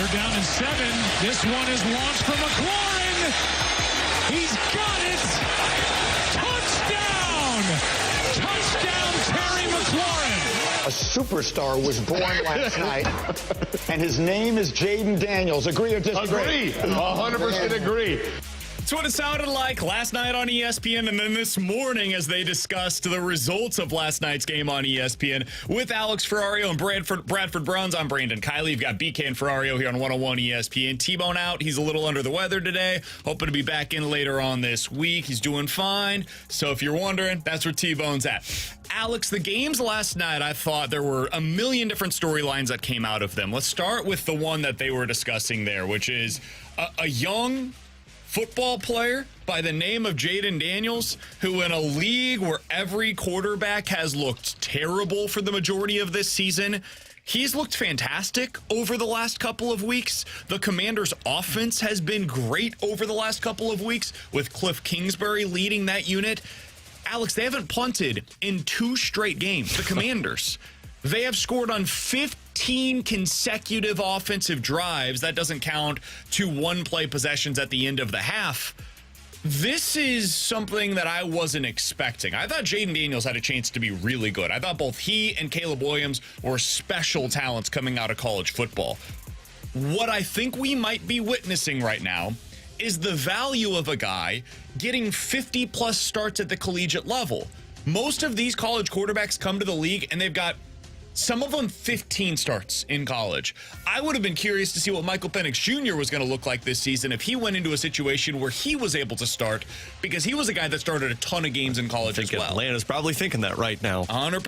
Third down and 7. This one is launched from McLaurin. He's got it. Touchdown. Touchdown, Terry McLaurin. A superstar was born last night, and his name is Jaden Daniels. Agree or disagree? Agree. 100% agree. That's what it sounded like last night on ESPN, and then this morning as they discussed the results of last night's game on ESPN with Alex Ferrario and Bradford Browns. I'm Brandon Kiley. You've got BK and Ferrario here on 101 ESPN. T-Bone out. He's a little under the weather today. Hoping to be back in later on this week. He's doing fine. So if you're wondering, that's where T-Bone's at. Alex, the games last night, I thought there were a million different storylines that came out of them. Let's start with the one that they were discussing there, which is a young football player by the name of Jaden Daniels, who in a league where every quarterback has looked terrible for the majority of this season, he's looked fantastic over the last couple of weeks. The Commanders' offense has been great over the last couple of weeks, with Cliff Kingsbury leading that unit. Alex, they haven't punted in 2 straight games, the Commanders. They have scored on 15 consecutive offensive drives. That doesn't count 2 one-play possessions at the end of the half. This is something that I wasn't expecting. I thought Jaden Daniels had a chance to be really good. I thought both he and Caleb Williams were special talents coming out of college football. What I think we might be witnessing right now is the value of a guy getting 50-plus starts at the collegiate level. Most of these college quarterbacks come to the league, and they've got some of them 15 starts in college. I would have been curious to see what Michael Penix Jr. was going to look like this season if he went into a situation where he was able to start, because he was a guy that started a ton of games in college as well. Atlanta's probably thinking that right now. 100%.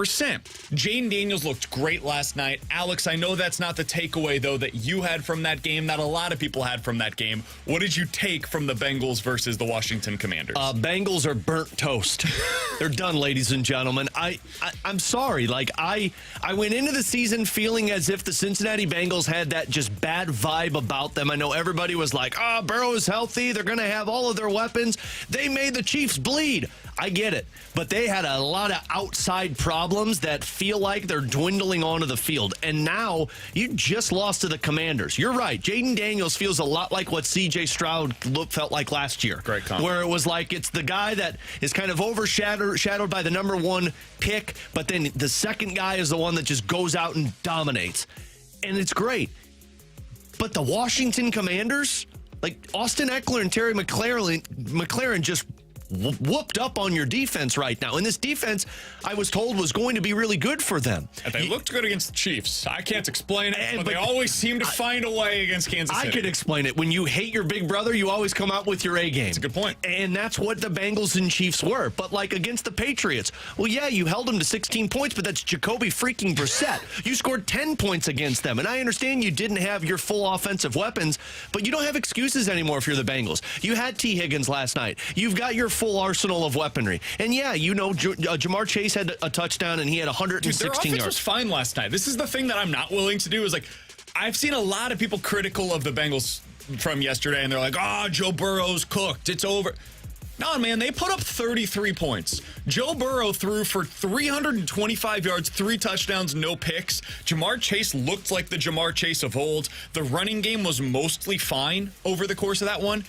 Jaden Daniels looked great last night. Alex, I know that's not the takeaway, though, that you had from that game, that a lot of people had from that game. What did you take from the Bengals versus the Washington Commanders? Bengals are burnt toast. They're done, ladies and gentlemen. I'm sorry. I went into the season feeling as if the Cincinnati Bengals had that just bad vibe about them. I know everybody was like, Burrow is healthy. They're going to have all of their weapons. They made the Chiefs bleed. I get it. But they had a lot of outside problems that feel like they're dwindling onto the field. And now you just lost to the Commanders. You're right. Jaden Daniels feels a lot like what C.J. Stroud felt like last year. Great comment. Where it was like it's the guy that is kind of overshadowed by the number 1 pick, but then the second guy is the one that just goes out and dominates. And it's great. But the Washington Commanders, like Austin Eckler and Terry McLaurin just whooped up on your defense right now. And this defense, I was told, was going to be really good for them. And they looked good against the Chiefs. I can't explain it, but they always seem to find a way against Kansas City. I could explain it. When you hate your big brother, you always come out with your A game. That's a good point. And that's what the Bengals and Chiefs were. But like against the Patriots, well, yeah, you held them to 16 points, but that's Jacoby freaking Brissett. You scored 10 points against them. And I understand you didn't have your full offensive weapons, but you don't have excuses anymore if you're the Bengals. You had T. Higgins last night. You've got your full arsenal of weaponry. And yeah, Jamar Chase had a touchdown and he had 116 yards. Their offense yards. was fine last night. This is the thing that I'm not willing to do is I've seen a lot of people critical of the Bengals from yesterday, and they're like, Joe Burrow's cooked. It's over. No, man, they put up 33 points. Joe Burrow threw for 325 yards, 3 touchdowns, no picks. Jamar Chase looked like the Jamar Chase of old. The running game was mostly fine over the course of that one.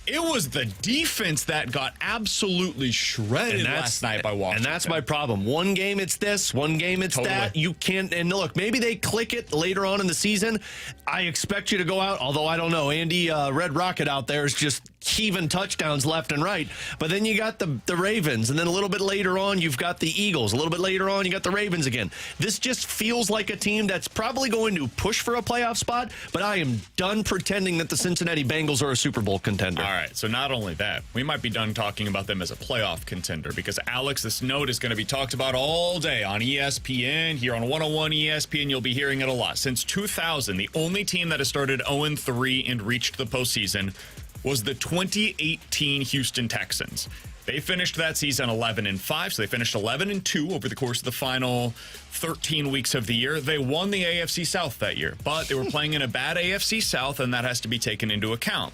It was the defense that got absolutely shredded last night by Washington. And that's my problem. One game it's this, one game it's that. You can't, and look, maybe they click it later on in the season. I expect you to go out, although I don't know. Andy Red Rocket out there is just heaving touchdowns left and right. But then you got the Ravens, and then a little bit later on, you've got the Eagles. A little bit later on, you got the Ravens again. This just feels like a team that's probably going to push for a playoff spot, but I am done pretending that the Cincinnati Bengals are a Super Bowl contender. All right, so not only that, we might be done talking about them as a playoff contender because, Alex, this note is going to be talked about all day on ESPN. Here on 101 ESPN, you'll be hearing it a lot. Since 2000, the only team that has started 0-3 and reached the postseason was the 2018 Houston Texans. They finished that season 11-5, so they finished 11-2 over the course of the final 13 weeks of the year. They won the AFC South that year, but they were playing in a bad AFC South, and that has to be taken into account.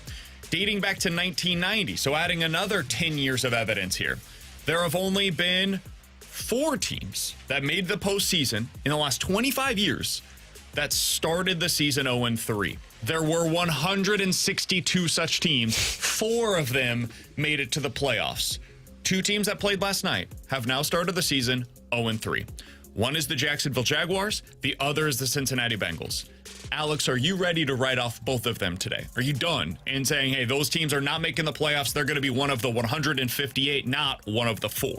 Dating back to 1990, so adding another 10 years of evidence here, there have only been 4 teams that made the postseason in the last 25 years that started the season 0-3. There were 162 such teams. 4 of them made it to the playoffs. 2 teams that played last night have now started the season 0-3. One is the Jacksonville Jaguars. The other is the Cincinnati Bengals. Alex, are you ready to write off both of them today? Are you done in saying, hey, those teams are not making the playoffs? They're going to be one of the 158, not one of the 4.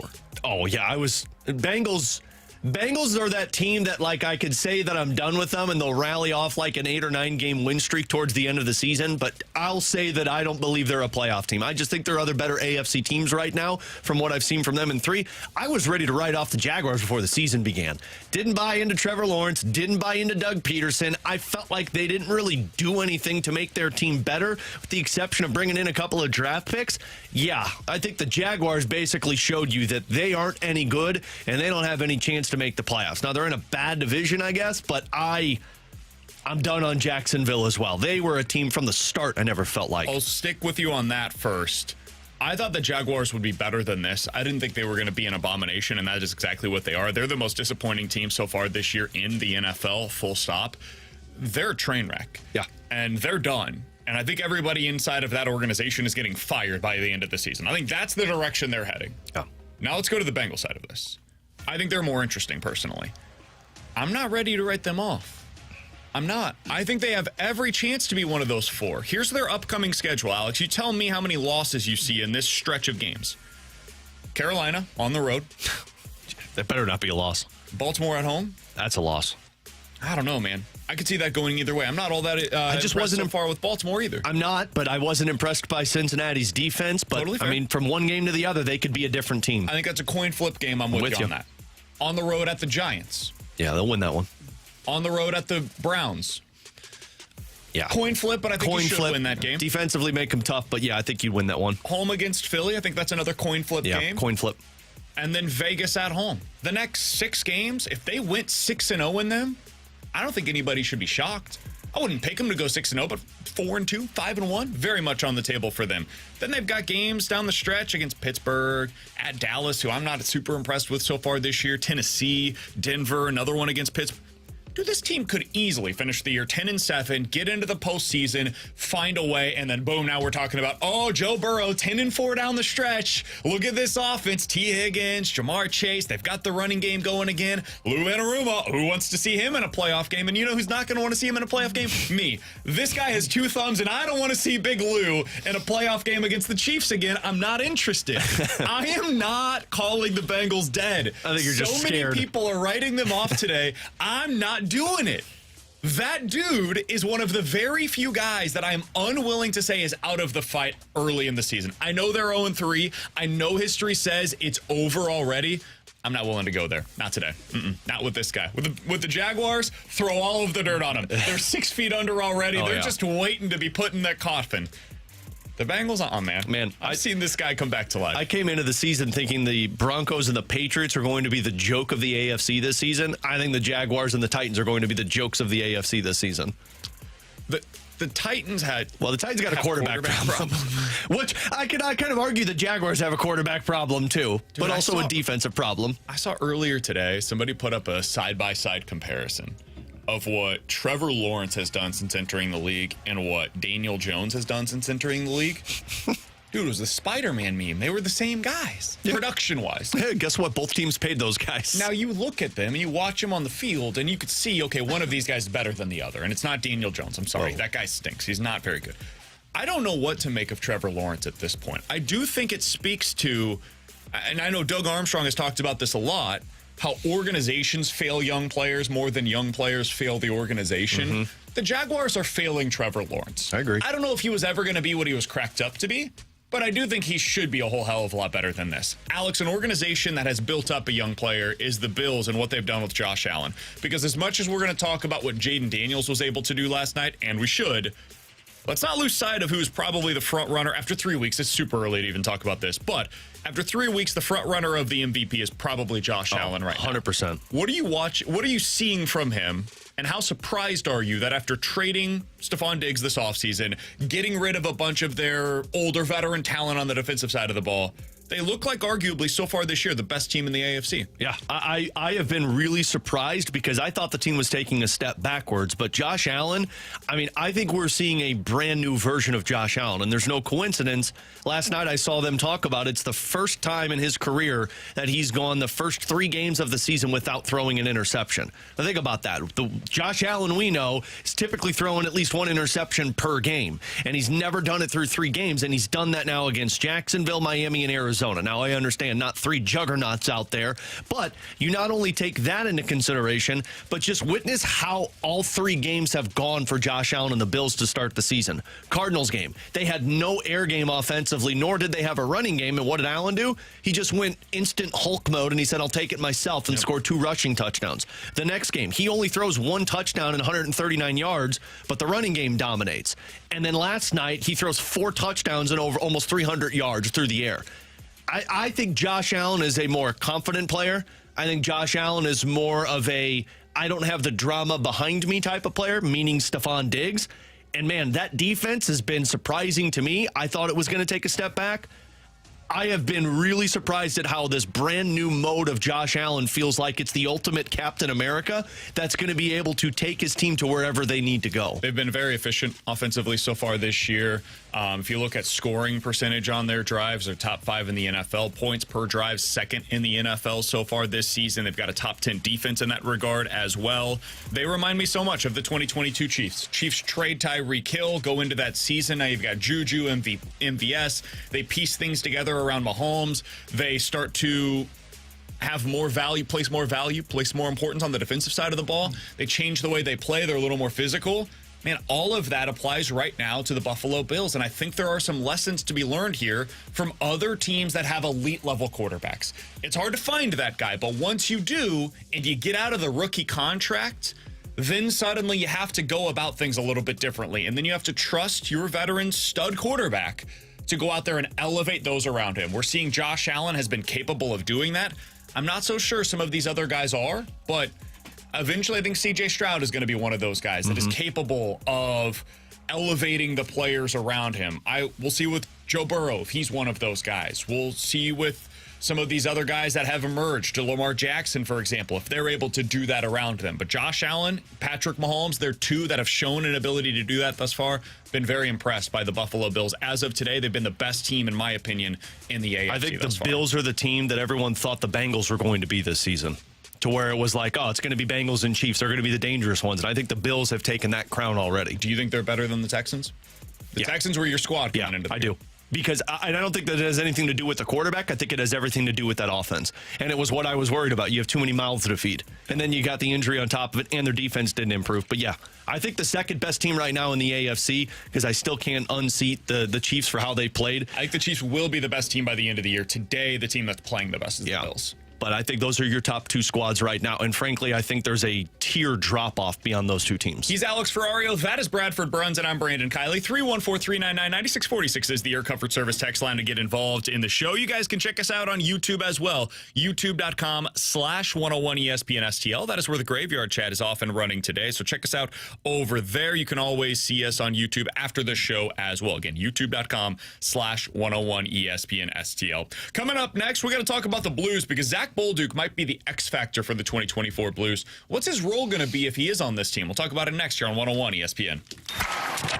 Oh, yeah, Bengals are that team that, like, I could say that I'm done with them and they'll rally off like an 8 or 9 game win streak towards the end of the season. But I'll say that I don't believe they're a playoff team. I just think there are other better AFC teams right now from what I've seen from them in 3. I was ready to write off the Jaguars before the season began. Didn't buy into Trevor Lawrence, didn't buy into Doug Peterson. I felt like they didn't really do anything to make their team better, with the exception of bringing in a couple of draft picks. Yeah, I think the Jaguars basically showed you that they aren't any good and they don't have any chance to make the playoffs. Now, they're in a bad division, I guess, but I'm done on Jacksonville as well. They were a team from the start I never felt like. I'll stick with you on that first. I thought the Jaguars would be better than this. I didn't think they were going to be an abomination, and that is exactly what they are. They're the most disappointing team so far this year in the NFL, full stop. They're a train wreck. Yeah. And they're done. And I think everybody inside of that organization is getting fired by the end of the season. I think that's the direction they're heading. Yeah. Now let's go to the Bengals side of this. I think they're more interesting, personally. I'm not ready to write them off. I'm not. I think they have every chance to be one of those 4. Here's their upcoming schedule, Alex. You tell me how many losses you see in this stretch of games. Carolina, on the road. That better not be a loss. Baltimore at home. That's a loss. I don't know, man. I could see that going either way. I'm not all that I just wasn't so far with Baltimore either. I'm not, but I wasn't impressed by Cincinnati's defense. But, Totally fair. I mean, from one game to the other, they could be a different team. I think that's a coin flip game. I'm with you on that. On the road at the Giants. Yeah, they'll win that one. On the road at the Browns. Yeah. Coin flip, but I think you should win that game. Defensively make them tough, but yeah, I think you'd win that one. Home against Philly. I think that's another coin flip game. Yeah, coin flip. And then Vegas at home. The next 6 games, if they went 6-0 in them, I don't think anybody should be shocked. I wouldn't pick them to go 6-0, but 4-2, 5-1, very much on the table for them. Then they've got games down the stretch against Pittsburgh, at Dallas, who I'm not super impressed with so far this year, Tennessee, Denver, another one against Pittsburgh. Dude, this team could easily finish the year 10-7, get into the postseason, find a way, and then boom, now we're talking about, oh, Joe Burrow, 10-4 down the stretch. Look at this offense. T. Higgins, Jamar Chase, they've got the running game going again. Lou Anarumo, who wants to see him in a playoff game? And you know who's not going to want to see him in a playoff game? Me. This guy has 2 thumbs, and I don't want to see Big Lou in a playoff game against the Chiefs again. I'm not interested. I am not calling the Bengals dead. I think you're just scared. So many people are writing them off today. I'm not doing it. That dude is one of the very few guys that I am unwilling to say is out of the fight early in the season. I know they're 0-3. I know history says it's over already. I'm not willing to go there. Not today. Not with this guy. With the Jaguars, throw all of the dirt on them. They're 6 feet under already. They're just waiting to be put in that coffin. The Bengals, man. I've seen this guy come back to life. I came into the season thinking the Broncos and the Patriots are going to be the joke of the AFC this season. I think the Jaguars and the Titans are going to be the jokes of the AFC this season. The Titans had... Well, the Titans got a quarterback problem. Which I kind of argue the Jaguars have a quarterback problem too, but also a defensive problem. I saw earlier today, somebody put up a side-by-side comparison of what Trevor Lawrence has done since entering the league and what Daniel Jones has done since entering the league. Dude, it was the Spider-Man meme. They were the same guys, production-wise. Hey, guess what? Both teams paid those guys. Now, you look at them, and you watch them on the field, and you could see, okay, one of these guys is better than the other, and it's not Daniel Jones. I'm sorry. That guy stinks. He's not very good. I don't know what to make of Trevor Lawrence at this point. I do think it speaks to, and I know Doug Armstrong has talked about this a lot, how organizations fail young players more than young players fail the organization. The Jaguars are failing Trevor Lawrence. I agree. I don't know if he was ever going to be what he was cracked up to be, but I do think he should be a whole hell of a lot better than this. Alex, an organization that has built up a young player is the Bills and what they've done with Josh Allen. Because as much as we're going to talk about what Jaden Daniels was able to do last night, and we should, let's not lose sight of who's probably the front runner after 3 weeks. It's super early to even talk about this, but after 3 weeks, the front runner of the MVP is probably Josh Allen right now. 100%. What are you seeing from him, and how surprised are you that after trading Stephon Diggs this offseason, getting rid of a bunch of their older veteran talent on the defensive side of the ball, they look like arguably so far this year the best team in the AFC. Yeah, I have been really surprised because I thought the team was taking a step backwards. But Josh Allen, I think we're seeing a brand new version of Josh Allen. And there's no coincidence. Last night I saw them talk about it's the first time in his career that he's gone the first 3 games of the season without throwing an interception. Now think about that. The Josh Allen we know is typically throwing at least 1 interception per game. And he's never done it through 3 games. And he's done that now against Jacksonville, Miami, and Arizona. Now, I understand not 3 juggernauts out there, but you not only take that into consideration, but just witness how all 3 games have gone for Josh Allen and the Bills to start the season. Cardinals game, they had no air game offensively, nor did they have a running game. And what did Allen do? He just went instant Hulk mode, and he said, I'll take it myself, and scored 2 rushing touchdowns. The next game, he only throws 1 touchdown and 139 yards, but the running game dominates. And then last night, he throws 4 touchdowns and over almost 300 yards through the air. I think Josh Allen is a more confident player. I think Josh Allen is more of a I don't have the drama behind me type of player, meaning Stephon Diggs. And, man, that defense has been surprising to me. I thought it was going to take a step back. I have been really surprised at how this brand new mode of Josh Allen feels like it's the ultimate Captain America that's going to be able to take his team to wherever they need to go. They've been very efficient offensively so far this year. If you look at scoring percentage on their drives, they're top 5 in the NFL. Points per drive, 2nd in the NFL so far this season. They've got a top 10 defense in that regard as well. They remind me so much of the 2022 Chiefs. Chiefs trade Tyreek Hill, go into that season. Now you've got Juju, MVS. They piece things together around Mahomes. They start to have more value, place more importance on the defensive side of the ball. They change the way they play. They're a little more physical. Man, all of that applies right now to the Buffalo Bills, and I think there are some lessons to be learned here from other teams that have elite-level quarterbacks. It's hard to find that guy, but once you do, and you get out of the rookie contract, then suddenly you have to go about things a little bit differently, and then you have to trust your veteran stud quarterback to go out there and elevate those around him. We're seeing Josh Allen has been capable of doing that. I'm not so sure some of these other guys are, but eventually I think C.J. Stroud is going to be one of those guys that is capable of elevating the players around him. We'll see with Joe Burrow if he's one of those guys. We'll see with some of these other guys that have emerged, to Lamar Jackson, for example, if they're able to do that around them. But Josh Allen, Patrick Mahomes, they're 2 that have shown an ability to do that thus far. Been very impressed by the Buffalo Bills. As of today, they've been the best team, in my opinion, in the AFC. I think the Bills are the team that everyone thought the Bengals were going to be this season, to where it was like, oh, it's going to be Bengals and Chiefs. They're going to be the dangerous ones. And I think the Bills have taken that crown already. Do you think they're better than the Texans? The Texans were your squad coming into the I do. Because I don't think that it has anything to do with the quarterback. I think it has everything to do with that offense. And it was what I was worried about. You have too many mouths to feed. And then you got the injury on top of it, and their defense didn't improve. But, yeah, I think the second best team right now in the AFC, because I still can't unseat the Chiefs for how they played. I think the Chiefs will be the best team by the end of the year. Today, the team that's playing the best is the Bills. But I think those are your top 2 squads right now. And frankly, I think there's a tier drop-off beyond those 2 teams. He's Alex Ferrario. That is Bradford Bruns, and I'm Brandon Kiley. 314-399-9646 is the Air Comfort Service text line to get involved in the show. You guys can check us out on YouTube as well. YouTube.com/101ESPNSTL. That is where the Graveyard Chat is off and running today. So check us out over there. You can always see us on YouTube after the show as well. Again, YouTube.com/101ESPNSTL. Coming up next, we're going to talk about the Blues because Zack Bolduc might be the X factor for the 2024 Blues. What's his role going to be if he is on this team? We'll talk about it next here on 101 ESPN.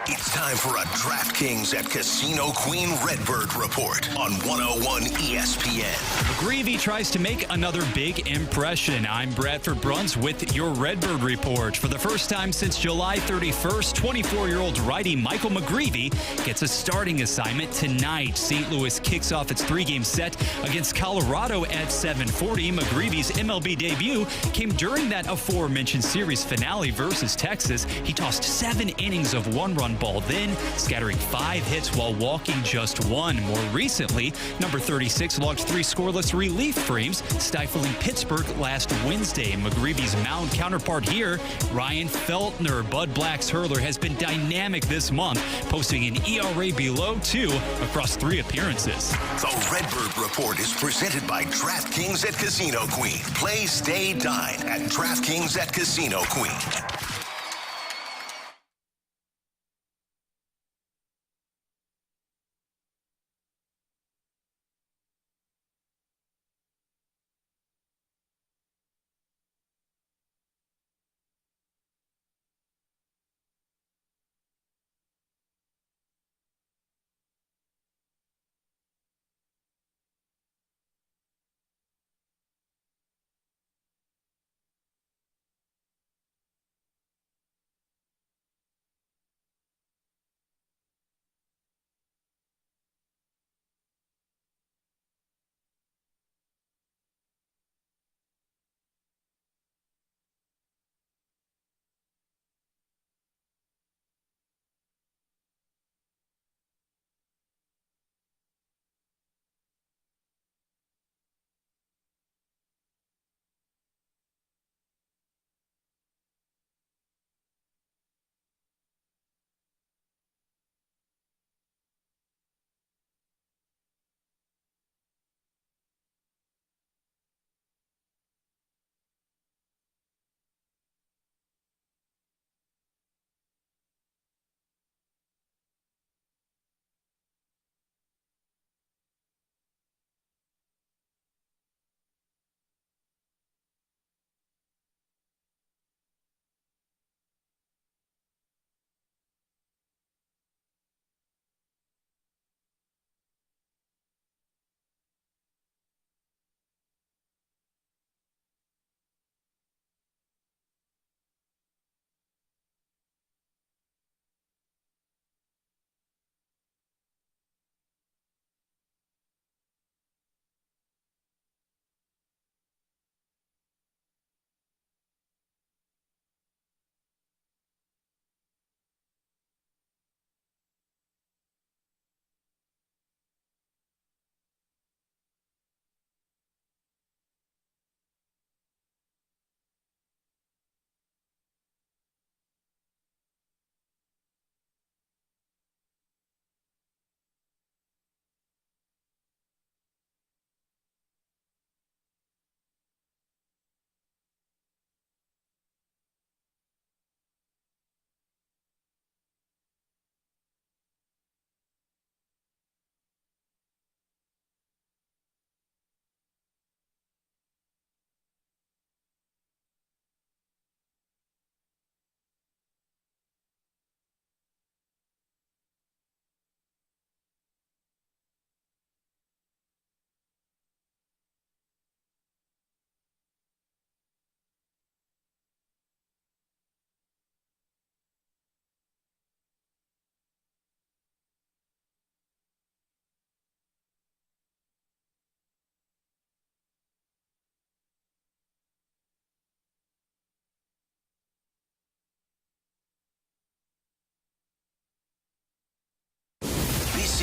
It's time for a DraftKings at Casino Queen Redbird report on 101 ESPN. McGreevy tries to make another big impression. I'm Bradford Bruns with your Redbird report. For the first time since July 31st, 24-year-old righty Michael McGreevy gets a starting assignment tonight. St. Louis kicks off its 3-game set against Colorado at 7:40. McGreevy's MLB debut came during that aforementioned series finale versus Texas. He tossed 7 innings of 1-run ball, then scattering 5 hits while walking just 1. More recently, number 36 logged 3 scoreless relief frames, stifling Pittsburgh last Wednesday. McGreevy's mound counterpart here, Ryan Feltner, Bud Black's hurler, has been dynamic this month, posting an ERA below 2 across 3 appearances. The Redbird report is presented by DraftKings at Casino Queen. Play, stay, dine at DraftKings at Casino Queen.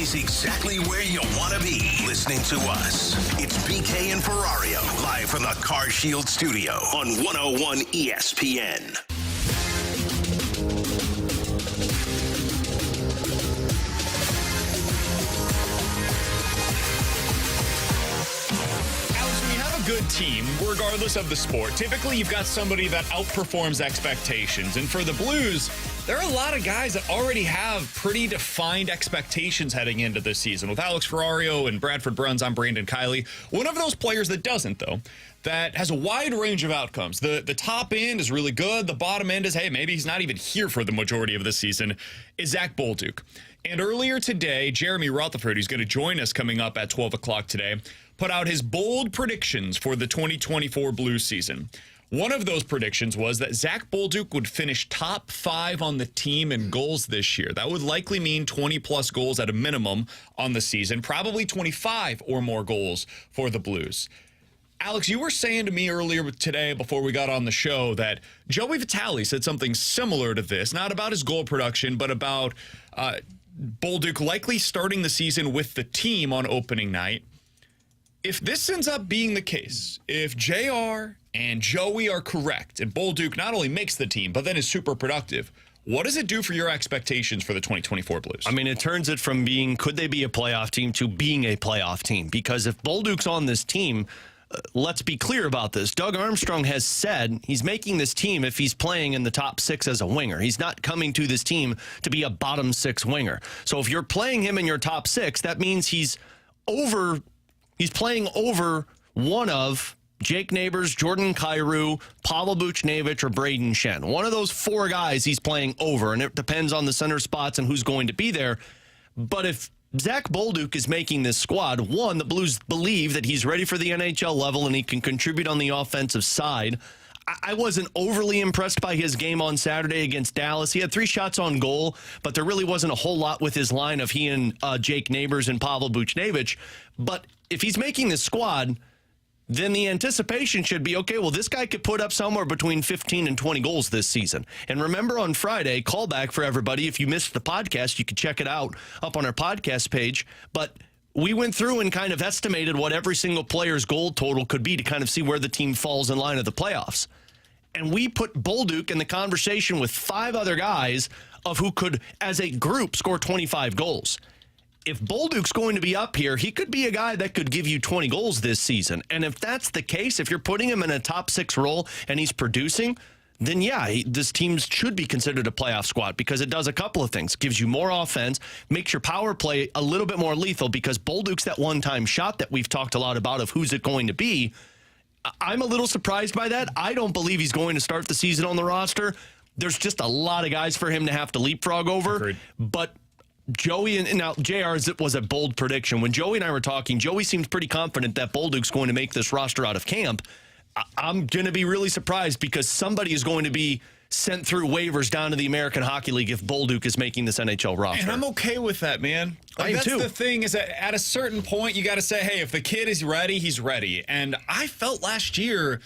is exactly where you want to be listening to us. It's BK and Ferrario, live from the Car Shield studio on 101 ESPN. Good team, regardless of the sport. Typically, you've got somebody that outperforms expectations. And for the Blues, there are a lot of guys that already have pretty defined expectations heading into this season. With Alex Ferrario and Bradford Bruns, I'm Brandon Kiley. One of those players that doesn't, though, that has a wide range of outcomes. The top end is really good. The bottom end is, hey, maybe he's not even here for the majority of the season, is Zack Bolduc. And earlier today, Jeremy Rutherford, who's going to join us coming up at 12 o'clock today, put out his bold predictions for the 2024 Blues season. One of those predictions was that Zack Bolduc would finish top 5 on the team in goals this year. That would likely mean 20-plus goals at a minimum on the season, probably 25 or more goals for the Blues. Alex, you were saying to me earlier today before we got on the show that Joey Vitale said something similar to this, not about his goal production, but about Bolduc likely starting the season with the team on opening night. If this ends up being the case, if JR and Joey are correct, and Bolduc not only makes the team, but then is super productive, what does it do for your expectations for the 2024 Blues? I mean, it turns it from being, could they be a playoff team, to being a playoff team. Because if Bolduc's on this team, let's be clear about this. Doug Armstrong has said he's making this team if he's playing in the top 6 as a winger. He's not coming to this team to be a bottom 6 winger. So if you're playing him in your top 6, that means he's playing over one of Jake Neighbors, Jordan Kyrou, Pavel Buchnevich, or Braden Shen. One of those 4 guys he's playing over, and it depends on the center spots and who's going to be there. But if Zack Bolduc is making this squad, one, the Blues believe that he's ready for the NHL level and he can contribute on the offensive side. I wasn't overly impressed by his game on Saturday against Dallas. He had 3 shots on goal, but there really wasn't a whole lot with his line of he and Jake Neighbors and Pavel Buchnevich. But if he's making this squad, then the anticipation should be, okay, well, this guy could put up somewhere between 15 and 20 goals this season. And remember on Friday, callback for everybody, if you missed the podcast, you can check it out up on our podcast page. But we went through and kind of estimated what every single player's goal total could be to kind of see where the team falls in line of the playoffs. And we put Bolduc in the conversation with 5 other guys of who could, as a group, score 25 goals. If Bolduc's going to be up here, he could be a guy that could give you 20 goals this season. And if that's the case, if you're putting him in a top 6 role and he's producing, then yeah, this team should be considered a playoff squad because it does a couple of things. Gives you more offense, makes your power play a little bit more lethal because Bolduc's that one-time shot that we've talked a lot about of who's it going to be. I'm a little surprised by that. I don't believe he's going to start the season on the roster. There's just a lot of guys for him to have to leapfrog over. Agreed. But Joey and now JR's was a bold prediction. When Joey and I were talking, Joey seemed pretty confident that Bolduc's going to make this roster out of camp. I'm going to be really surprised because somebody is going to be sent through waivers down to the American Hockey League if Bolduc is making this NHL roster. And I'm okay with that, man. That's the thing is that at a certain point, you got to say, hey, if the kid is ready, he's ready. And I felt last year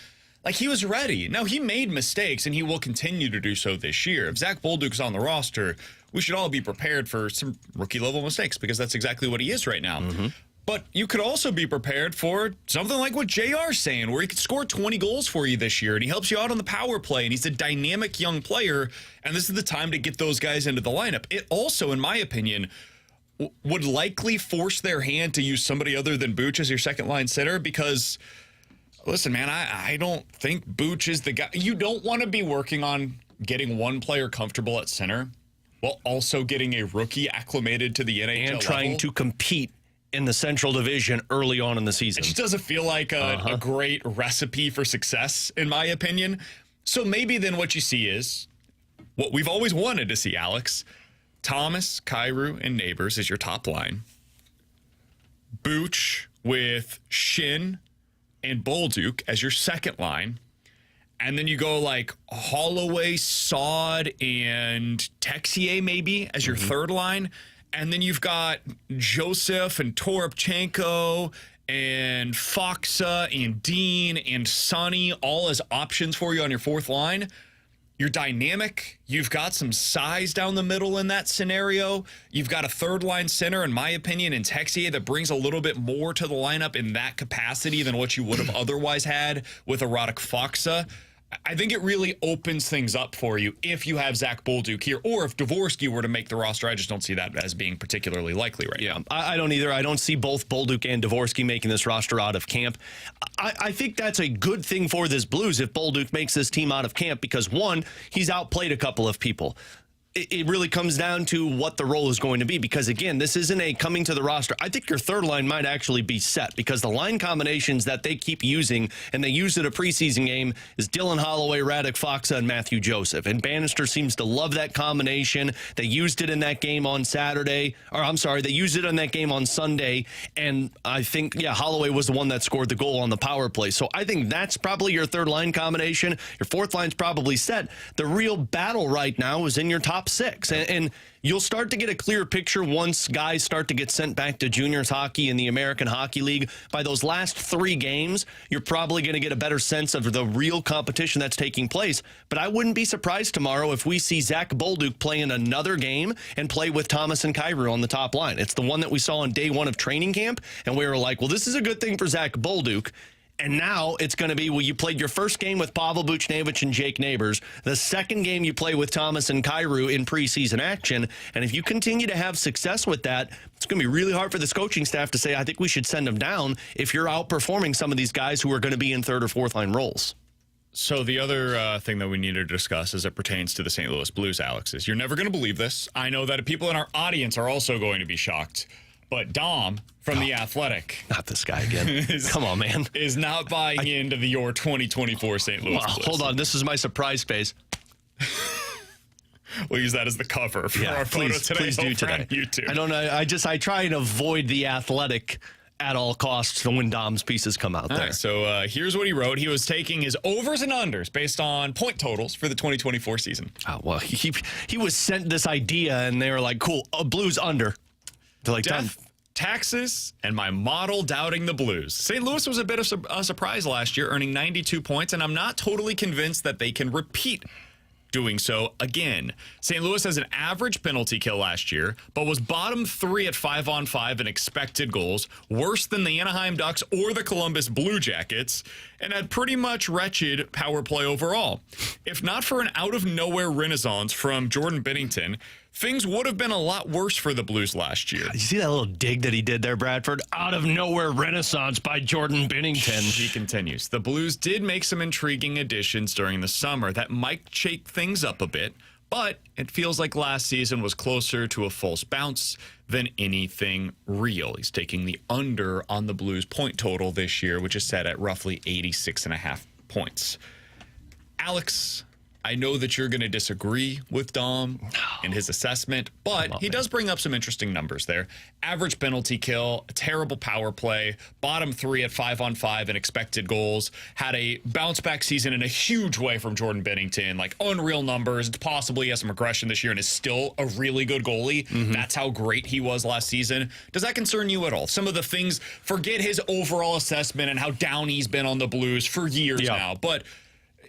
like he was ready. Now, he made mistakes, and he will continue to do so this year. If Zack Bolduc's on the roster, we should all be prepared for some rookie-level mistakes because that's exactly what he is right now. Mm-hmm. But you could also be prepared for something like what JR's saying, where he could score 20 goals for you this year, and he helps you out on the power play, and he's a dynamic young player, and this is the time to get those guys into the lineup. It also, in my opinion, would likely force their hand to use somebody other than Buch as your second-line center because, listen, man, I don't think Buch is the guy. You don't want to be working on getting one player comfortable at center while also getting a rookie acclimated to the NHL and trying level. to compete in the Central Division early on in the season. It just doesn't feel like a great recipe for success, in my opinion. So maybe then what you see is what we've always wanted to see, Alex. Thomas, Kyrou, and Neighbors is your top line. Buch with Shin and Bolduc as your second line. And then you go like Holloway, Saad, and Texier maybe as your third line. And then you've got Joseph and Toropchenko and Foxa and Dean and Sonny all as options for you on your fourth line. You're dynamic. You've got some size down the middle in that scenario. You've got a third-line center, in my opinion, in Texier that brings a little bit more to the lineup in that capacity than what you would have otherwise had with a Faksa. I think it really opens things up for you if you have Zack Bolduc here, or if Dvorsky were to make the roster. I just don't see that as being particularly likely right now. I don't either. I don't see both Bolduc and Dvorsky making this roster out of camp. I think that's a good thing for this Blues if Bolduc makes this team out of camp because, one, he's outplayed a couple of people. It really comes down to what the role is going to be because, again, this isn't a coming to the roster. I think your third line might actually be set because the line combinations that they keep using, and they used at a preseason game, is Dylan Holloway, Radek Faksa, and Matthew Joseph. And Bannister seems to love that combination. They used it in that game on Saturday. Or, I'm sorry, they used it in that game on Sunday. And I think, Holloway was the one that scored the goal on the power play. So I think that's probably your third line combination. Your fourth line's probably set. The real battle right now is in your top six. And you'll start to get a clear picture once guys start to get sent back to juniors hockey in the American Hockey League. By those last 3 games, you're probably going to get a better sense of the real competition that's taking place. But I wouldn't be surprised tomorrow if we see Zack Bolduc play in another game and play with Thomas and Kyrou on the top line. It's the one that we saw on day 1 of training camp, and we were like, well, this is a good thing for Zack Bolduc. And now it's going to be, you played your first game with Pavel Buchnevich and Jake Neighbors. The second game you play with Thomas and Kyrou in preseason action. And if you continue to have success with that, it's going to be really hard for this coaching staff to say, I think we should send them down if you're outperforming some of these guys who are going to be in third or fourth line roles. So the other thing that we need to discuss as it pertains to the St. Louis Blues, Alex, is you're never going to believe this. I know that people in our audience are also going to be shocked. But Dom from The Athletic. Not this guy again. Come on, man. Is not buying into your 2024 St. Louis Blues. Hold on. This is my surprise face. We'll use that as the cover for our photo today. Please do today. YouTube. I don't know. I try and avoid The Athletic at all costs when Dom's pieces come out there. Right, so here's what he wrote. He was taking his overs and unders based on point totals for the 2024 season. Oh, well, he was sent this idea, and they were like, cool, Blues under. They're like, Death, taxes, and my model doubting the Blues. St. Louis was a bit of a surprise last year, earning 92 points, and I'm not totally convinced that they can repeat doing so again. St. Louis has an average penalty kill last year, but was bottom 3 at 5-on-5 in expected goals, worse than the Anaheim Ducks or the Columbus Blue Jackets, and had pretty much wretched power play overall. If not for an out-of-nowhere renaissance from Jordan Binnington, things would have been a lot worse for the Blues last year. You see that little dig that he did there, Bradford? Out-of-nowhere renaissance by Jordan Binnington. He continues. The Blues did make some intriguing additions during the summer that might shake things up a bit, but it feels like last season was closer to a false bounce than anything real. He's taking the under on the Blues point total this year, which is set at roughly 86.5 points. Alex, I know that you're going to disagree with Dom in his assessment, but he does bring up some interesting numbers there. Average penalty kill, a terrible power play, bottom 3 at 5-on-5 in expected goals, had a bounce-back season in a huge way from Jordan Binnington, like unreal numbers, possibly has some regression this year and is still a really good goalie. That's how great he was last season. Does that concern you at all? Some of the things, forget his overall assessment and how down he's been on the Blues for years now, but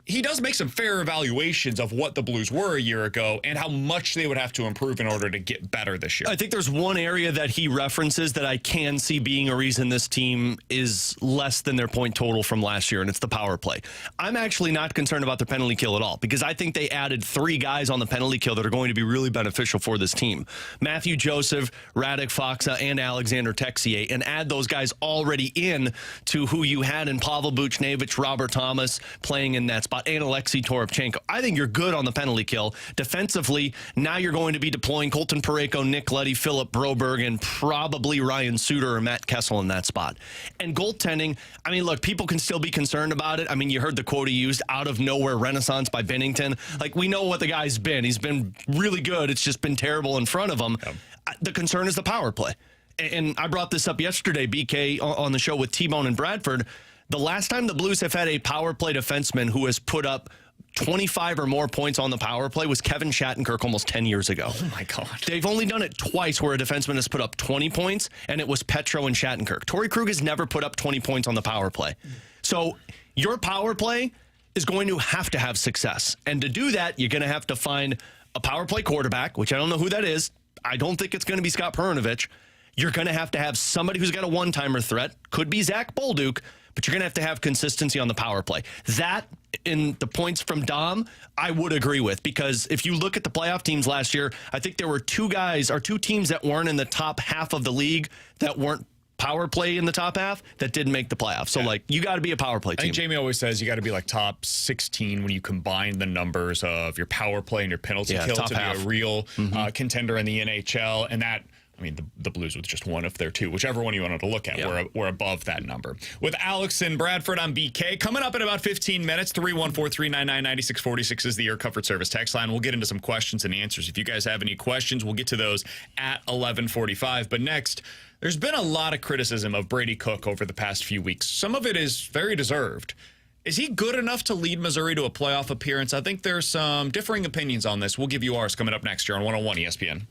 he does make some fair evaluations of what the Blues were a year ago and how much they would have to improve in order to get better this year. I think there's one area that he references that I can see being a reason this team is less than their point total from last year, and it's the power play. I'm actually not concerned about their penalty kill at all because I think they added 3 guys on the penalty kill that are going to be really beneficial for this team. Matthew Joseph, Radek Faksa, and Alexander Texier, and add those guys already in to who you had in Pavel Buchnevich, Robert Thomas playing in that spot, and Alexei Toropchenko. I think you're good on the penalty kill. Defensively, now you're going to be deploying Colton Parayko, Nick Leddy, Philip Broberg, and probably Ryan Suter or Matt Kessel in that spot. And goaltending, I mean, look, people can still be concerned about it. I mean, you heard the quote he used, out-of-nowhere renaissance by Binnington. Like, we know what the guy's been. He's been really good. It's just been terrible in front of him. The concern is the power play. And I brought this up yesterday, BK, on the show with T-Bone and Bradford. The last time the Blues have had a power play defenseman who has put up 25 or more points on the power play was Kevin Shattenkirk almost 10 years ago. Oh, my God. They've only done it twice where a defenseman has put up 20 points, and it was Petro and Shattenkirk. Torrey Krug has never put up 20 points on the power play. So your power play is going to have success. And to do that, you're going to have to find a power play quarterback, which I don't know who that is. I don't think it's going to be Scott Perunovich. You're going to have somebody who's got a one-timer threat. Could be Zack Bolduc, but you're going to have consistency on the power play. That, in the points from Dom, I would agree with, because if you look at the playoff teams last year, I think there were two teams that weren't in the top half of the league that weren't power play in the top half that didn't make the playoffs. So, you got to be a power play team. I think Jamie always says you got to be top 16 when you combine the numbers of your power play and your penalty kill to be a real contender in the NHL. And that, the Blues with just one if they're two, whichever one you wanted to look at, we're above that number. With Alex and Bradford on BK, coming up in about 15 minutes, 314-399-9646 is the Air Comfort Service text line. We'll get into some questions and answers. If you guys have any questions, we'll get to those at 11:45. But next, there's been a lot of criticism of Brady Cook over the past few weeks. Some of it is very deserved. Is he good enough to lead Missouri to a playoff appearance? I think there's some differing opinions on this. We'll give you ours coming up next year on 101 ESPN.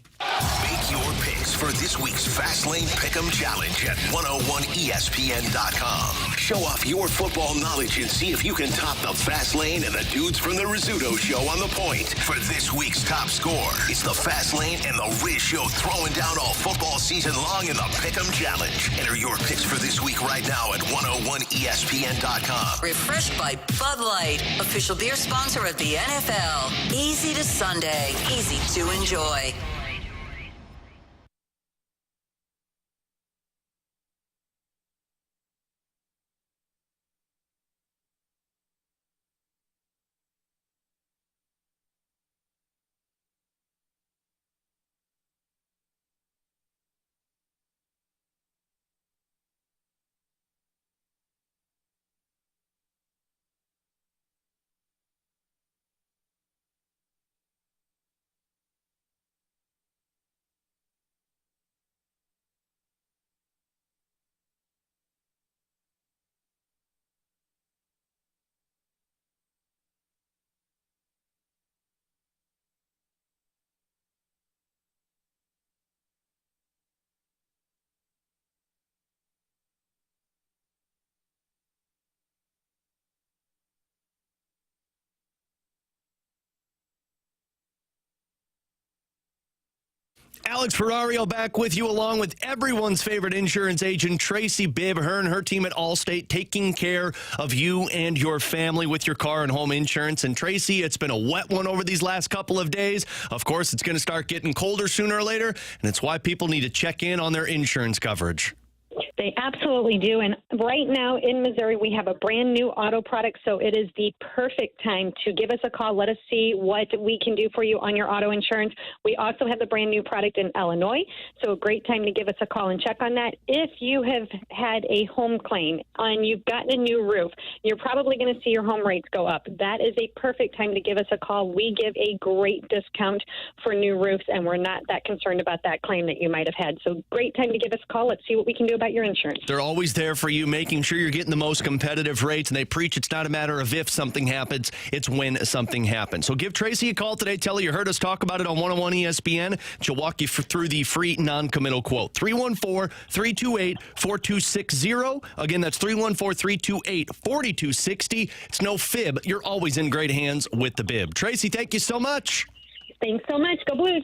Make your picks for this week's Fastlane Pick'em Challenge at 101ESPN.com. Show off your football knowledge and see if you can top the Fastlane and the dudes from the Rizzuto Show on the point. For this week's top score, it's the Fastlane and the Riz Show throwing down all football season long in the Pick'em Challenge. Enter your picks for this week right now at 101ESPN.com. Refreshed by Bud Light, official beer sponsor of the NFL. Easy to Sunday, easy to enjoy. Alex Ferrario back with you, along with everyone's favorite insurance agent, Tracy Bibb. Her and her team at Allstate taking care of you and your family with your car and home insurance. And Tracy, it's been a wet one over these last couple of days. Of course, it's going to start getting colder sooner or later, and it's why people need to check in on their insurance coverage. They absolutely do. And right now in Missouri, we have a brand new auto product. So it is the perfect time to give us a call. Let us see what we can do for you on your auto insurance. We also have the brand new product in Illinois. So a great time to give us a call and check on that. If you have had a home claim and you've gotten a new roof, you're probably going to see your home rates go up. That is a perfect time to give us a call. We give a great discount for new roofs, and we're not that concerned about that claim that you might have had. So great time to give us a call. Let's see what we can do about your insurance. They're always there for you, making sure you're getting the most competitive rates, and they preach it's not a matter of if something happens, it's when something happens. So give Tracy a call today. Tell her you heard us talk about it on 101 ESPN. She'll walk you through the free non-committal quote. 314-328-4260. Again, that's 314-328-4260. It's no fib. You're always in great hands with the Bib. Tracy, thank you so much. Thanks so much. Go Blues.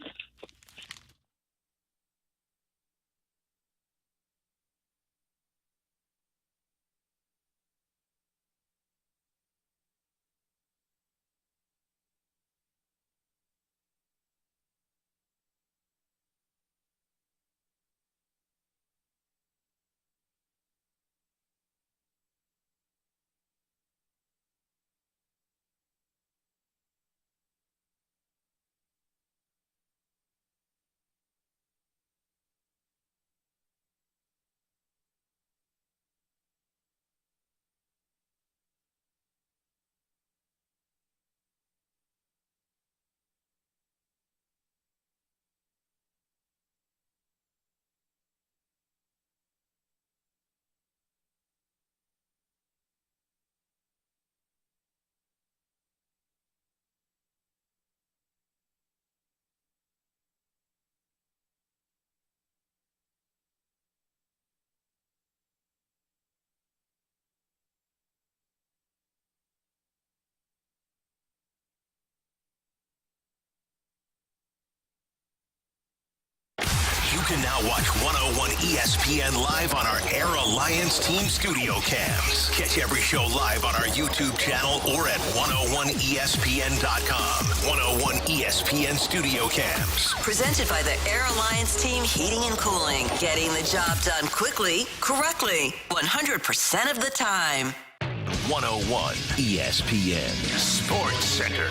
can now watch 101 ESPN live on our Air Alliance Team Studio Cams. Catch every show live on our YouTube channel or at 101ESPN.com. 101 ESPN Studio Cams. Presented by the Air Alliance Team Heating and Cooling. Getting the job done quickly, correctly, 100% of the time. 101 ESPN Sports Center.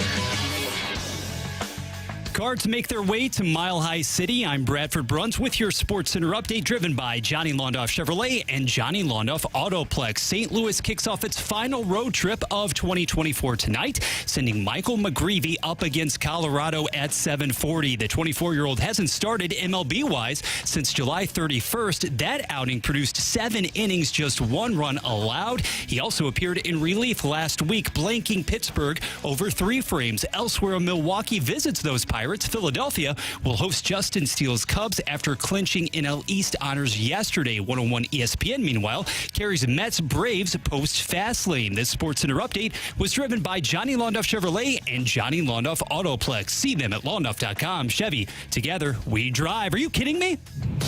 Cards make their way to Mile High City. I'm Bradford Bruns with your Sports Center update, driven by Johnny Londoff Chevrolet and Johnny Londoff Autoplex. St. Louis kicks off its final road trip of 2024 tonight, sending Michael McGreevy up against Colorado at 7:40. The 24-year-old hasn't started MLB-wise since July 31st. That outing produced 7 innings, just 1 run allowed. He also appeared in relief last week, blanking Pittsburgh over 3 frames. Elsewhere, Milwaukee visits those Pirates. Philadelphia will host Justin Steele's Cubs after clinching NL East honors yesterday. 101 ESPN, meanwhile, carries Mets Braves post fast lane. This Sports Center update was driven by Johnny Londoff Chevrolet and Johnny Londoff Autoplex. See them at londoff.com. Chevy, together we drive. Are you kidding me?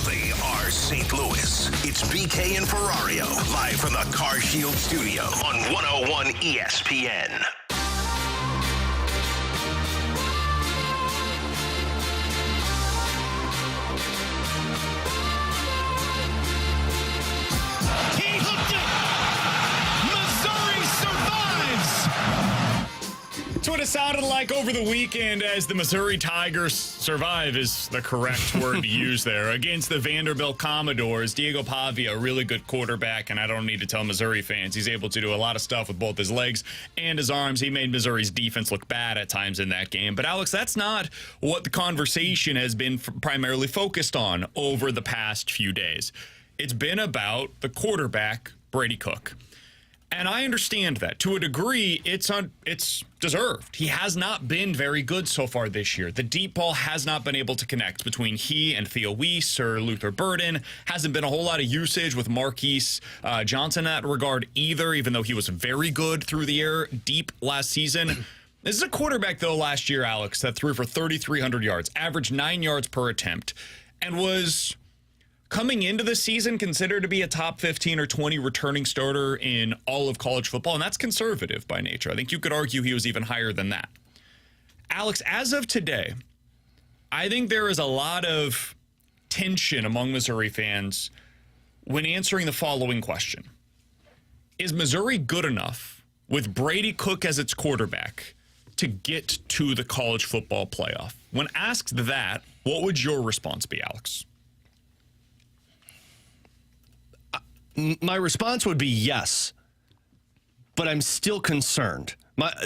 They are St. Louis. It's BK and Ferrario, live from the Car Shield studio on 101 ESPN. That's what it sounded like over the weekend as the Missouri Tigers survive is the correct word to use there. Against the Vanderbilt Commodores, Diego Pavia, a really good quarterback, and I don't need to tell Missouri fans, he's able to do a lot of stuff with both his legs and his arms. He made Missouri's defense look bad at times in that game. But, Alex, that's not what the conversation has been primarily focused on over the past few days. It's been about the quarterback, Brady Cook. And I understand that. To a degree, it's deserved. He has not been very good so far this year. The deep ball has not been able to connect between he and Theo Weiss or Luther Burden. Hasn't been a whole lot of usage with Marquise Johnson in that regard either, even though he was very good through the air deep last season. This is a quarterback, though, last year, Alex, that threw for 3,300 yards, averaged 9 yards per attempt, and was coming into the season considered to be a top 15 or 20 returning starter in all of college football, and that's conservative by nature. I think you could argue he was even higher than that. Alex, as of today, I think there is a lot of tension among Missouri fans when answering the following question. Is Missouri good enough with Brady Cook as its quarterback to get to the college football playoff? When asked that, what would your response be, Alex? My response would be yes, but I'm still concerned.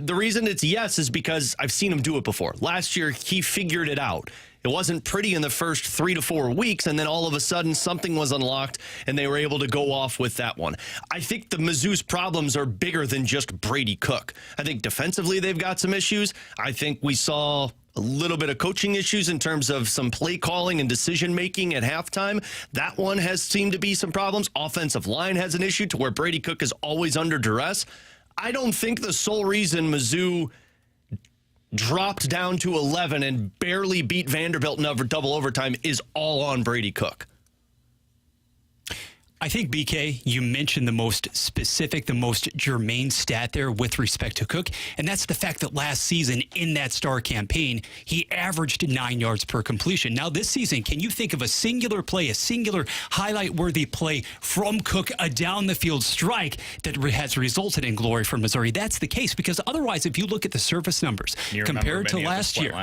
The reason it's yes is because I've seen him do it before. Last year, he figured it out. It wasn't pretty in the first 3 to 4 weeks, and then all of a sudden something was unlocked, and they were able to go off with that one. I think the Mizzou's problems are bigger than just Brady Cook. I think defensively they've got some issues. I think we saw a little bit of coaching issues in terms of some play calling and decision making at halftime. That one has seemed to be some problems. Offensive line has an issue to where Brady Cook is always under duress. I don't think the sole reason Mizzou dropped down to 11 and barely beat Vanderbilt in double overtime is all on Brady Cook. I think, BK, you mentioned the most specific, the most germane stat there with respect to Cook, and that's the fact that last season in that star campaign, he averaged 9 yards per completion. Now, this season, can you think of a singular play, a singular highlight-worthy play from Cook, a down-the-field strike that has resulted in glory for Missouri? That's the case, because otherwise, if you look at the surface numbers compared to last year,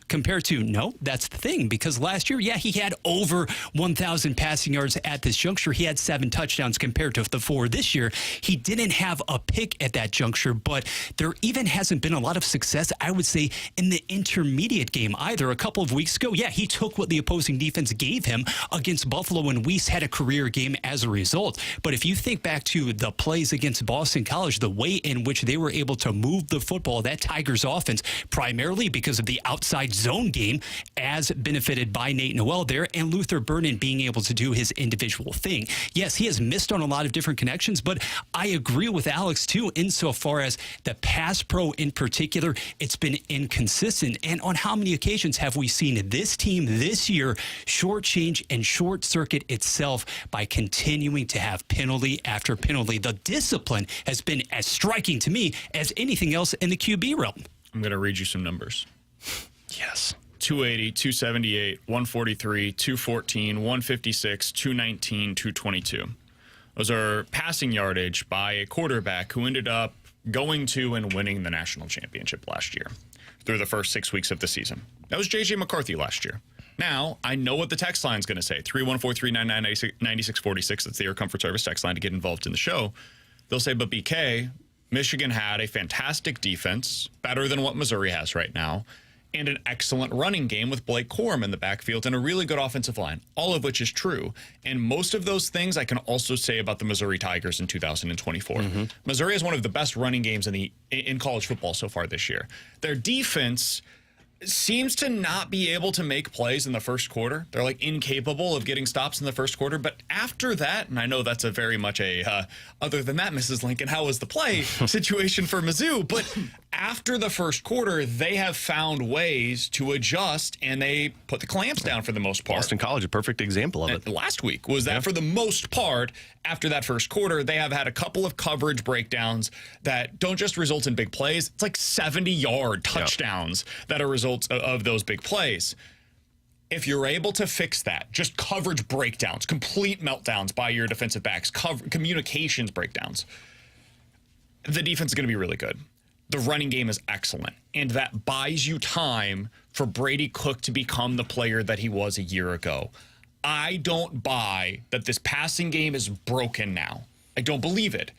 compared to, no, that's the thing, because last year, he had over 1,000 passing yards at this juncture. He had 7 touchdowns compared to the 4 this year. He didn't have a pick at that juncture, but there even hasn't been a lot of success, I would say, in the intermediate game either. A couple of weeks ago, he took what the opposing defense gave him against Buffalo, and Weiss had a career game as a result. But if you think back to the plays against Boston College, the way in which they were able to move the football, that Tigers offense, primarily because of the outside zone game, as benefited by Nate Noel there, and Luther Burden being able to do his individual thing. Yes, he has missed on a lot of different connections, but I agree with Alex, too, insofar as the pass pro in particular, it's been inconsistent. And on how many occasions have we seen this team this year shortchange and short circuit itself by continuing to have penalty after penalty? The discipline has been as striking to me as anything else in the QB realm. I'm going to read you some numbers. Yes. 280, 278, 143, 214, 156, 219, 222. Those are passing yardage by a quarterback who ended up going to and winning the national championship last year through the first 6 weeks of the season. That was J.J. McCarthy last year. Now, I know what the text line is going to say. 314-399-9646. That's the Air Comfort Service text line to get involved in the show. They'll say, but BK, Michigan had a fantastic defense, better than what Missouri has right now, and an excellent running game with Blake Corum in the backfield and a really good offensive line, all of which is true. And most of those things I can also say about the Missouri Tigers in 2024. Missouri has one of the best running games in college football so far this year. Their defense seems to not be able to make plays in the first quarter. They're like incapable of getting stops in the first quarter. But after that, and I know that's a very much a, other than that, Mrs. Lincoln, how was the play situation for Mizzou? But after the first quarter, they have found ways to adjust and they put the clamps down for the most part. Boston College, a perfect example of it. And last week was that for the most part, after that first quarter, they have had a couple of coverage breakdowns that don't just result in big plays. It's like 70-yard touchdowns that are results of those big plays. If you're able to fix that, just coverage breakdowns, complete meltdowns by your defensive backs, communications breakdowns, the defense is going to be really good. The running game is excellent, and that buys you time for Brady Cook to become the player that he was a year ago. I don't buy that this passing game is broken now. I don't believe it,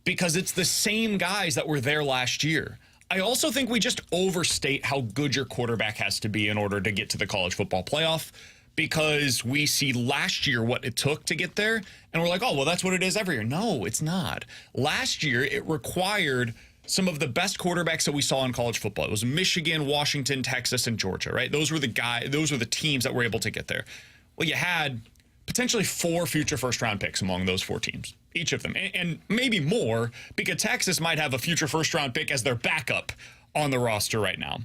because it's the same guys that were there last year. I also think we just overstate how good your quarterback has to be in order to get to the college football playoff, because we see last year what it took to get there, and we're like, oh, well, that's what it is every year. No, it's not. Last year, it required some of the best quarterbacks that we saw in college football. It was Michigan, Washington, Texas, and Georgia, right? Those were the teams that were able to get there. Well, you had potentially 4 future first-round picks among those 4 teams, each of them, and maybe more, because Texas might have a future first-round pick as their backup on the roster right now.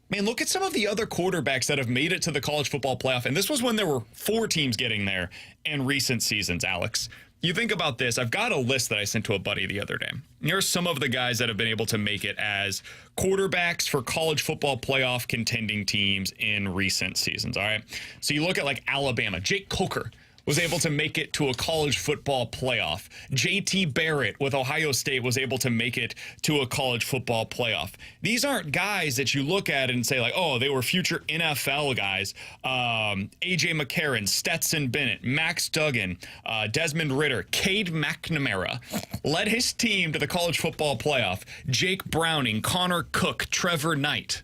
Man, look at some of the other quarterbacks that have made it to the college football playoff, and this was when there were 4 teams getting there in recent seasons, Alex. You think about this. I've got a list that I sent to a buddy the other day. Here are some of the guys that have been able to make it as quarterbacks for college football playoff contending teams in recent seasons, all right? So you look at like Alabama. Jake Coker was able to make it to a college football playoff. J.T. Barrett with Ohio State was able to make it to a college football playoff. These aren't guys that you look at and say like, oh, they were future NFL guys. A.J. McCarron, Stetson Bennett, Max Duggan, Desmond Ritter, Cade McNamara led his team to the college football playoff. Jake Browning, Connor Cook, Trevor Knight.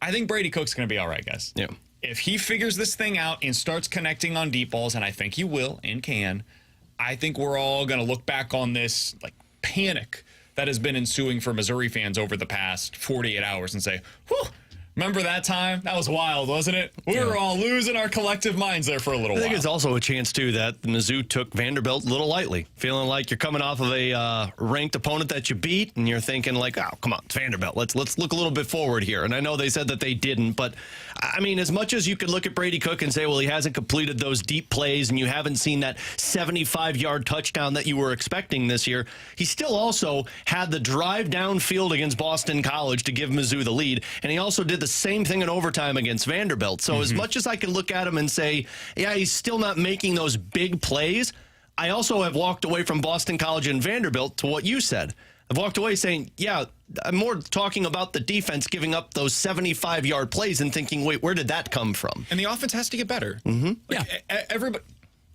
I think Brady Cook's going to be all right, guys. Yeah. If he figures this thing out and starts connecting on deep balls, and I think he will and can, I think we're all going to look back on this like panic that has been ensuing for Missouri fans over the past 48 hours and say, whew, remember that time? That was wild, wasn't it? We were all losing our collective minds there for a little while. I think it's also a chance, too, that Mizzou took Vanderbilt a little lightly, feeling like you're coming off of a ranked opponent that you beat, and you're thinking like, oh, come on, it's Vanderbilt. Let's look a little bit forward here. And I know they said that they didn't, but, I mean, as much as you could look at Brady Cook and say, well, he hasn't completed those deep plays, and you haven't seen that 75-yard touchdown that you were expecting this year, he still also had the drive downfield against Boston College to give Mizzou the lead, and he also did the same thing in overtime against Vanderbilt. So as much as I can look at him and say, yeah, he's still not making those big plays, I also have walked away from Boston College and Vanderbilt to what you said. I've walked away saying, yeah, I'm more talking about the defense giving up those 75-yard plays and thinking, wait, where did that come from? And the offense has to get better. Everybody,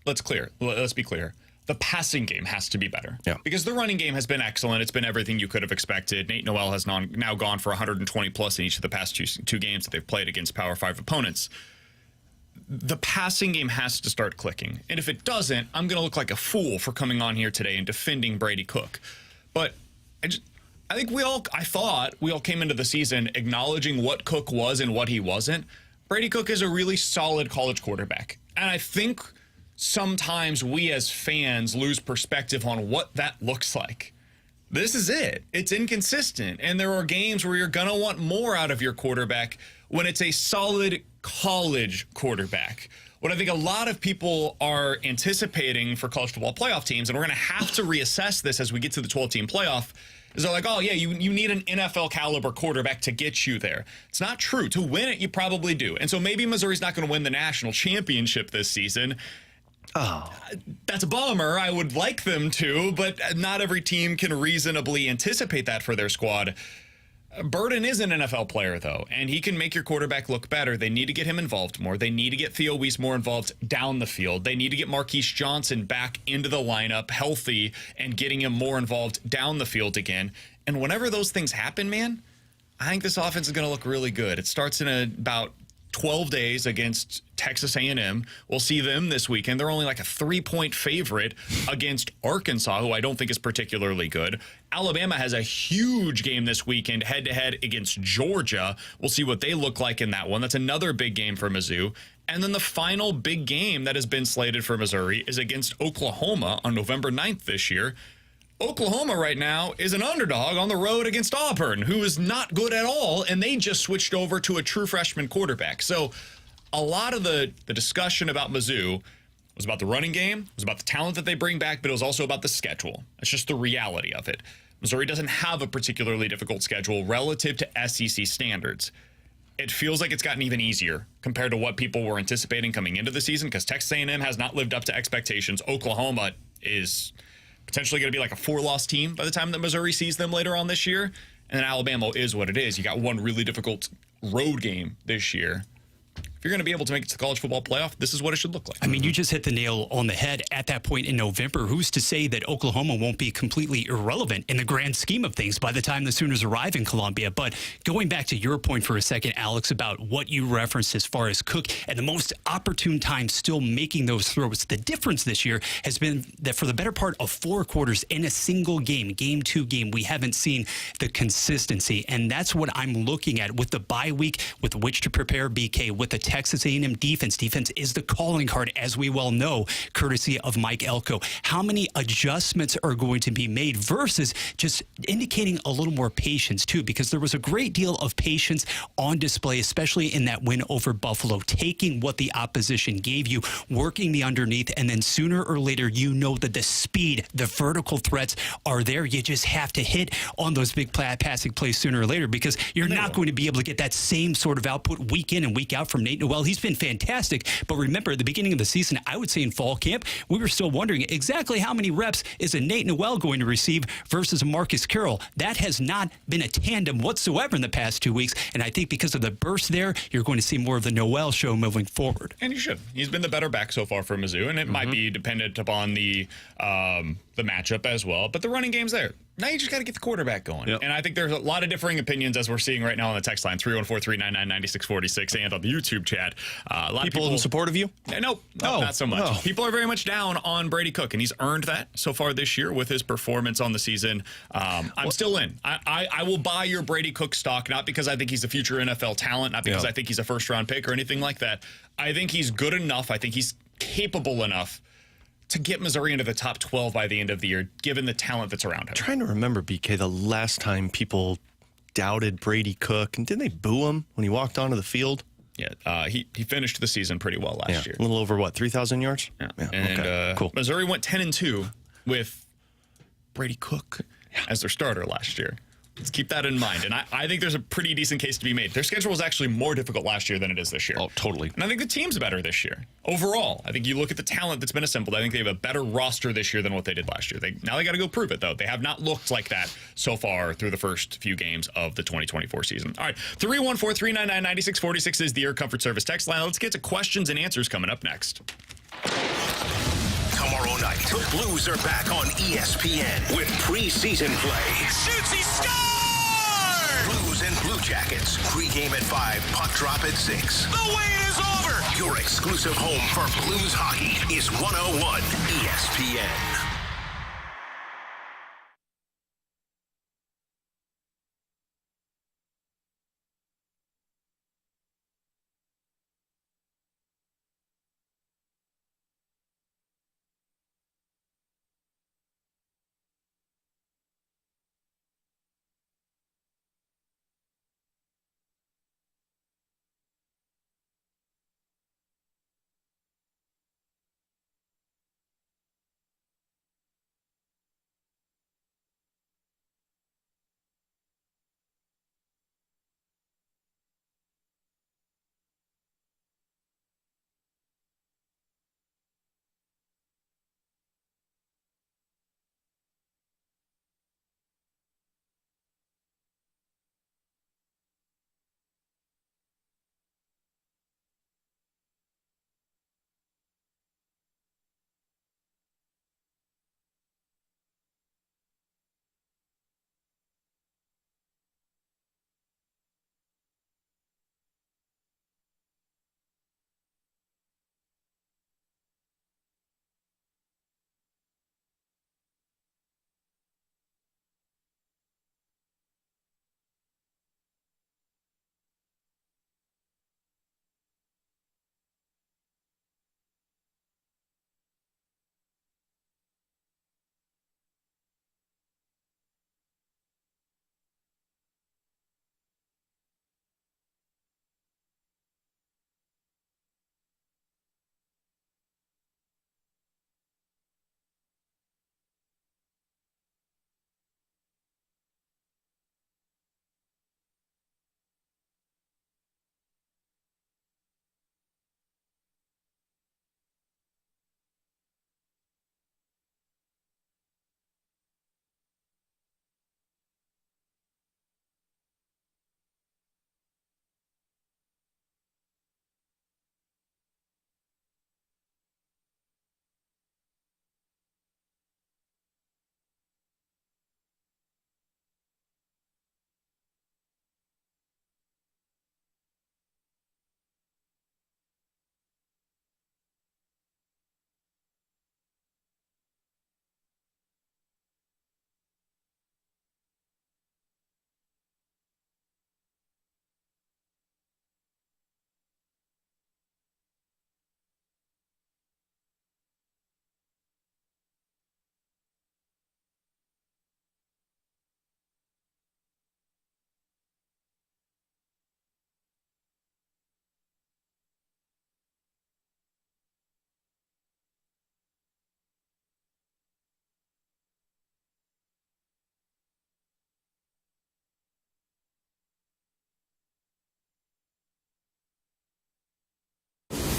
let's be clear. The passing game has to be better. Yeah. Because the running game has been excellent. It's been everything you could have expected. Nate Noel has now gone for 120-plus in each of the past two games that they've played against Power 5 opponents. The passing game has to start clicking. And if it doesn't, I'm going to look like a fool for coming on here today and defending Brady Cook. But I thought we all came into the season acknowledging what Cook was and what he wasn't. Brady Cook is a really solid college quarterback. And I think sometimes we as fans lose perspective on what that looks like. This is it. It's inconsistent. And there are games where you're going to want more out of your quarterback when it's a solid college quarterback. What I think a lot of people are anticipating for college football playoff teams, and we're going to have to reassess this as we get to the 12-team playoff, is they're like, oh, yeah, you need an NFL caliber quarterback to get you there. It's not true. To win it, you probably do. And so maybe Missouri's not going to win the national championship this season. Oh, that's a bummer. I would like them to, but not every team can reasonably anticipate that for their squad. Burden is an NFL player, though, and he can make your quarterback look better. They need to get him involved more. They need to get Theo Weiss more involved down the field. They need to get Marquise Johnson back into the lineup, healthy, and getting him more involved down the field again. And whenever those things happen, man, I think this offense is going to look really good. It starts in about 12 days against Texas A&M. We'll see them this weekend. They're only like a 3-point favorite against Arkansas, who I don't think is particularly good. Alabama has a huge game this weekend head-to-head against Georgia. We'll see what they look like in that one. That's another big game for Mizzou. And then the final big game that has been slated for Missouri is against Oklahoma on November 9th this year. Oklahoma right now is an underdog on the road against Auburn, who is not good at all, and they just switched over to a true freshman quarterback. So a lot of the discussion about Mizzou was about the running game, was about the talent that they bring back, but it was also about the schedule. It's just the reality of it. Missouri doesn't have a particularly difficult schedule relative to SEC standards. It feels like it's gotten even easier compared to what people were anticipating coming into the season, because Texas A&M has not lived up to expectations. Oklahoma is potentially going to be like a 4-loss team by the time that Missouri sees them later on this year. And then Alabama is what it is. You got one really difficult road game this year. If you're going to be able to make it to the college football playoff, this is what it should look like. I mean, you just hit the nail on the head at that point in November. Who's to say that Oklahoma won't be completely irrelevant in the grand scheme of things by the time the Sooners arrive in Columbia? But going back to your point for a second, Alex, about what you referenced as far as Cook and the most opportune time still making those throws, the difference this year has been that for the better part of 4 quarters in a single game to game, we haven't seen the consistency. And that's what I'm looking at with the bye week with which to prepare BK, with the Texas A&M defense. Defense is the calling card, as we well know, courtesy of Mike Elko. How many adjustments are going to be made versus just indicating a little more patience, too, because there was a great deal of patience on display, especially in that win over Buffalo, taking what the opposition gave you, working the underneath, and then sooner or later, you know that the speed, the vertical threats are there. You just have to hit on those big passing plays sooner or later, because you're not going to be able to get that same sort of output week in and week out from Nate Noel. He's been fantastic, but remember, at the beginning of the season, I would say in fall camp, we were still wondering exactly how many reps is a Nate Noel going to receive versus a Marcus Carroll. That has not been a tandem whatsoever in the past 2 weeks, and I think because of the burst there, you're going to see more of the Noel show moving forward. And you should. He's been the better back so far for Mizzou, and it might be dependent upon the matchup as well, but the running game's there. Now you just got to get the quarterback going. Yep. And I think there's a lot of differing opinions, as we're seeing right now on the text line, 314-399-9646, and on the YouTube chat. A lot of people in support of you? No, not so much. People are very much down on Brady Cook, and he's earned that so far this year with his performance on the season. I'm still in. I will buy your Brady Cook stock, not because I think he's a future NFL talent, not because I think he's a first-round pick or anything like that. I think he's good enough. I think he's capable enough to get Missouri into the top 12 by the end of the year, given the talent that's around him. I'm trying to remember, BK, the last time people doubted Brady Cook, and didn't they boo him when he walked onto the field? Yeah, he finished the season pretty well last year. A little over, 3,000 yards? Yeah. And cool. Missouri went 10-2 with Brady Cook as their starter last year. Let's keep that in mind. And I think there's a pretty decent case to be made. Their schedule was actually more difficult last year than it is this year. Oh, totally. And I think the team's better this year. Overall, I think you look at the talent that's been assembled. I think they have a better roster this year than what they did last year. Now they got to go prove it, though. They have not looked like that so far through the first few games of the 2024 season. All right, 314-399-9646 is the Air Comfort Service text line. Let's get to questions and answers coming up next. Tomorrow night, the Blues are back on ESPN with preseason play. Shoots, he scores! Blues and Blue Jackets. Pre-game at 5, puck drop at 6. The wait is over! Your exclusive home for Blues hockey is 101 ESPN.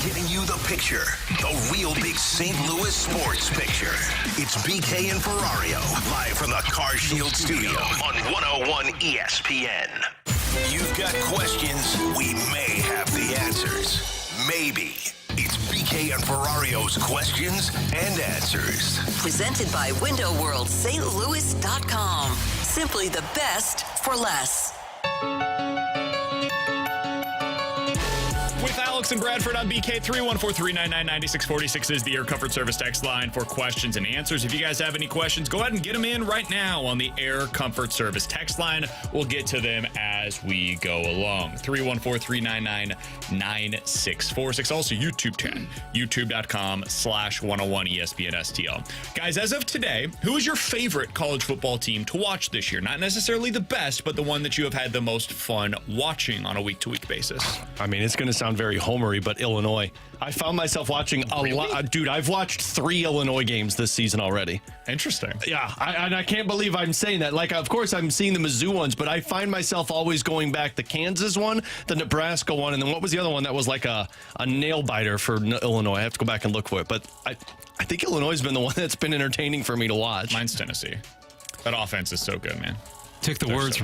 giving you the picture, the real big St. Louis sports picture. It's BK and Ferrario, live from the Car Shield studio on 101 ESPN. You've got questions, we may have the answers. Maybe. It's BK and Ferrario's questions and answers. Presented by Window World St. Louis.com. Simply the best for less. With Alex and Bradford on BK, 314-399-9646 is the Air Comfort Service text line for questions and answers. If you guys have any questions, go ahead and get them in right now on the Air Comfort Service text line. We'll get to them as we go along. 314-399-9646. Also, YouTube channel, youtube.com/101ESPN Guys, as of today, who is your favorite college football team to watch this year? Not necessarily the best, but the one that you have had the most fun watching on a week-to-week basis. I mean, it's going to sound very homery, but Illinois. I found myself watching a lot. Dude, I've watched 3 Illinois games this season already. Interesting. Yeah, I can't believe I'm saying that. Like, of course, I'm seeing the Mizzou ones, but I find myself always going back the Kansas one, the Nebraska one, and then what was the other one that was like a nail biter for Illinois? I have to go back and look for it, but I think Illinois has been the one that's been entertaining for me to watch. Mine's Tennessee. That offense is so good, man. Took the words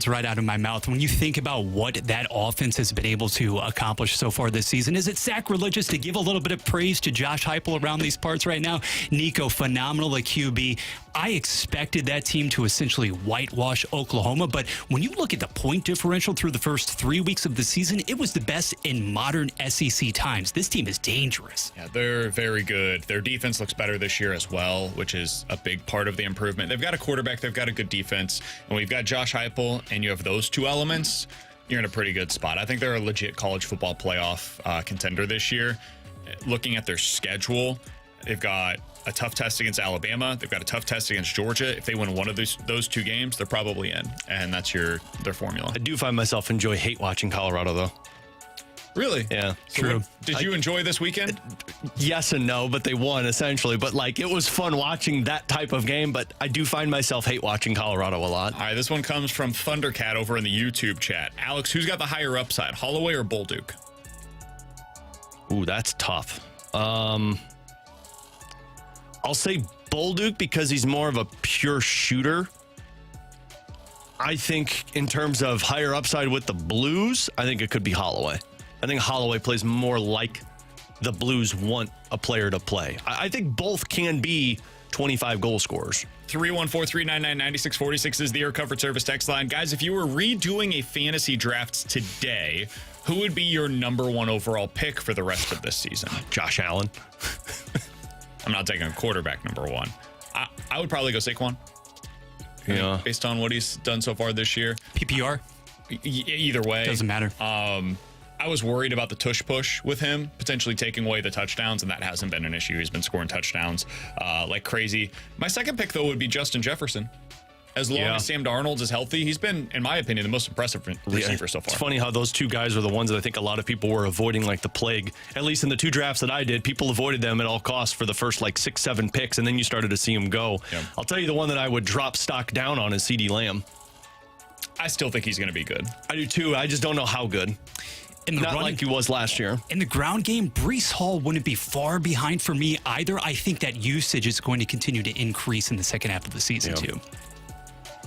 right out of my mouth. When you think about what that offense has been able to accomplish so far this season, is it sacrilegious to give a little bit of praise to Josh Heupel around these parts right now? Nico, phenomenal at QB. I expected that team to essentially whitewash Oklahoma, but when you look at the point differential through the first 3 weeks of the season, it was the best in modern SEC times. This team is dangerous. Yeah, they're very good. Their defense looks better this year as well, which is a big part of the improvement. They've got a quarterback, they've got a good defense, and we've got Josh Heupel, and you have those two elements, you're in a pretty good spot. I think they're a legit college football playoff contender this year. Looking at their schedule, they've got a tough test against Alabama. They've got a tough test against Georgia. If they win one of those 2 games, they're probably in, and that's their formula. I do find myself hate watching Colorado, though. Really? Yeah. So true. Did you enjoy this weekend? Yes and no, but they won, essentially. But, like, it was fun watching that type of game, but I do find myself hate watching Colorado a lot. All right, this one comes from Thundercat over in the YouTube chat. Alex, who's got the higher upside, Holloway or Bolduc? Ooh, that's tough. I'll say Bolduc because he's more of a pure shooter. I think in terms of higher upside with the Blues, I think it could be Holloway. I think Holloway plays more like the Blues want a player to play. I think both can be 25 goal scorers. 314-399-9646 is the Air Comfort Service text line. Guys, if you were redoing a fantasy draft today, who would be your number 1 overall pick for the rest of this season? Josh Allen. I'm not taking a quarterback number 1. I would probably go Saquon. Yeah. Based on what he's done so far this year. PPR? Either way. Doesn't matter. I was worried about the tush push with him, potentially taking away the touchdowns, and that hasn't been an issue. He's been scoring touchdowns like crazy. My second pick, though, would be Justin Jefferson. As long as Sam Darnold is healthy, he's been, in my opinion, the most impressive receiver so far. It's funny how those 2 guys are the ones that I think a lot of people were avoiding like the plague. At least in the 2 drafts that I did, people avoided them at all costs for the first 6-7 picks, and then you started to see them go. Yep. I'll tell you the one that I would drop stock down on is CeeDee Lamb. I still think he's going to be good. I do too. I just don't know how good. Not like he was last year. In the ground game, Breece Hall wouldn't be far behind for me either. I think that usage is going to continue to increase in the second half of the season, too.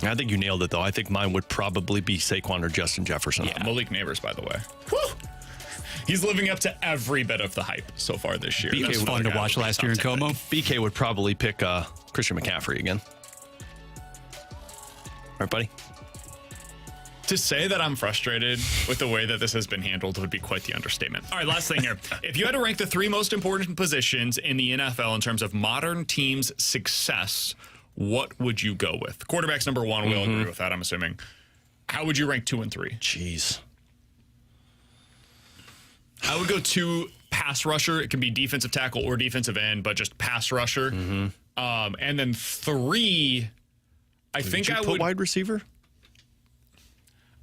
I think you nailed it, though. I think mine would probably be Saquon or Justin Jefferson. Yeah. Malik Neighbors, by the way. Woo! He's living up to every bit of the hype so far this year. BK was fun to watch last year in Como. BK would probably pick Christian McCaffrey again. All right, buddy? To say that I'm frustrated with the way that this has been handled would be quite the understatement. All right, last thing here. If you had to rank the 3 most important positions in the NFL in terms of modern teams' success, what would you go with? Quarterback's number 1. We all agree with that, I'm assuming. How would you rank 2 and 3? Jeez. I would go 2 pass rusher. It can be defensive tackle or defensive end, but just pass rusher. And then 3, I think I would wide receiver.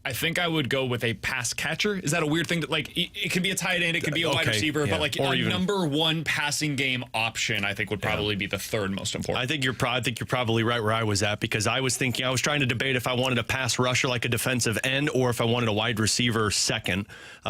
I think I would go with a pass catcher. Is that a weird thing? That like it could be a tight end, it could be a wide receiver, but like a number one passing game option, I think would probably be the third most important. I think you're probably right where I was at, because I was trying to debate if I wanted a pass rusher like a defensive end or if I wanted a wide receiver second,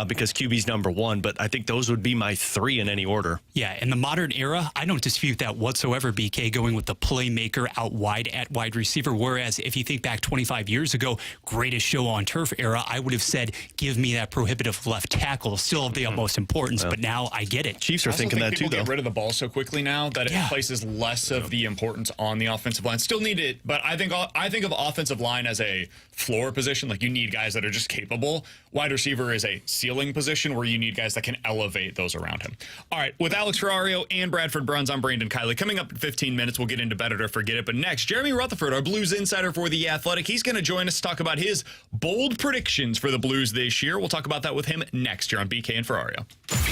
because QB's number one. But I think those would be my three in any order. Yeah, in the modern era, I don't dispute that whatsoever, BK, going with the playmaker out wide at wide receiver. Whereas if you think back 25 years ago, greatest show on turf era, I would have said, give me that prohibitive left tackle. Still of the utmost importance, but now I get it. Chiefs are thinking that too, though. Get rid of the ball so quickly now that it places less of the importance on the offensive line. Still need it, but I think of offensive line as a floor position. Like, you need guys that are just capable. Wide receiver is a ceiling position where you need guys that can elevate those around him. All right, with Alex Ferrario and Bradford Bruns, I'm Brandon Kiley. Coming up in 15 minutes, we'll get into Bet It or Forget It. But next, Jeremy Rutherford, our Blues insider for The Athletic, he's going to join us to talk about his bold predictions for the Blues this year. We'll talk about that with him next year on BK and Ferrario.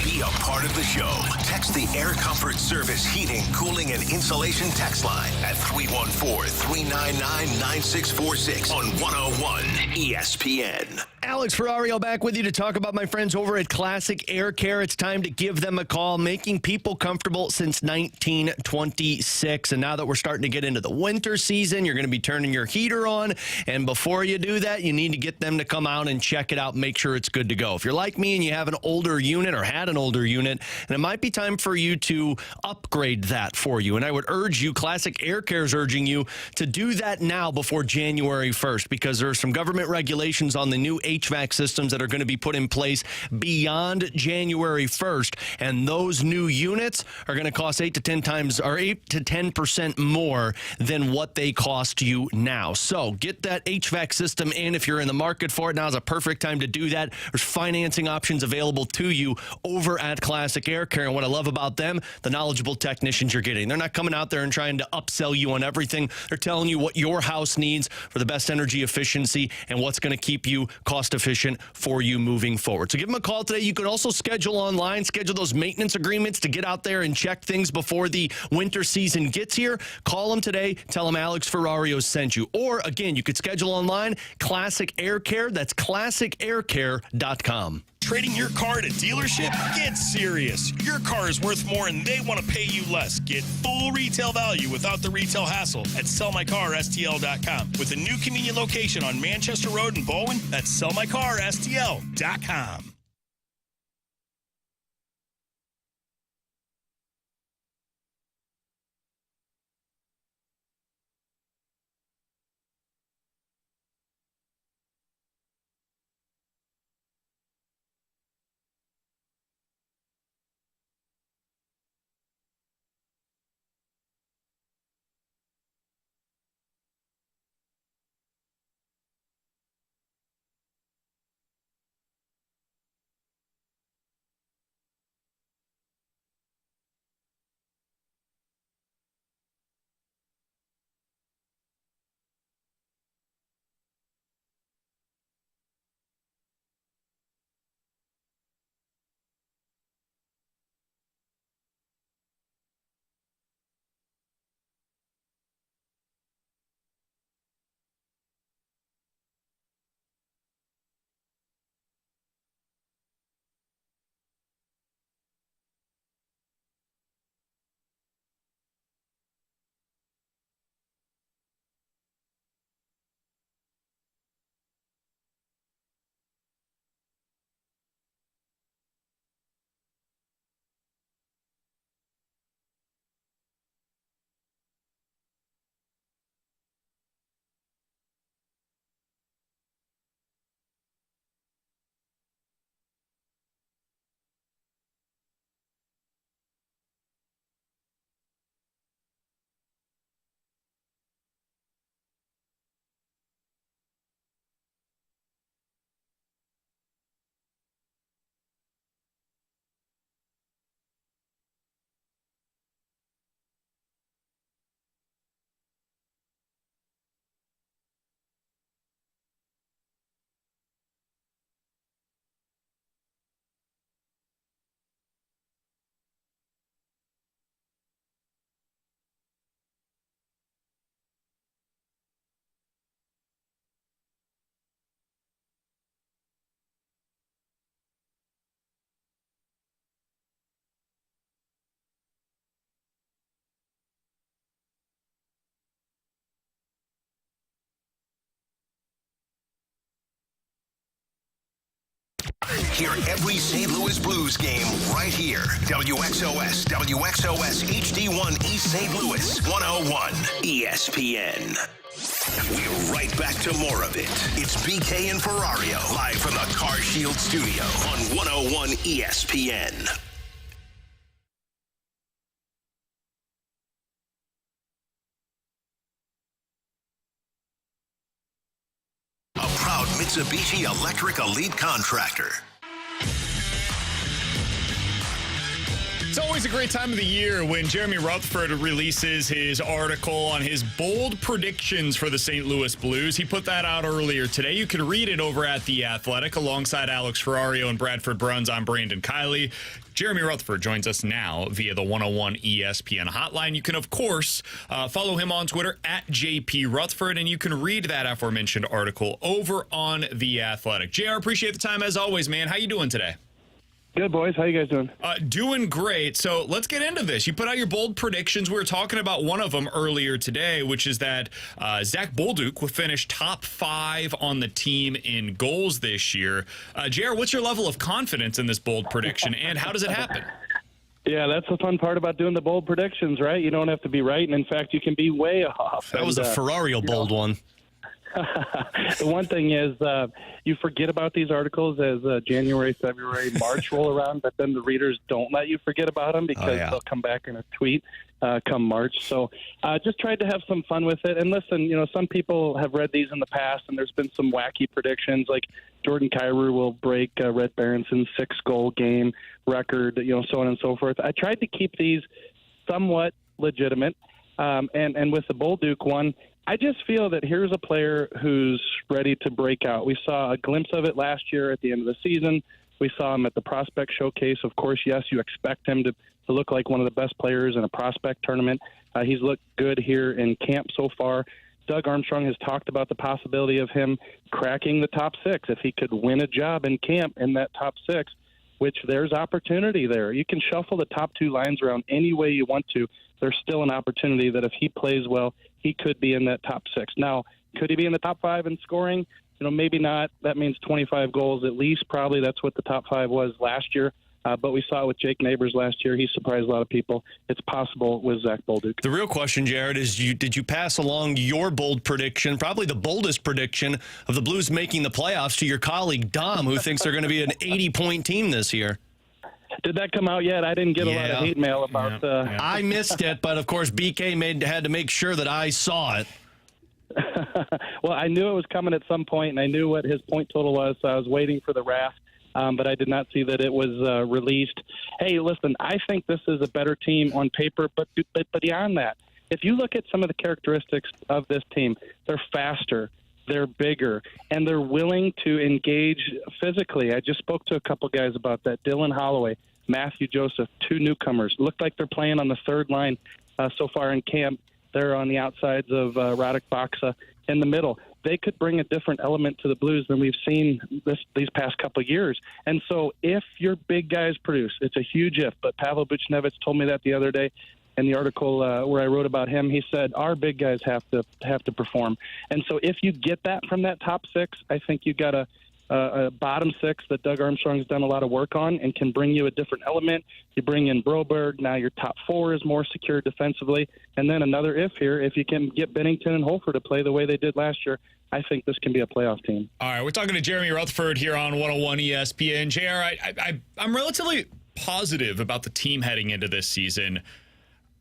Be a part of the show. Text the Air Comfort Service Heating, Cooling, and Insulation text line at 314-399-9646 on 101 ESPN. Alex Ferrario back with you to talk about my friends over at Classic Air Care. It's time to give them a call, making people comfortable since 1926. And now that we're starting to get into the winter season, you're going to be turning your heater on. And before you do that, you need to get them to come out and check it out, make sure it's good to go. If you're like me and you have an older unit or had an older unit, and it might be time for you to upgrade that for you. And I would urge you, Classic Air Care is urging you to do that now before January 1st, because there are some government regulations on the new HVAC systems that are going to be put in place beyond January 1st, and those new units are going to cost 8 to 10% more than what they cost you now. So get that HVAC system in. If you're in the market for it, now's a perfect time to do that. There's financing options available to you over at Classic Air Care, and what I love about them, the knowledgeable technicians you're getting. They're not coming out there and trying to upsell you on everything. They're telling you what your house needs for the best energy efficiency and what's going to keep you cost efficient for you moving forward. So give them a call today. You can also schedule online, schedule those maintenance agreements to get out there and check things before the winter season gets here. Call them today. Tell them Alex Ferrario sent you. Or again, you could schedule online, Classic Air Care. That's classicaircare.com. Trading your car at a dealership? Get serious. Your car is worth more and they want to pay you less. Get full retail value without the retail hassle at sellmycarstl.com. With a new convenient location on Manchester Road in Bowen, that's sellmycarstl.com. Hear every St. Louis Blues game right here. WXOS HD1 East St. Louis, 101 ESPN. We're right back to more of it. It's BK and Ferrario, live from the Car Shield studio on 101 ESPN. A proud Mitsubishi Electric Elite contractor. It's always a great time of the year when Jeremy Rutherford releases his article on his bold predictions for the St. Louis Blues. He put that out earlier today. You can read it over at The Athletic alongside Alex Ferrario and Bradford Bruns. I'm Brandon Kiley. Jeremy Rutherford joins us now via the 101 ESPN hotline. You can, of course, follow him on Twitter at JP Rutherford, and you can read that aforementioned article over on The Athletic. JR, appreciate the time as always, man. How you doing today? Good, boys. How you guys doing? Doing great. So let's get into this. You put out your bold predictions. We were talking about one of them earlier today, which is that Zack Bolduc will finish top 5 on the team in goals this year. JR, what's your level of confidence in this bold prediction, and how does it happen? Yeah, that's the fun part about doing the bold predictions, right? You don't have to be right, and in fact, you can be way off. That was a Ferrario bold one. The one thing is you forget about these articles as January, February, March roll around, but then the readers don't let you forget about them because they'll come back in a tweet come March. So just tried to have some fun with it. And listen, some people have read these in the past, and there's been some wacky predictions, like Jordan Kyrou will break Red Berenson's 6-goal game record, so on and so forth. I tried to keep these somewhat legitimate. And with the Bolduc one, I just feel that here's a player who's ready to break out. We saw a glimpse of it last year at the end of the season. We saw him at the prospect showcase. Of course, yes, you expect him to look like one of the best players in a prospect tournament. He's looked good here in camp so far. Doug Armstrong has talked about the possibility of him cracking the top 6 if he could win a job in camp in that top 6, which there's opportunity there. You can shuffle the top 2 lines around any way you want to. There's still an opportunity that if he plays well, he could be in that top 6. Now, could he be in the top 5 in scoring? Maybe not. That means 25 goals at least. Probably that's what the top 5 was last year. But we saw it with Jake Neighbors last year. He surprised a lot of people. It's possible with Zack Bolduc. The real question, Jared, is did you pass along your bold prediction, probably the boldest prediction of the Blues making the playoffs, to your colleague Dom, who thinks they're going to be an 80-point team this year? Did that come out yet? I didn't get a lot of hate mail about I missed it, but of course BK had to make sure that I saw it. Well, I knew it was coming at some point, and I knew what his point total was, so I was waiting for the wrath, but I did not see that it was released. Hey, listen, I think this is a better team on paper, but beyond that, if you look at some of the characteristics of this team, they're faster, they're bigger, and they're willing to engage physically. I just spoke to a couple guys about that. Dylan Holloway, Matthew Joseph, 2 newcomers. Looked like they're playing on the 3rd line so far in camp. They're on the outsides of Radek Faksa in the middle. They could bring a different element to the Blues than we've seen these past couple of years. And so if your big guys produce, it's a huge if, but Pavel Buchnevich told me that the other day in the article where I wrote about him. He said our big guys have to perform. And so if you get that from that top 6, I think you got a bottom 6 that Doug Armstrong's done a lot of work on and can bring you a different element. You bring in Broberg. Now your top 4 is more secure defensively. And then another if here, if you can get Bennington and Holford to play the way they did last year, I think this can be a playoff team. All right, we're talking to Jeremy Rutherford here on 101 ESPN. JR, I'm relatively positive about the team heading into this season.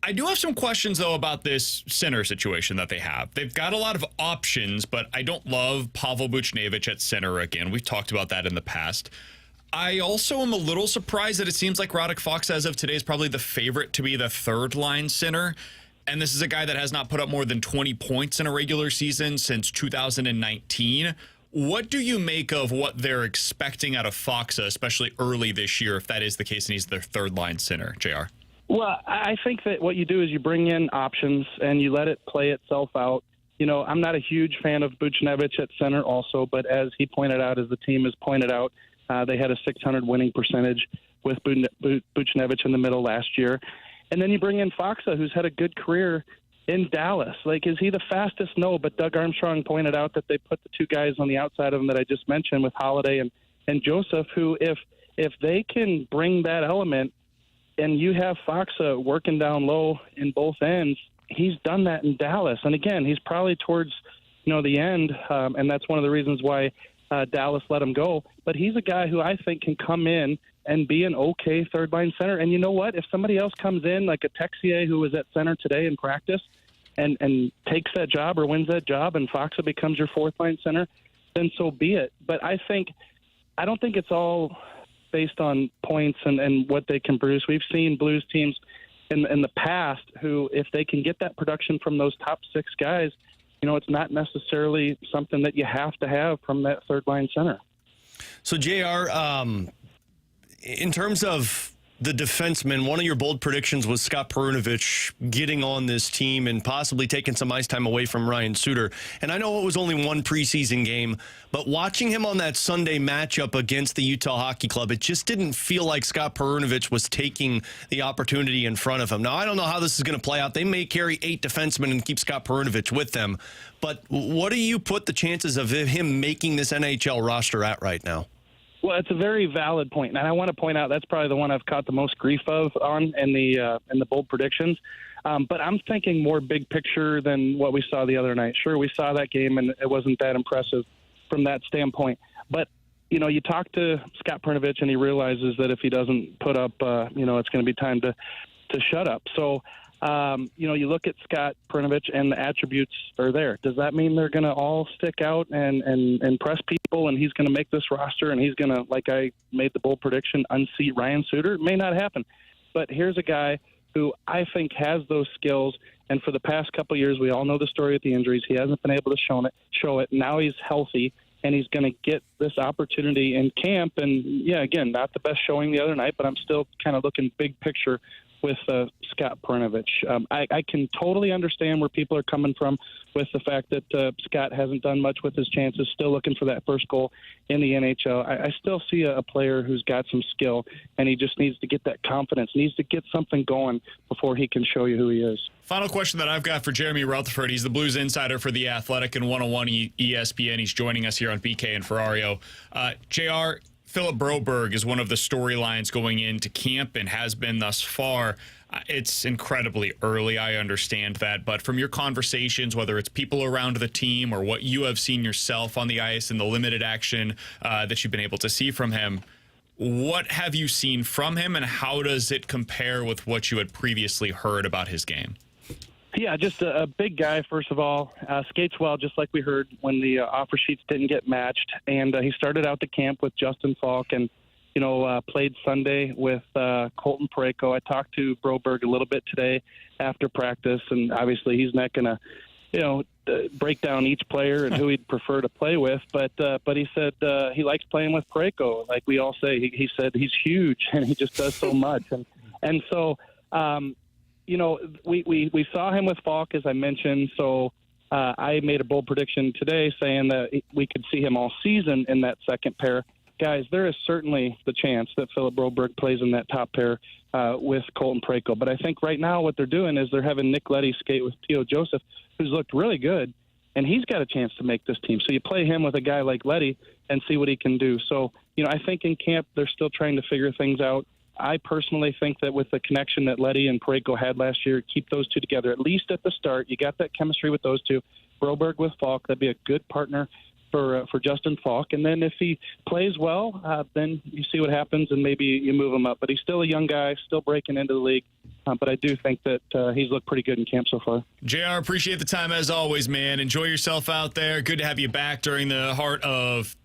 I do have some questions, though, about this center situation that they have. They've got a lot of options, but I don't love Pavel Buchnevich at center again. We've talked about that in the past. I also am a little surprised that it seems like Radek Faksa, as of today, is probably the favorite to be the 3rd-line center. And this is a guy that has not put up more than 20 points in a regular season since 2019. What do you make of what they're expecting out of Faksa, especially early this year, if that is the case and he's their 3rd-line center, JR? Well, I think that what you do is you bring in options and you let it play itself out. I'm not a huge fan of Buchnevich at center also, but as he pointed out, as the team has pointed out, they had a .600 winning percentage with Buchnevich in the middle last year. And then you bring in Faksa, who's had a good career in Dallas. Is he the fastest? No, but Doug Armstrong pointed out that they put the 2 guys on the outside of him that I just mentioned with Holiday and Joseph, who if they can bring that element, and you have Foxa working down low in both ends, he's done that in Dallas. And again, he's probably towards the end, and that's one of the reasons why Dallas let him go. But he's a guy who I think can come in and be an okay third-line center. And you know what? If somebody else comes in, like a Texier who was at center today in practice, and takes that job or wins that job, and Foxa becomes your fourth-line center, then so be it. But I don't think it's all based on points and what they can produce. We've seen Blues teams in the past who, if they can get that production from those top six guys, it's not necessarily something that you have to have from that third-line center. So, JR, in terms of the defenseman, one of your bold predictions was Scott Perunovich getting on this team and possibly taking some ice time away from Ryan Suter. And I know it was only one preseason game, but watching him on that Sunday matchup against the Utah Hockey Club, it just didn't feel like Scott Perunovich was taking the opportunity in front of him. Now, I don't know how this is going to play out. They may carry 8 defensemen and keep Scott Perunovich with them. But what do you put the chances of him making this NHL roster at right now? Well, it's a very valid point, and I want to point out that's probably the one I've caught the most grief on in the bold predictions. But I'm thinking more big picture than what we saw the other night. Sure, we saw that game, and it wasn't that impressive from that standpoint. But you talk to Scott Perunovich, and he realizes that if he doesn't put up, it's going to be time to shut up. So. You look at Scott Perunovich and the attributes are there. Does that mean they're going to all stick out and impress people and he's going to make this roster and he's going to, like I made the bold prediction, unseat Ryan Suter? It may not happen. But here's a guy who I think has those skills. And for the past couple of years, we all know the story with the injuries. He hasn't been able to show it. Now he's healthy and he's going to get this opportunity in camp. And, yeah, again, not the best showing the other night, but I'm still kind of looking big picture with Scott Perunovich. I can totally understand where people are coming from with the fact that Scott hasn't done much with his chances, still looking for that first goal in the NHL. I still see a player who's got some skill, and he just needs to get that confidence, needs to get something going before he can show you who he is. Final question that I've got for Jeremy Rutherford. He's the Blues insider for The Athletic and 101 ESPN. He's joining us here on BK and Ferrario. JR, Philip Broberg is one of the storylines going into camp and has been thus far. It's incredibly early, I understand that. But from your conversations, whether it's people around the team or what you have seen yourself on the ice and the limited action that you've been able to see from him, what have you seen from him and how does it compare with what you had previously heard about his game? Yeah, just a big guy, first of all. Skates well, just like we heard when the offer sheets didn't get matched. And he started out the camp with Justin Falk and, played Sunday with Colton Parayko. I talked to Broberg a little bit today after practice, and obviously he's not going to, break down each player and who he'd prefer to play with. But he said he likes playing with Parayko. Like we all say, he said he's huge and he just does so much. And so, we saw him with Falk, as I mentioned, so I made a bold prediction today saying that we could see him all season in that second pair. Guys, there is certainly the chance that Philip Broberg plays in that top pair with Colton Parayko. But I think right now what they're doing is they're having Nick Leddy skate with Theo Joseph, who's looked really good, and he's got a chance to make this team. So you play him with a guy like Leddy and see what he can do. So, I think in camp they're still trying to figure things out. I personally think that with the connection that Leddy and Parayko had last year, keep those two together, at least at the start. You got that chemistry with those two. Broberg with Falk, that'd be a good partner for Justin Falk. And then if he plays well, then you see what happens and maybe you move him up. But he's still a young guy, still breaking into the league. But I do think that he's looked pretty good in camp so far. JR, appreciate the time as always, man. Enjoy yourself out there. Good to have you back during the heart of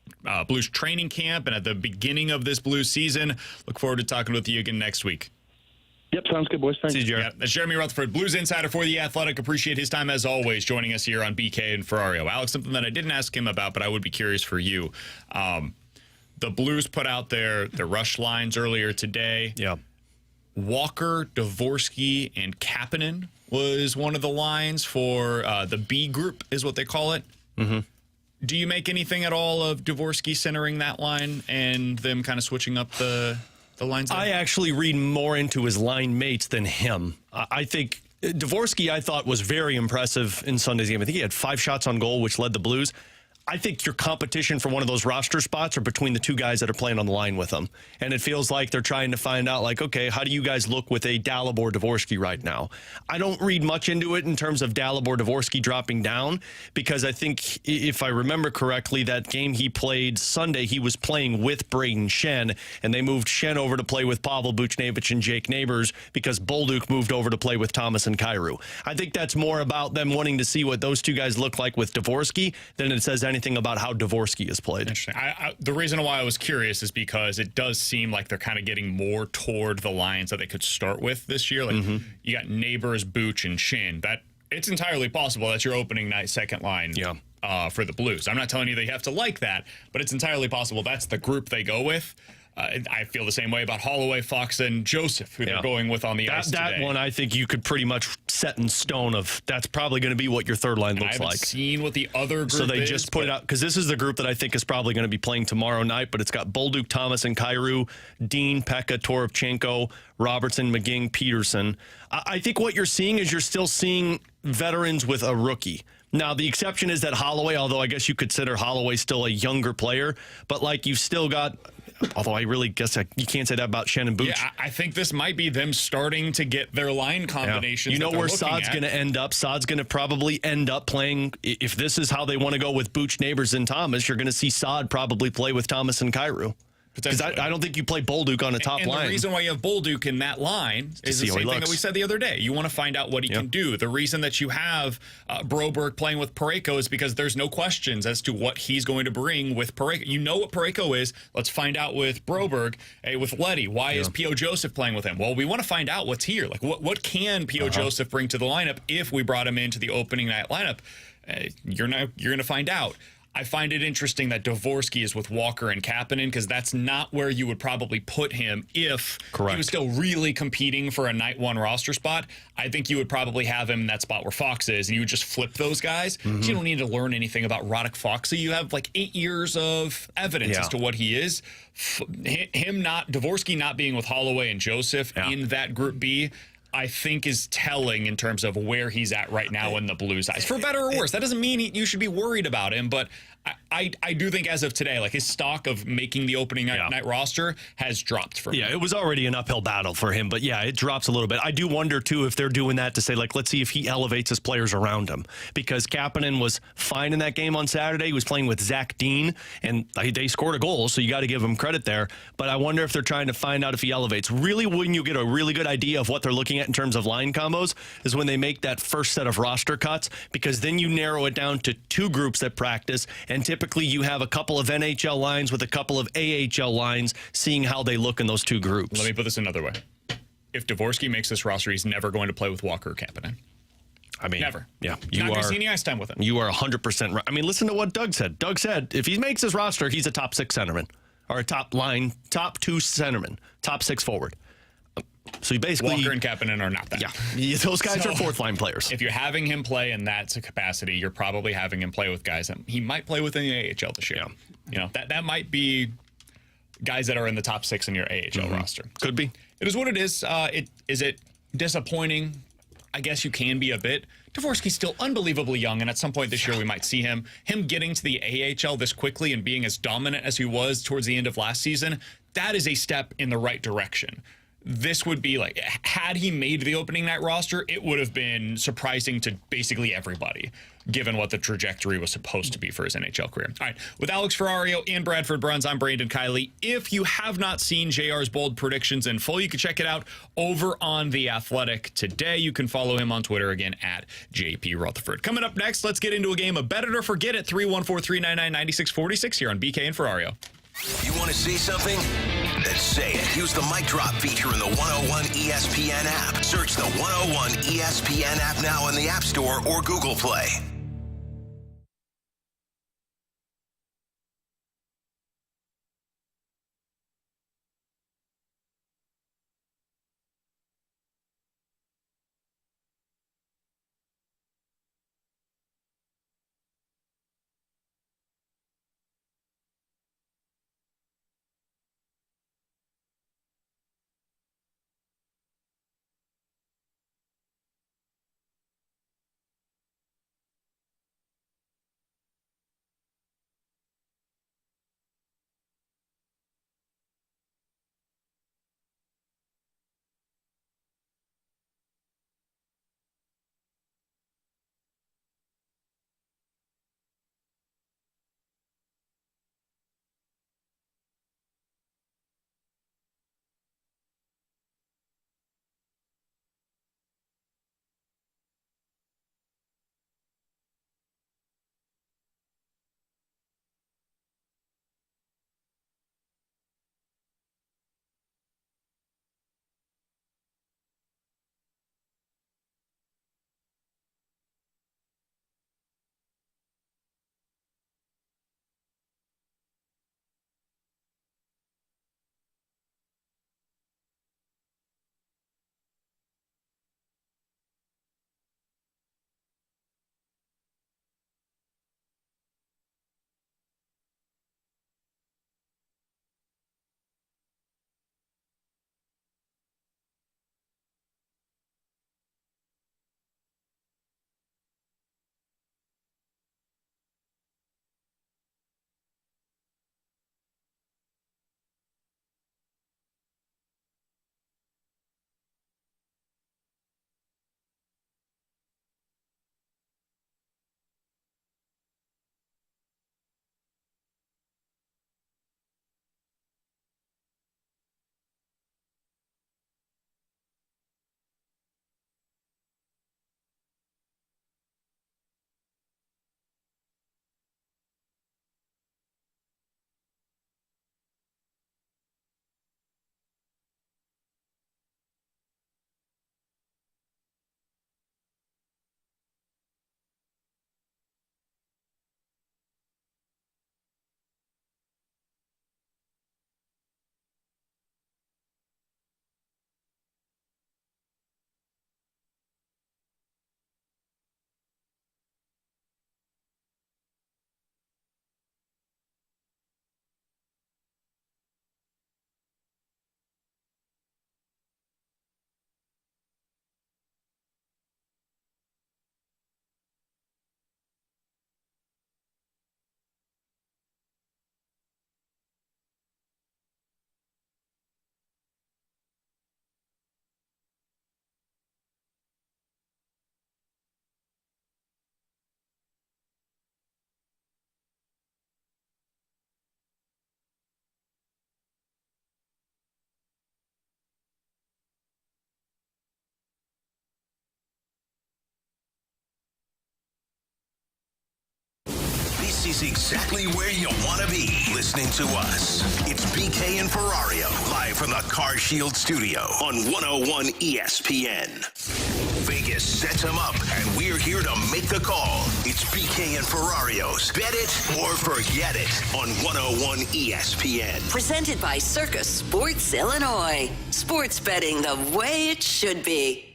Blues training camp and at the beginning of this Blues season. Look forward to talking with you again next week. Yep, sounds good, boys. Thanks. See you, Jeremy. Yeah, that's Jeremy Rutherford, Blues insider for The Athletic. Appreciate his time as always, joining us here on BK and Ferrario. Alex, something that I didn't ask him about, but I would be curious for you. The Blues put out their rush lines earlier today. Yeah. Walker, Dvorsky, and Kapanen was one of the lines for the B group, is what they call it. Mm-hmm. Do you make anything at all of Dvorsky centering that line and them kind of switching up the lines? I actually read more into his line mates than him. I think Dvorsky, I thought, was very impressive in Sunday's game. I think he had 5 shots on goal, which led the Blues. I think your competition for one of those roster spots are between the two guys that are playing on the line with them. And it feels like they're trying to find out, like, okay, how do you guys look with a Dalibor Dvorsky right now? I don't read much into it in terms of Dalibor Dvorsky dropping down, because I think, if I remember correctly, that game he played Sunday, he was playing with Braden Shen, and they moved Shen over to play with Pavel Buchnevich and Jake Neighbors because Bolduc moved over to play with Thomas and Kyrou. I think that's more about them wanting to see what those two guys look like with Dvorsky than it says anything about how Dvorsky is played. Interesting. The reason why I was curious is because it does seem like they're kind of getting more toward the lines that they could start with this year. Like you got Neighbors, Booch, and Shin. That it's entirely possible that's your opening night second line. For the Blues. I'm not telling you they have to like that, but it's entirely possible that's the group they go with. I feel the same way about Holloway, Fox, and Joseph, who they're going with on the ice today. That one, I think you could pretty much set in stone of that's probably going to be what your third line looks like. I haven't seen what the other group is. So they just put it out, because this is the group that I think is probably going to be playing tomorrow night, but it's got Bolduc, Thomas, and Kyrou, Dean, Pekka, Toropchenko, Robertson, McGing, Peterson. I think what you're seeing is you're still seeing veterans with a rookie. Now, the exception is that Holloway, although I guess you consider Holloway still a younger player, but like you've still got, although I really guess you can't say that about Shannon Booch. Yeah, I think this might be them starting to get their line combinations. You know where Saad's going to end up? Saad's going to probably end up playing, if this is how they want to go with Booch, Neighbors, and Thomas, you're going to see Saad probably play with Thomas and Kyrou. Because I don't think you play Bolduc on a top line. And the reason why you have Bolduc in that line is the same thing that we said the other day. You want to find out what he can do. The reason that you have Broberg playing with Parayko is because there's no questions as to what he's going to bring with Parayko. You know what Parayko is. Let's find out with Broberg. Hey, with Leddy, why is P.O. Joseph playing with him? Well, we want to find out what's here. Like, what can P.O. Joseph bring to the lineup if we brought him into the opening night lineup? You're going to find out. I find it interesting that Dvorsky is with Walker and Kapanen, because that's not where you would probably put him if he was still really competing for a night one roster spot. I think you would probably have him in that spot where Fox is, and you would just flip those guys. You don't need to learn anything about Radek Foxy. You have like 8 years of evidence as to what he is. Dvorsky not being with Holloway and Joseph in that Group B, I think is telling in terms of where he's at right now in the Blues' eyes. For better or worse. That doesn't mean you should be worried about him, but I do think as of today, like his stock of making the opening night roster has dropped for him. Yeah, it was already an uphill battle for him, but it drops a little bit. I do wonder, too, if they're doing that to say, like, let's see if he elevates his players around him, because Kapanen was fine in that game on Saturday. He was playing with Zack Dean, and they scored a goal, so you got to give him credit there. But I wonder if they're trying to find out if he elevates. Really, when you get a really good idea of what they're looking at in terms of line combos is when they make that first set of roster cuts, because then you narrow it down to two groups that practice, and typically you have a couple of NHL lines with a couple of AHL lines, seeing how they look in those two groups. Let me put this another way. If Dvorsky makes this roster, he's never going to play with Walker or Kapanen. I mean, never. Yeah, you not going to see any ice time with him. You are 100% right. I mean, listen to what Doug said. Doug said if he makes his roster, he's a top 6 centerman, or a top 2 centerman, top 6 forward. So he basically, Walker and Kapanen are not that. Yeah, those guys are fourth line players. If you're having him play in that capacity, you're probably having him play with guys that he might play with in the AHL this year. You know, that might be guys that are in the top 6 in your AHL roster. Could be. It is what it is. Is it disappointing? I guess you can be a bit. Dvorsky's still unbelievably young, and at some point this year we might see him getting to the AHL this quickly and being as dominant as he was towards the end of last season. That is a step in the right direction. This would be like, had he made the opening night roster, it would have been surprising to basically everybody, given what the trajectory was supposed to be for his NHL career. All right, with Alex Ferrario and Bradford Bruns, I'm Brandon Kiley. If you have not seen JR's bold predictions in full, you can check it out over on The Athletic today. You can follow him on Twitter again at JP Rutherford. Coming up next, let's get into a game of Bet It or Forget It. 314-399-9646 here on BK and Ferrario. You want to say something? Then say it. Use the mic drop feature in the 101 ESPN app. Search the 101 ESPN app now in the App Store or Google Play. This is exactly where you want to be, listening to us. It's BK and Ferrario, live from the Car Shield studio on 101 ESPN. Vegas sets them up, and we're here to make the call. It's BK and Ferrario's Bet It or Forget It on 101 ESPN. Presented by Circus Sports Illinois. Sports betting the way it should be.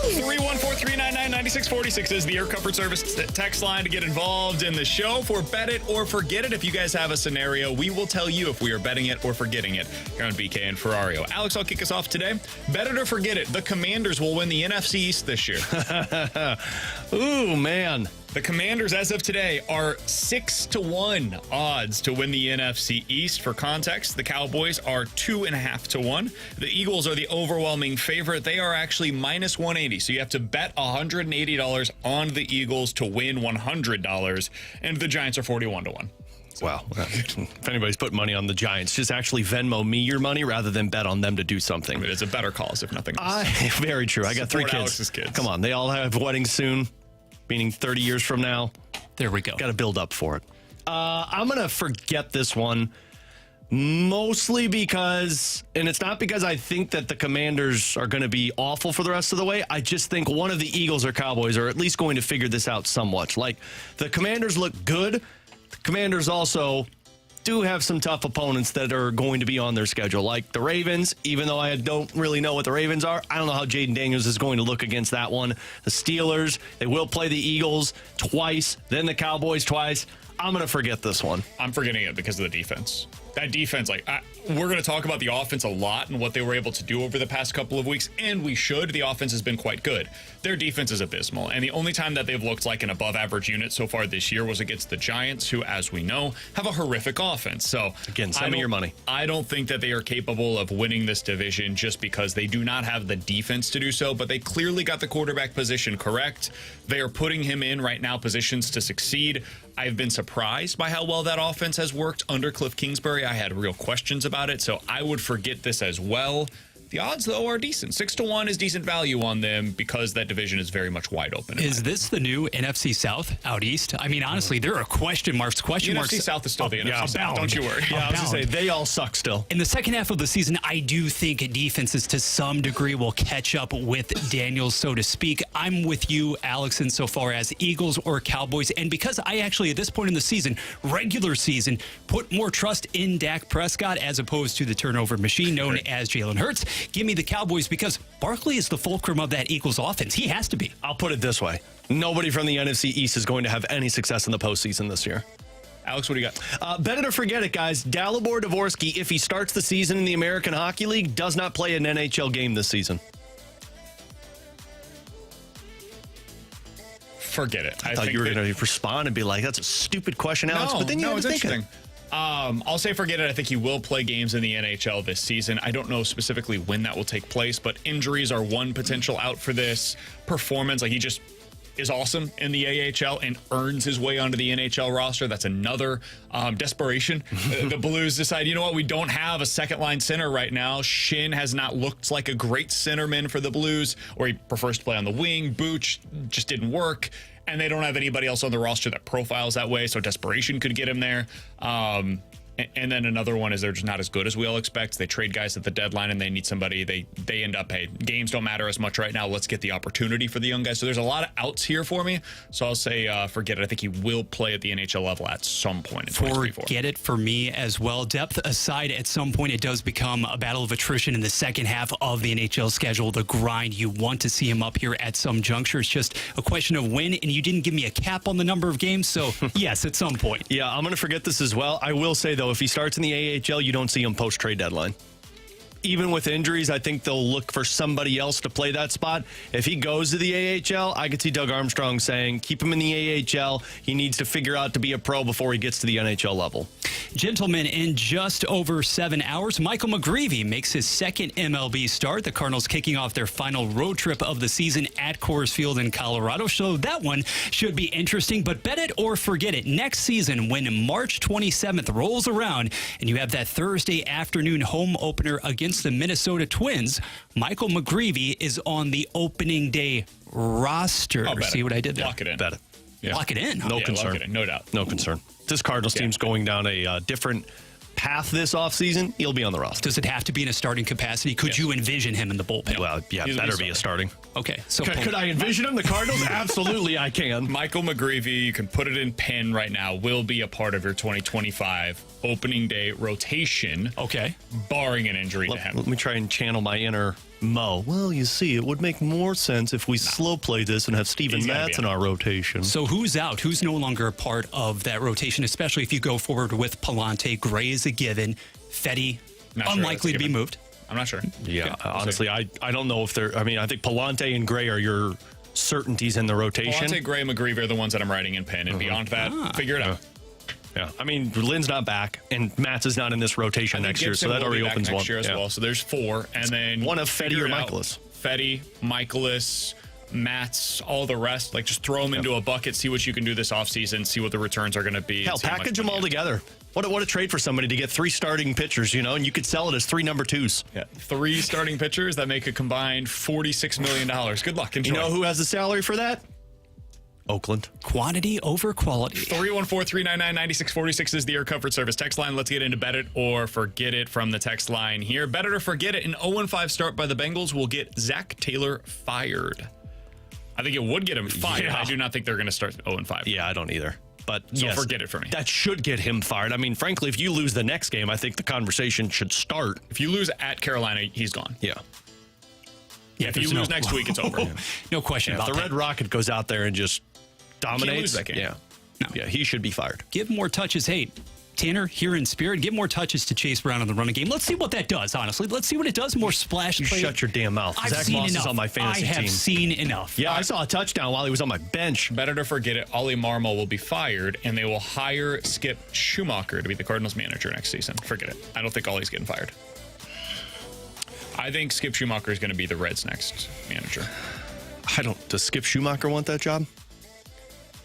314-399-9646 is the Air Comfort Service text line to get involved in the show for Bet It or Forget It. If you guys have a scenario, we will tell you if we are betting it or forgetting it here on BK and Ferrario. Alex, I'll kick us off today. Bet it or forget it. The Commanders will win the NFC East this year. Ooh, man. The Commanders, as of today, are 6-1 odds to win the NFC East. For context, the Cowboys are 2.5 to 1. The Eagles are the overwhelming favorite. They are actually minus 180. So you have to bet $180 on the Eagles to win $100. And the Giants are 41 to 1. Wow. If anybody's put money on the Giants, just actually Venmo me your money rather than bet on them to do something. But it's a better cause, if nothing else. Very true. I got 3 kids. Alex's kids. Come on. They all have weddings soon, meaning 30 years from now. There we go. Got to build up for it. I'm going to forget this one, mostly because, and it's not because I think that the Commanders are going to be awful for the rest of the way. I just think one of the Eagles or Cowboys are at least going to figure this out somewhat. Like, the Commanders look good. The Commanders also do have some tough opponents that are going to be on their schedule, like the Ravens. Even though I don't really know what the Ravens are, I don't know how Jaden Daniels is going to look against that one. The Steelers, they will play the Eagles twice, then the Cowboys twice. I'm going to forget this one. I'm forgetting it because of the defense. That defense, we're going to talk about the offense a lot and what they were able to do over the past couple of weeks, and we should. The offense has been quite good. Their defense is abysmal, and the only time that they've looked like an above-average unit so far this year was against the Giants, who, as we know, have a horrific offense. So, again, send me your money. I don't think that they are capable of winning this division just because they do not have the defense to do so, but they clearly got the quarterback position correct. They are putting him in right now positions to succeed. I've been surprised by how well that offense has worked under Cliff Kingsbury. I had real questions about it, so I would forget this as well. The odds, though, are decent. 6-1 is decent value on them because that division is very much wide open. Is this the new NFC South out east? I mean, honestly, there are question marks. NFC South is still the NFC South. Don't you worry. Yeah, I was going to say, they all suck still. In the second half of the season, I do think defenses to some degree will catch up with Daniels, so to speak. I'm with you, Alex, insofar as Eagles or Cowboys. And because I actually, at this point in the season, regular season, put more trust in Dak Prescott as opposed to the turnover machine known as Jalen Hurts. Give me the Cowboys because Barkley is the fulcrum of that Eagles offense. He has to be. I'll put it this way. Nobody from the NFC East is going to have any success in the postseason this year. Alex, what do you got? Bet it or forget it, guys. Dalibor Dvorsky, if he starts the season in the American Hockey League, does not play an NHL game this season. Forget it. I thought you were going to respond and be like, that's a stupid question, Alex. No, but then you it's think interesting. I'll say forget it. I think he will play games in the NHL this season. I don't know specifically when that will take place, but injuries are one potential out for this. Performance, he just is awesome in the AHL and earns his way onto the NHL roster. That's another desperation. The Blues decide, you know what, we don't have a second-line center right now. Shin has not looked like a great centerman for the Blues, or he prefers to play on the wing. Booch just didn't work. And they don't have anybody else on the roster that profiles that way, so desperation could get him there. And then another one is they're just not as good as we all expect. They trade guys at the deadline, and they need somebody. They end up, hey, games don't matter as much right now. Let's get the opportunity for the young guys. So there's a lot of outs here for me. So I'll say forget it. I think he will play at the NHL level at some point in 2024. Forget it for me as well. Depth aside, at some point it does become a battle of attrition in the second half of the NHL schedule. The grind, you want to see him up here at some juncture. It's just a question of when, and you didn't give me a cap on the number of games. So, yes, at some point. Yeah, I'm going to forget this as well. I will say, though, if he starts in the AHL, you don't see him post-trade deadline. Even with injuries, I think they'll look for somebody else to play that spot. If he goes to the AHL, I could see Doug Armstrong saying, keep him in the AHL. He needs to figure out to be a pro before he gets to the NHL level. Gentlemen, in just over 7 hours, Michael McGreevy makes his second MLB start. The Cardinals kicking off their final road trip of the season at Coors Field in Colorado. So that one should be interesting, but bet it or forget it. Next season, when March 27th rolls around and you have that Thursday afternoon home opener against against the Minnesota Twins, Michael McGreevy is on the opening day roster. See what I did there? Lock it in. Bet it. Yeah. Lock it in. No concern. Lock it in, no doubt. No concern. This Cardinals team's going down a different path this offseason. He'll be on the roster. Does it have to be in a starting capacity? Could you envision him in the bullpen? Well, yeah, better be a starting. Okay. So could I envision him? The Cardinals? Absolutely, I can. Michael McGreevy, you can put it in pen right now, will be a part of your 2025 opening day rotation. Okay. Barring an injury to him. Let me try and channel my inner Mo. Well, you see, it would make more sense if we slow play this and have Steven Matz in our rotation. So who's out? Who's no longer a part of that rotation, especially if you go forward with Palante? Gray is a given. Fetty, unlikely to be moved. I'm not sure. Yeah, honestly, I don't know if they're... I mean, I think Palante and Gray are your certainties in the rotation. Palante, Gray, McGreevy are the ones that I'm writing in pen. And beyond that, figure it out. Yeah, I mean, Lynn's not back, and Matz is not in this rotation next year, so that already opens one. Next year as well. So there's 4, and then one of Fetty or Michaelis. Fetty, Michaelis, Matz, all the rest. Like, just throw them into a bucket, see what you can do this offseason, see what the returns are going to be. Hell, package them all together. What a trade for somebody to get 3 starting pitchers, and you could sell it as 3 number 2s. Yeah, 3 starting pitchers that make a combined $46 million. Good luck. Enjoy. You know who has the salary for that? Oakland. Quantity over quality. 314-399-9646 is the Air Comfort Service text line. Let's get into bet it or forget it from the text line here. Bet it or forget it. An 0-5 start by the Bengals will get Zack Taylor fired. I think it would get him fired. Yeah. I do not think they're going to start 0-5. Yeah, I don't either. But so forget it for me. That should get him fired. I mean, frankly, if you lose the next game, I think the conversation should start. If you lose at Carolina, he's gone. Yeah. Yeah, if you lose next week, it's over. No question about that. If the Red Rocket goes out there and just dominates that game. Yeah, he should be fired. Give more touches. Hey, Tanner, here in spirit, give more touches to Chase Brown in the running game. Let's see what that does, honestly. Let's see what it does. More splash play. Shut your damn mouth. Zach Moss is on my fantasy team. I have seen enough. Yeah, I saw a touchdown while he was on my bench. Better to forget it. Ollie Marmol will be fired, and they will hire Skip Schumacher to be the Cardinals manager next season. Forget it. I don't think Ollie's getting fired. I think Skip Schumacher is going to be the Reds' next manager. Does Skip Schumacher want that job?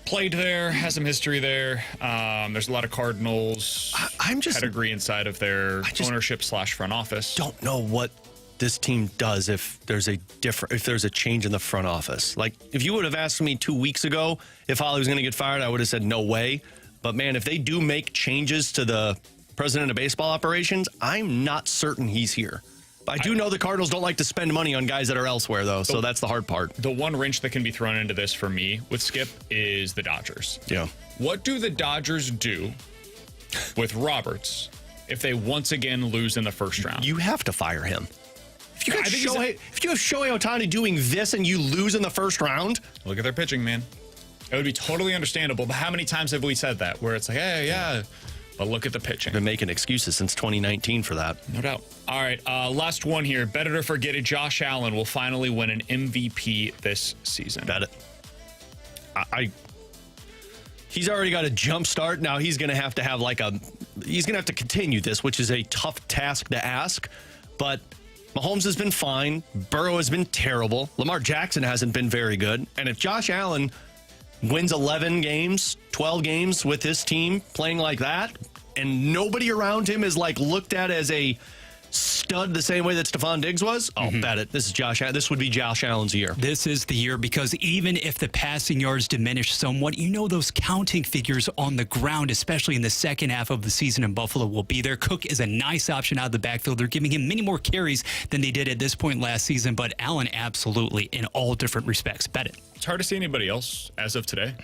Played there, has some history there. There's a lot of Cardinals pedigree inside of their ownership / front office. Don't know what this team does if there's a change in the front office. Like, if you would have asked me 2 weeks ago if Ollie was going to get fired, I would have said no way. But man, if they do make changes to the president of baseball operations, I'm not certain he's here. I do know the Cardinals don't like to spend money on guys that are elsewhere, though, so that's the hard part. The one wrench that can be thrown into this for me with Skip is the Dodgers. Yeah. What do the Dodgers do with Roberts if they once again lose in the first round? You have to fire him. If you have Shohei Ohtani doing this and you lose in the first round, look at their pitching, man. It would be totally understandable, but how many times have we said that? Where it's like, hey, yeah. But look at the pitching. Been making excuses since 2019 for that. No doubt. All right, last one here. Better to forget it. Josh Allen will finally win an MVP this season. Bet it. He's already got a jump start. Now he's going to have to continue this, which is a tough task to ask. But Mahomes has been fine. Burrow has been terrible. Lamar Jackson hasn't been very good. And if Josh Allen wins 11 games, 12 games with his team playing like that, and nobody around him is looked at as a stud the same way that Stephon Diggs was, I'll bet it. This would be Josh Allen's year. This is the year, because even if the passing yards diminish somewhat, those counting figures on the ground, especially in the second half of the season in Buffalo, will be there. Cook is a nice option out of the backfield. They're giving him many more carries than they did at this point last season, but Allen absolutely in all different respects. Bet it. It's hard to see anybody else as of today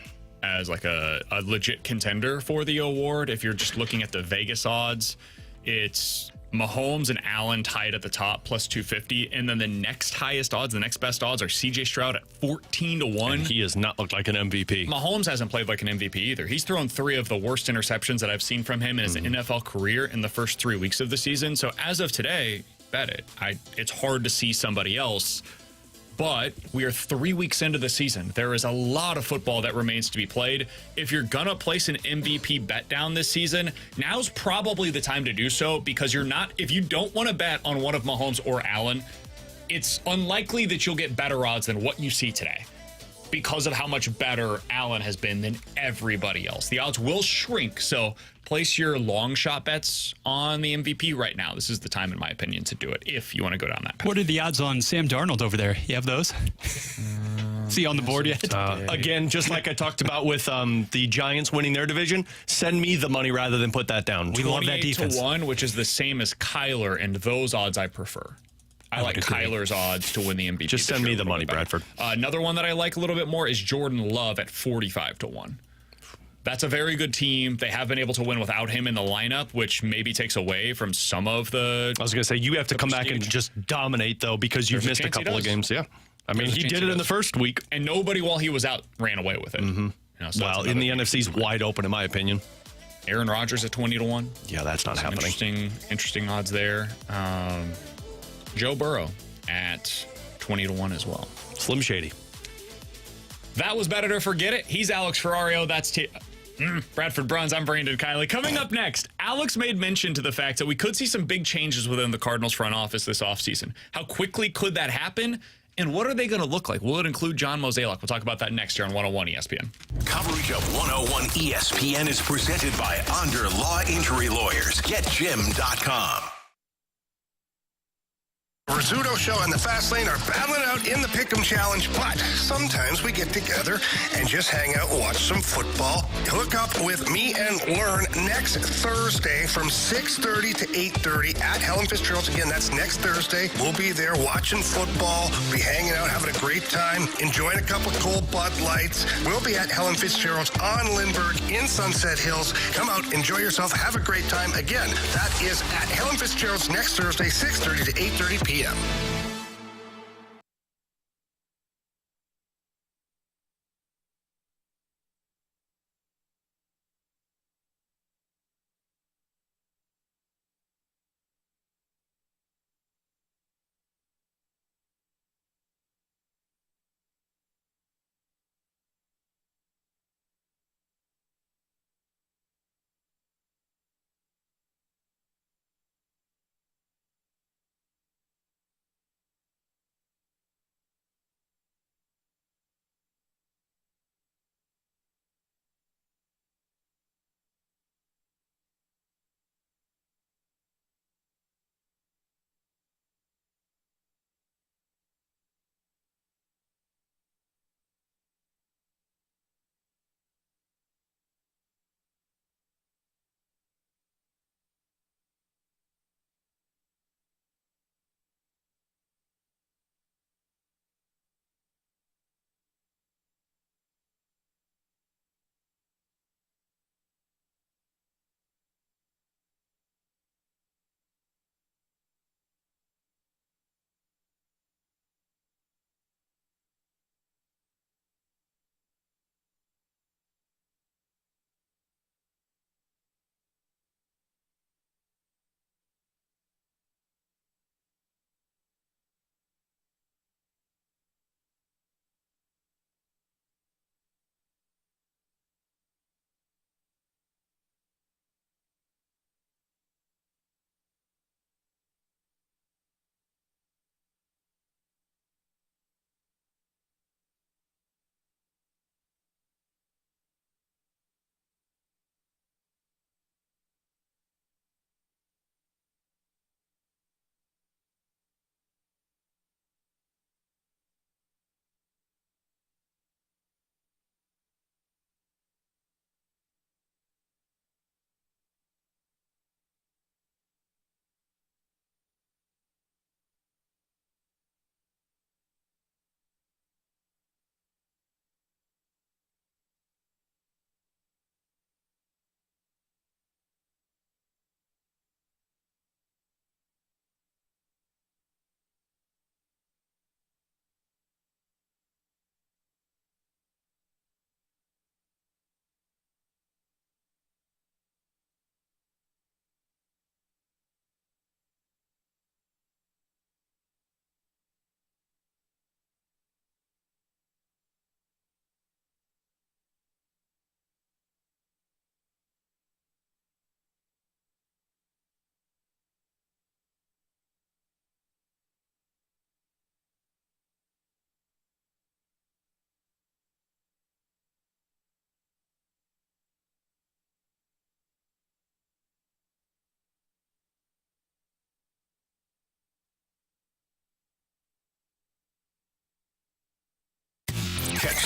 as a legit contender for the award. If you're just looking at the Vegas odds, it's Mahomes and Allen tied at the top, plus 250. And then the next highest odds, the next best odds, are C.J. Stroud at 14-1. And he has not looked like an MVP. Mahomes hasn't played like an MVP either. He's thrown 3 of the worst interceptions that I've seen from him in his NFL career in the first 3 weeks of the season. So as of today, bet it. It's hard to see somebody else. But we are 3 weeks into the season. There is a lot of football that remains to be played. If you're going to place an MVP bet down this season, now's probably the time to do so, because if you don't want to bet on one of Mahomes or Allen, it's unlikely that you'll get better odds than what you see today. because of how much better Allen has been than everybody else. The odds will shrink, so place your long shot bets on the MVP right now. This is the time, in my opinion, to do it if you want to go down that path. What are the odds on Sam Darnold over there? You have those? See on the board yet? Again, just like I talked about with the Giants winning their division, send me the money rather than put that down. We love that defense. 28-1, which is the same as Kyler, and those odds I prefer. I like Kyler's odds to win the MVP. Just send me the money, Bradford. Another one that I like a little bit more is Jordan Love at 45-1. That's a very good team. They have been able to win without him in the lineup, which maybe takes away from some of the... I was going to say, you have to come back and just dominate, though, because you've missed a couple of games. Yeah. I mean, he did it in the first week. And nobody, while he was out, ran away with it. Mm-hmm. Well, in the NFC's wide open, in my opinion. Aaron Rodgers at 20-1. Yeah, that's not happening. Interesting odds there. Joe Burrow at 20-1 as well. Slim Shady. That was better to forget it. He's Alex Ferrario. That's Bradford Bruns. I'm Brandon Kiley. Coming up next, Alex made mention to the fact that we could see some big changes within the Cardinals front office this offseason. How quickly could that happen? And what are they going to look like? Will it include John Mozeliak? We'll talk about that next year on 101 ESPN. Coverage of 101 ESPN is presented by Onder Law Injury Lawyers. GetJim.com. Rizzuto Show and the Fast Lane are battling out in the Pick'em Challenge, but sometimes we get together and just hang out and watch some football. Hook up with me and learn next Thursday from 6:30 to 8:30 at Helen Fitzgerald's. Again, that's next Thursday. We'll be there watching football, be hanging out, having a great time, enjoying a couple of cold Bud Lights. We'll be at Helen Fitzgerald's on Lindbergh in Sunset Hills. Come out, enjoy yourself, have a great time. Again, that is at Helen Fitzgerald's next Thursday, 6:30 to 8:30 p.m.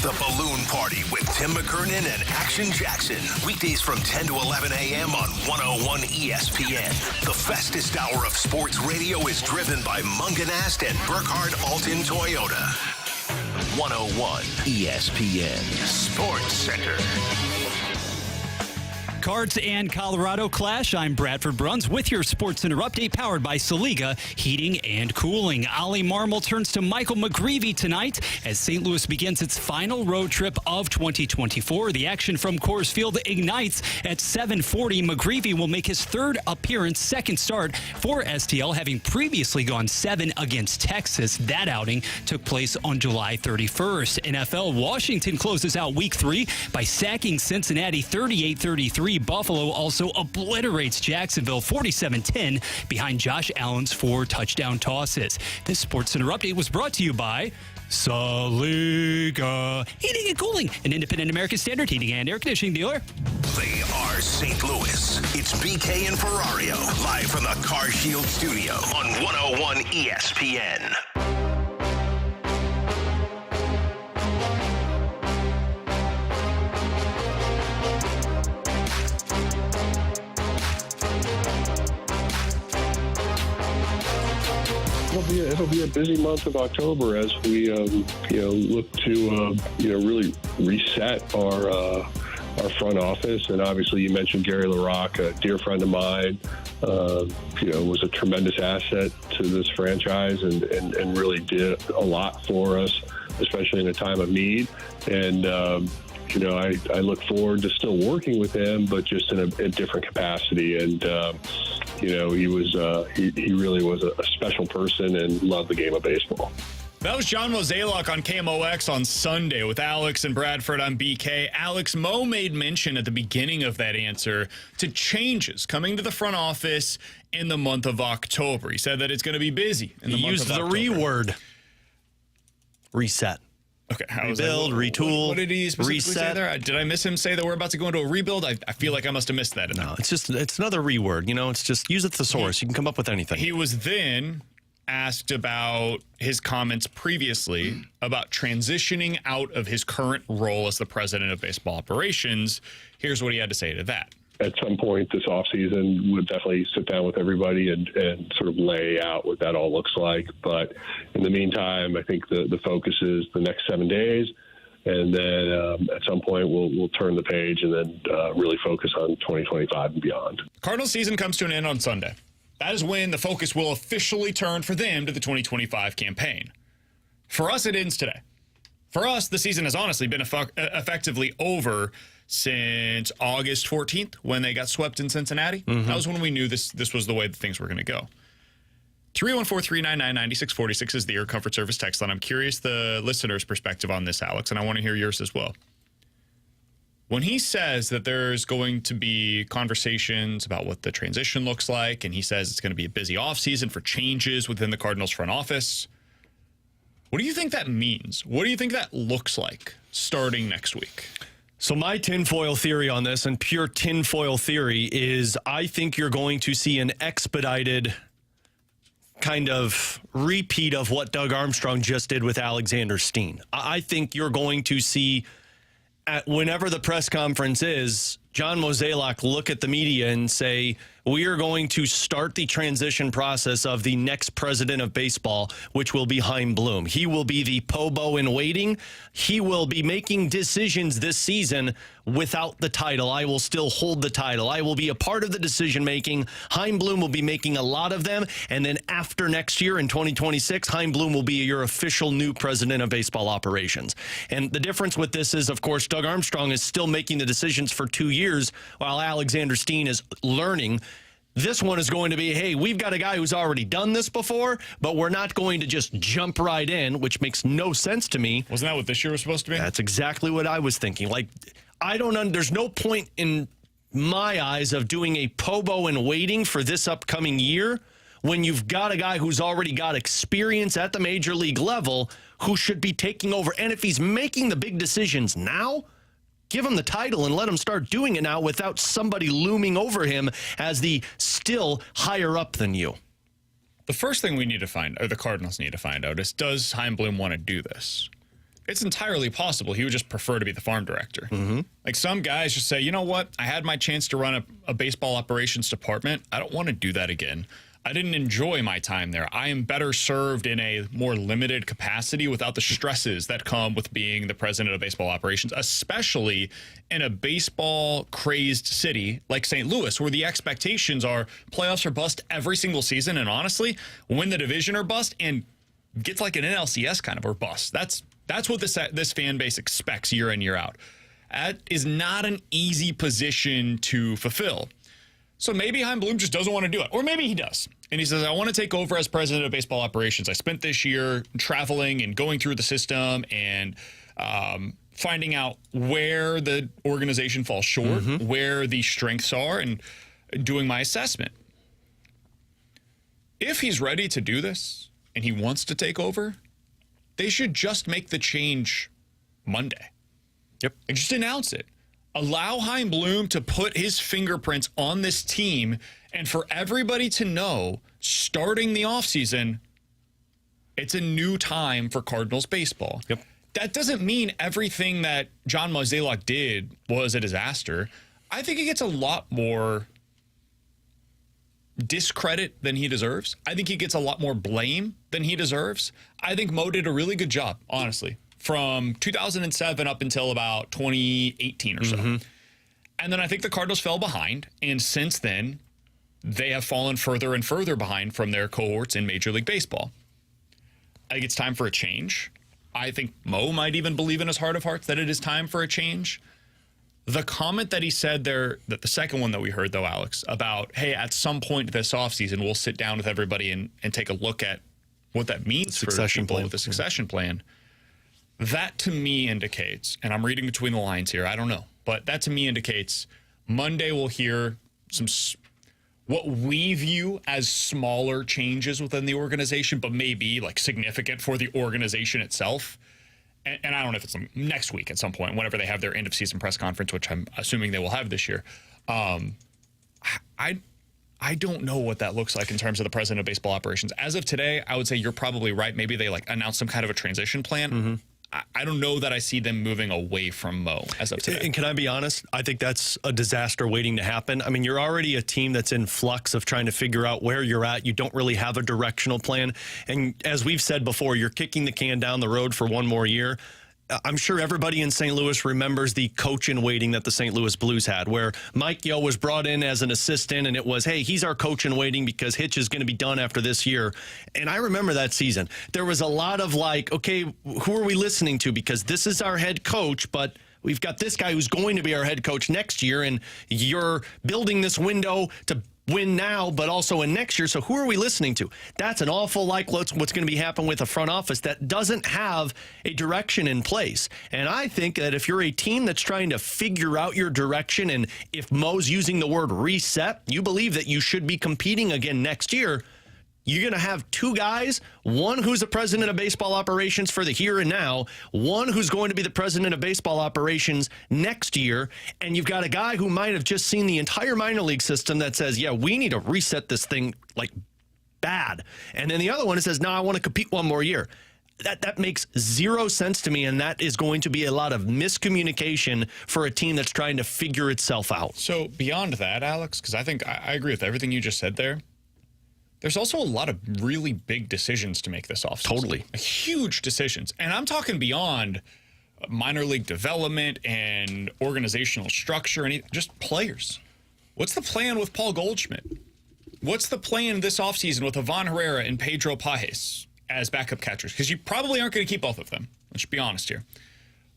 It's the Balloon Party with Tim McKernan and Action Jackson. Weekdays from 10 to 11 a.m. on 101 ESPN. The fastest hour of sports radio is driven by Munganast and Burkhardt Alton Toyota. 101 ESPN Sports Center. Cards and Colorado clash. I'm Bradford Bruns with your Sports Center update powered by Saliga Heating and Cooling. Ollie Marmol turns to Michael McGreevy tonight as St. Louis begins its final road trip of 2024. The action from Coors Field ignites at 7:40. McGreevy will make his third appearance, second start for STL, having previously gone 7 against Texas. That outing took place on July 31st. NFL, Washington closes out Week 3 by sacking Cincinnati 38-33. Buffalo also obliterates Jacksonville 47-10 behind Josh Allen's 4 touchdown tosses. This Sports Center update was brought to you by Saliga Heating and Cooling, an independent American Standard heating and air conditioning dealer. They are St. Louis. It's BK and Ferrario, live from the Car Shield studio on 101 ESPN. It'll be a busy month of October as we look to really reset our front office. And obviously, you mentioned Gary LaRocque, a dear friend of mine. Was a tremendous asset to this franchise and really did a lot for us, especially in a time of need. And I look forward to still working with him, but just in a different capacity. And he really was a special person and loved the game of baseball. That was John Mozeliak on KMOX on Sunday with Alex and Bradford on BK. Alex, Mo made mention at the beginning of that answer to changes coming to the front office in the month of October. He said that it's going to be busy in the month of October. He used the re-word. Reset. Okay. Rebuild, retool, what did he specifically say there? Did I miss him say that we're about to go into a rebuild? I feel like I must have missed that. No, it's another re-word. It's just use a thesaurus. You can come up with anything. He was then asked about his comments previously about transitioning out of his current role as the president of baseball operations. Here's what he had to say to that. At some point this offseason, we'll definitely sit down with everybody and sort of lay out what that all looks like. But in the meantime, I think the focus is the next 7 days. And then at some point, we'll turn the page and then really focus on 2025 and beyond. Cardinals season comes to an end on Sunday. That is when the focus will officially turn for them to the 2025 campaign. For us, it ends today. For us, the season has honestly been effectively over since August 14th when they got swept in Cincinnati. Mm-hmm. That was when we knew this was the way that things were going to go. 314-399-9646 is the Air Comfort Service text line. I'm curious the listener's perspective on this, Alex, and I want to hear yours as well. When he says that there's going to be conversations about what the transition looks like, and he says it's going to be a busy offseason for changes within the Cardinals front office, what do you think that means? What do you think that looks like starting next week? So my tinfoil theory on this, and pure tinfoil theory, is I think you're going to see an expedited kind of repeat of what Doug Armstrong just did with Alexander Steen. I think you're going to see, whenever the press conference is, John Mozeliak look at the media and say, we are going to start the transition process of the next president of baseball, which will be Chaim Bloom. He will be the Pobo in waiting. He will be making decisions this season without the title. I will still hold the title. I will be a part of the decision-making. Chaim Bloom will be making a lot of them. And then after next year in 2026, Chaim Bloom will be your official new president of baseball operations. And the difference with this is, of course, Doug Armstrong is still making the decisions for 2 years while Alexander Steen is learning. This one is going to be, hey, we've got a guy who's already done this before, but we're not going to just jump right in, which makes no sense to me. Wasn't that what this year was supposed to be? That's exactly what I was thinking. Like, there's no point in my eyes of doing a Pobo and waiting for this upcoming year when you've got a guy who's already got experience at the major league level who should be taking over. And if he's making the big decisions now, give him the title and let him start doing it now without somebody looming over him as the still higher up than you. The first thing we need to find, or the Cardinals need to find out, is does Chaim Bloom want to do this? it's entirely possible he would just prefer to be the farm director. Like some guys just say, you know what? I had my chance to run a baseball operations department. I don't want to do that again. I didn't enjoy my time there. I am better served in a more limited capacity without the stresses that come with being the president of baseball operations, especially in a baseball-crazed city like St. Louis, where the expectations are playoffs or bust every single season, and honestly, win the division or bust, and gets like an NLCS kind of or bust. That's what this fan base expects year in, year out. That is not an easy position to fulfill. So maybe Chaim Bloom just doesn't want to do it. Or maybe he does. And he says, I want to take over as president of baseball operations. I spent this year traveling and going through the system and finding out where the organization falls short, where the strengths are, and doing my assessment. If he's ready to do this and he wants to take over, they should just make the change Monday. Yep. And just announce it. Allow Chaim Bloom to put his fingerprints on this team, and for everybody to know, starting the offseason, it's a new time for Cardinals baseball. Yep. That doesn't mean everything that John Mozeliak did was a disaster. I think he gets a lot more discredit than he deserves. I think he gets a lot more blame than he deserves. I think Mo did a really good job, honestly, from 2007 up until about 2018 or so. And then I think the Cardinals fell behind. And since then, they have fallen further and further behind from their cohorts in Major League Baseball. I think it's time for a change. I think Mo might even believe in his heart of hearts that it is time for a change. The comment that he said there, that the second one that we heard, though, Alex, about, hey, at some point this offseason, we'll sit down with everybody and take a look at what that means for people with the succession plan. That to me indicates, and I'm reading between the lines here, I don't know, but that to me indicates Monday we'll hear some what we view as smaller changes within the organization, but maybe like significant for the organization itself. And I don't know if it's next week at some point, whenever they have their end of season press conference, which I'm assuming they will have this year. I don't know what that looks like in terms of the president of baseball operations. As of today, I would say you're probably right. Maybe they like announce some kind of a transition plan. I don't know that I see them moving away from Mo as of today. And can I be honest? I think that's a disaster waiting to happen. I mean, you're already a team that's in flux of trying to figure out where you're at. You don't really have a directional plan. And as we've said before, you're kicking the can down the road for one more year. I'm sure everybody in St. Louis remembers the coach in waiting that the St. Louis Blues had, where Mike Yo was brought in as an assistant, and it was, hey, he's our coach in waiting because Hitch is going to be done after this year. And I remember that season. There was a lot of like, okay, who are we listening to? Because this is our head coach, but we've got this guy who's going to be our head coach next year, and you're building this window to win now, but also in next year. So who are we listening to? That's an awful like what's going to be happening with a front office that doesn't have a direction in place. And I think that if you're a team that's trying to figure out your direction, and if Mo's using the word reset, you believe that you should be competing again next year, you're going to have two guys, one who's the president of baseball operations for the here and now, one who's going to be the president of baseball operations next year, and you've got a guy who might have just seen the entire minor league system that says, yeah, we need to reset this thing like bad. And then the other one that says, no, I want to compete one more year. That makes zero sense to me, and that is going to be a lot of miscommunication for a team that's trying to figure itself out. So beyond that, Alex, because I think I agree with everything you just said there, there's also a lot of really big decisions to make this offseason. Totally. Huge decisions. And I'm talking beyond minor league development and organizational structure and just players. What's the plan with Paul Goldschmidt? What's the plan this offseason with Ivan Herrera and Pedro Pajes as backup catchers? Because you probably aren't going to keep both of them. Let's be honest here.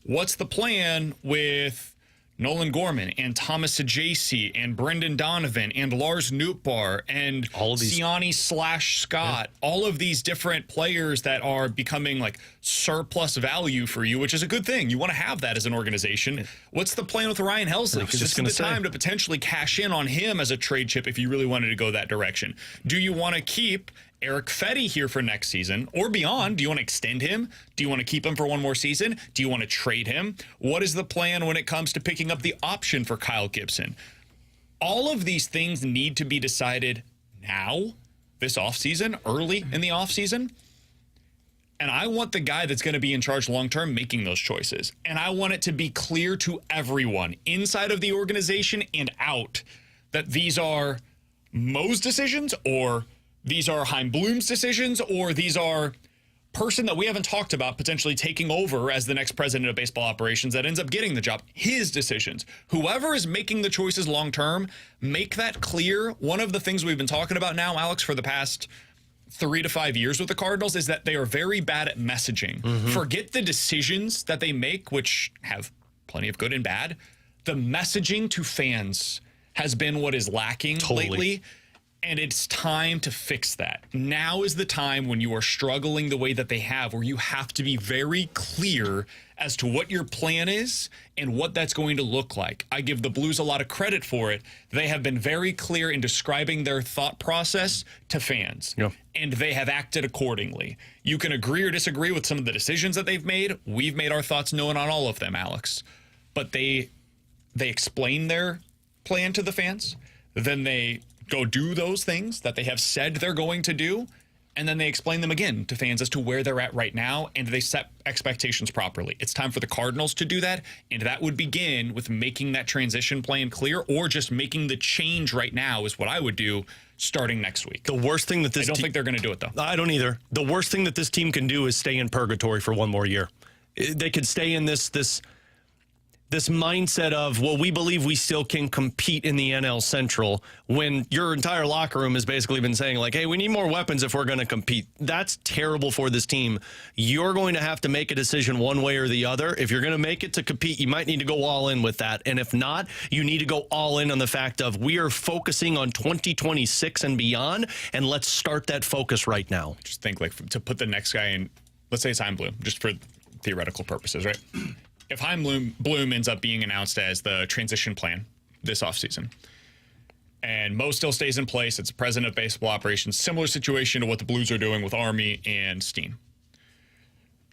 What's the plan with Nolan Gorman and Thomas Ajacey and Brendan Donovan and Lars Nootbaar and Siani/Scott, all of these different players that are becoming like surplus value for you, which is a good thing. You want to have that as an organization. What's the plan with Ryan Helsley? Because this is the time to potentially cash in on him as a trade chip if you really wanted to go that direction. Do you want to keep Eric Fetty here for next season or beyond? Do you want to extend him? Do you want to keep him for one more season? Do you want to trade him? What is the plan when it comes to picking up the option for Kyle Gibson? All of these things need to be decided now, this offseason, early in the offseason. And I want the guy that's going to be in charge long-term making those choices. And I want it to be clear to everyone inside of the organization and out that these are Mo's decisions, or these are Chaim Bloom's decisions, or these are person that we haven't talked about potentially taking over as the next president of baseball operations that ends up getting the job, his decisions. Whoever is making the choices long-term, make that clear. One of the things we've been talking about now, Alex, for the past 3 to 5 years with the Cardinals is that they are very bad at messaging. Forget the decisions that they make, which have plenty of good and bad. The messaging to fans has been what is lacking lately. And it's time to fix that. Now is the time when you are struggling the way that they have, where you have to be very clear as to what your plan is and what that's going to look like. I give the Blues a lot of credit for it. They have been very clear in describing their thought process to fans, and they have acted accordingly. You can agree or disagree with some of the decisions that they've made. We've made our thoughts known on all of them, Alex. But they explain their plan to the fans, then they go do those things that they have said they're going to do, and then they explain them again to fans as to where they're at right now, and they set expectations properly. It's time for the Cardinals to do that, and that would begin with making that transition plan clear, or just making the change right now is what I would do starting next week. The worst thing that this I don't think they're going to do it, though. I don't either. The worst thing that this team can do is stay in purgatory for one more year. They could stay in this mindset of, well, we believe we still can compete in the NL Central, when your entire locker room has basically been saying, like, hey, we need more weapons if we're going to compete. That's terrible for this team. You're going to have to make a decision one way or the other. If you're going to make it to compete, you might need to go all in with that. And if not, you need to go all in on the fact of, we are focusing on 2026 and beyond, and let's start that focus right now. Just think, like, to put the next guy in, let's say it's Chaim Bloom, just for theoretical purposes, right? If Chaim Bloom ends up being announced as the transition plan this offseason, and Mo still stays in place, it's president of baseball operations, similar situation to what the Blues are doing with Army and Steen.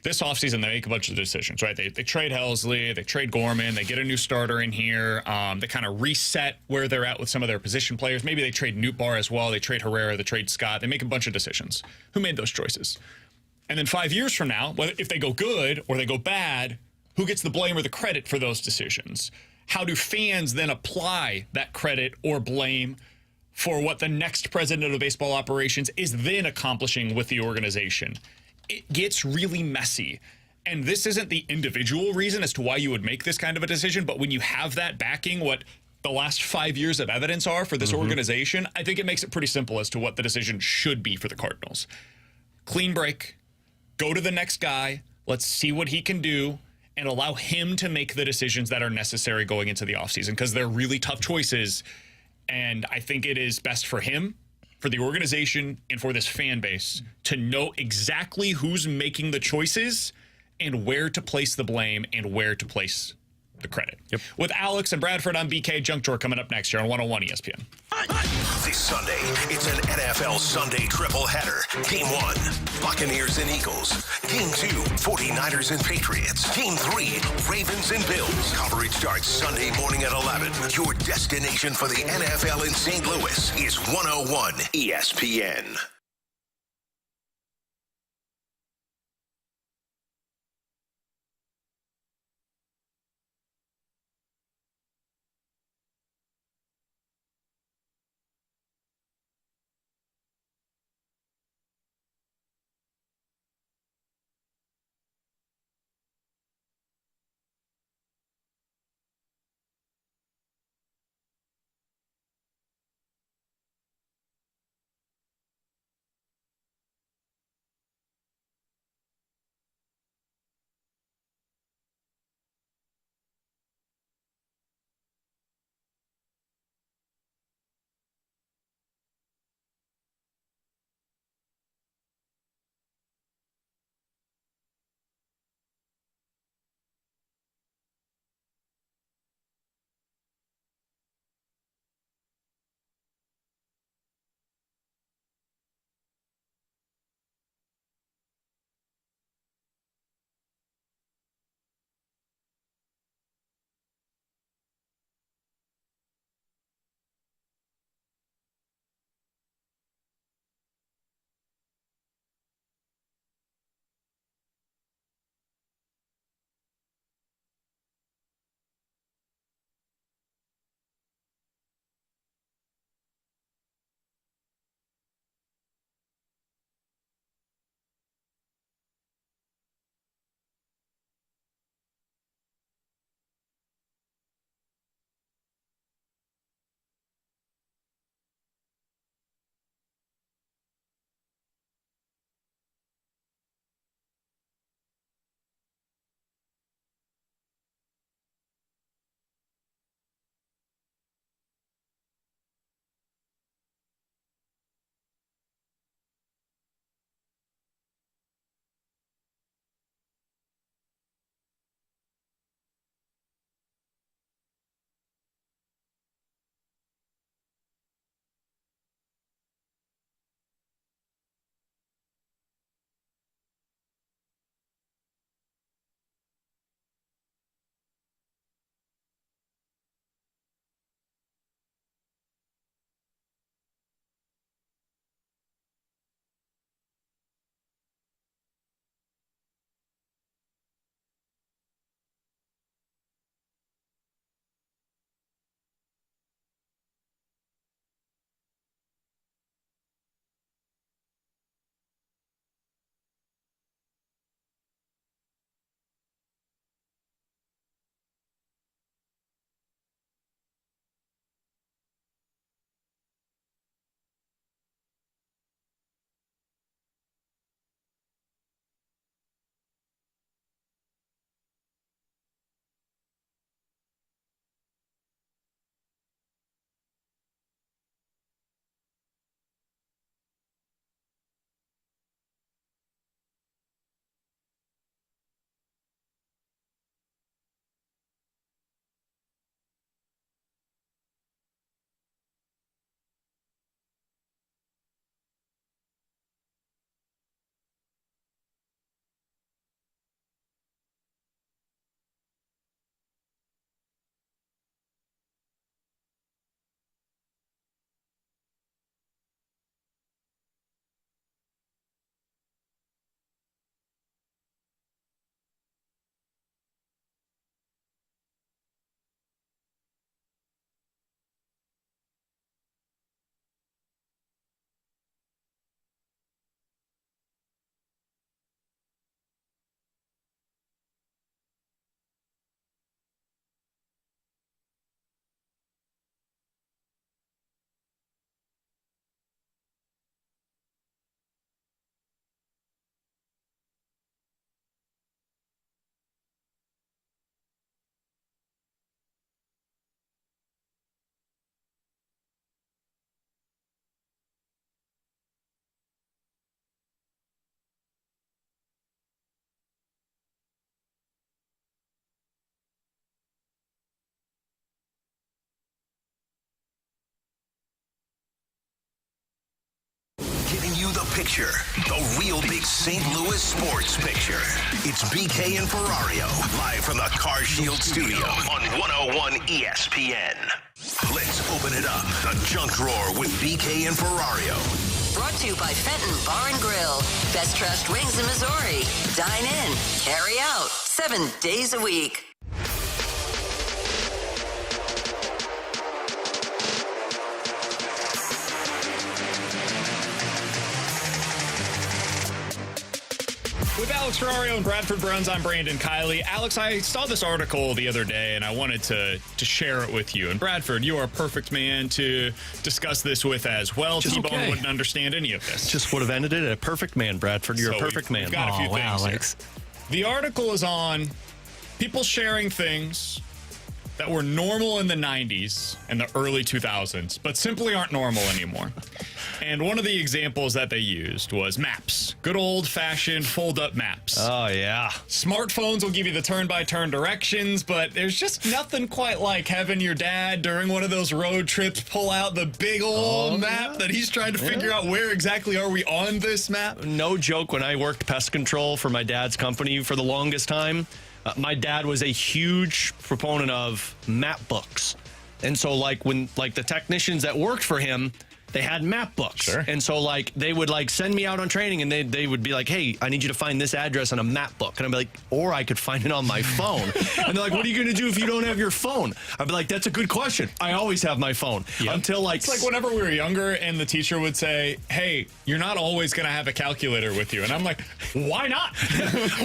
This offseason, they make a bunch of decisions, right? They trade Helsley, they trade Gorman, they get a new starter in here. They kind of reset where they're at with some of their position players. Maybe they trade Nootbaar as well. They trade Herrera, they trade Scott. They make a bunch of decisions. Who made those choices? And then 5 years from now, if they go good or they go bad, who gets the blame or the credit for those decisions? How do fans then apply that credit or blame for what the next president of baseball operations is then accomplishing with the organization? It gets really messy. And this isn't the individual reason as to why you would make this kind of a decision, but when you have that backing, what the last 5 years of evidence are for this organization, I think it makes it pretty simple as to what the decision should be for the Cardinals. Clean break, go to the next guy, let's see what he can do, and allow him to make the decisions that are necessary going into the offseason, because they're really tough choices. And I think it is best for him, for the organization, and for this fan base to know exactly who's making the choices and where to place the blame and where to place the credit. With Alex and Bradford on BK, Junk Drawer coming up next year on 101 ESPN. This Sunday, it's an NFL Sunday triple-header. Game 1, Buccaneers and Eagles. Game 2, 49ers and Patriots. Game 3, Ravens and Bills. Coverage starts Sunday morning at 11. Your destination for the NFL in St. Louis is 101 ESPN. the picture, the real big St. Louis sports picture. It's BK and Ferrario, live from the Car Shield studio on 101 ESPN. Let's open it up. The Junk Drawer with BK and Ferrario. Brought to you by Fenton Bar and Grill. Best trust wings in Missouri. Dine in, carry out, 7 days a week. With Alex Ferrario and Bradford Bruns, I'm Brandon Kiley. Alex, I saw this article the other day, and I wanted to share it with you. And Bradford, you are a perfect man to discuss this with as well. T-Bone wouldn't understand any of this. Just would have ended it at a perfect man, Bradford. You're a perfect man. We've got a few things Alex. Here. The article is on people sharing things that were normal in the 90s and the early 2000s, but simply aren't normal anymore. And one of the examples that they used was maps. Good old-fashioned fold-up maps. Oh, yeah. Smartphones will give you the turn-by-turn directions, but there's just nothing quite like having your dad during one of those road trips pull out the big old map that he's trying to figure out where exactly are we on this map. No joke, when I worked pest control for my dad's company for the longest time, my dad was a huge proponent of map books. And so, when the technicians that worked for him, they had map books. Sure. And so, they would, send me out on training, and they would be like, hey, I need you to find this address on a map book. And I'd be like, or I could find it on my phone. And they're like, what are you going to do if you don't have your phone? I'd be like, that's a good question. I always have my phone. Yep. Until, It's like whenever we were younger and the teacher would say, hey, you're not always going to have a calculator with you. And I'm like, why not?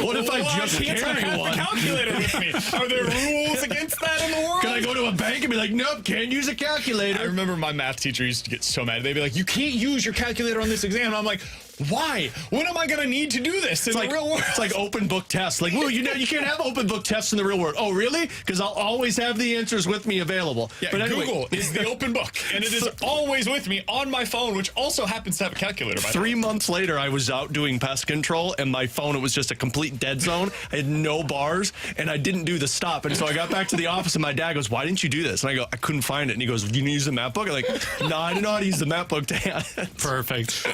What if I just carry one? A calculator with me? Are there rules against that in the world? Can I go to a bank and be like, nope, can't use a calculator? I remember my math teacher used to get so mad. They'd be like, you can't use your calculator on this exam. And I'm like, why? When am I going to need to do this in the real world? It's like open book tests. Like, well, you can't have open book tests in the real world. Oh, really? Because I'll always have the answers with me available. Yeah, but anyway, Google is the open book, and it is always with me on my phone, which also happens to have a calculator. 3 months later, I was out doing pest control, and my phone, it was just a complete dead zone. I had no bars, and I didn't do the stop. And so I got back to the office, and my dad goes, why didn't you do this? And I go, I couldn't find it. And he goes, you use the map book? I'm like, no, I didn't know how to use the map book to hand. Perfect.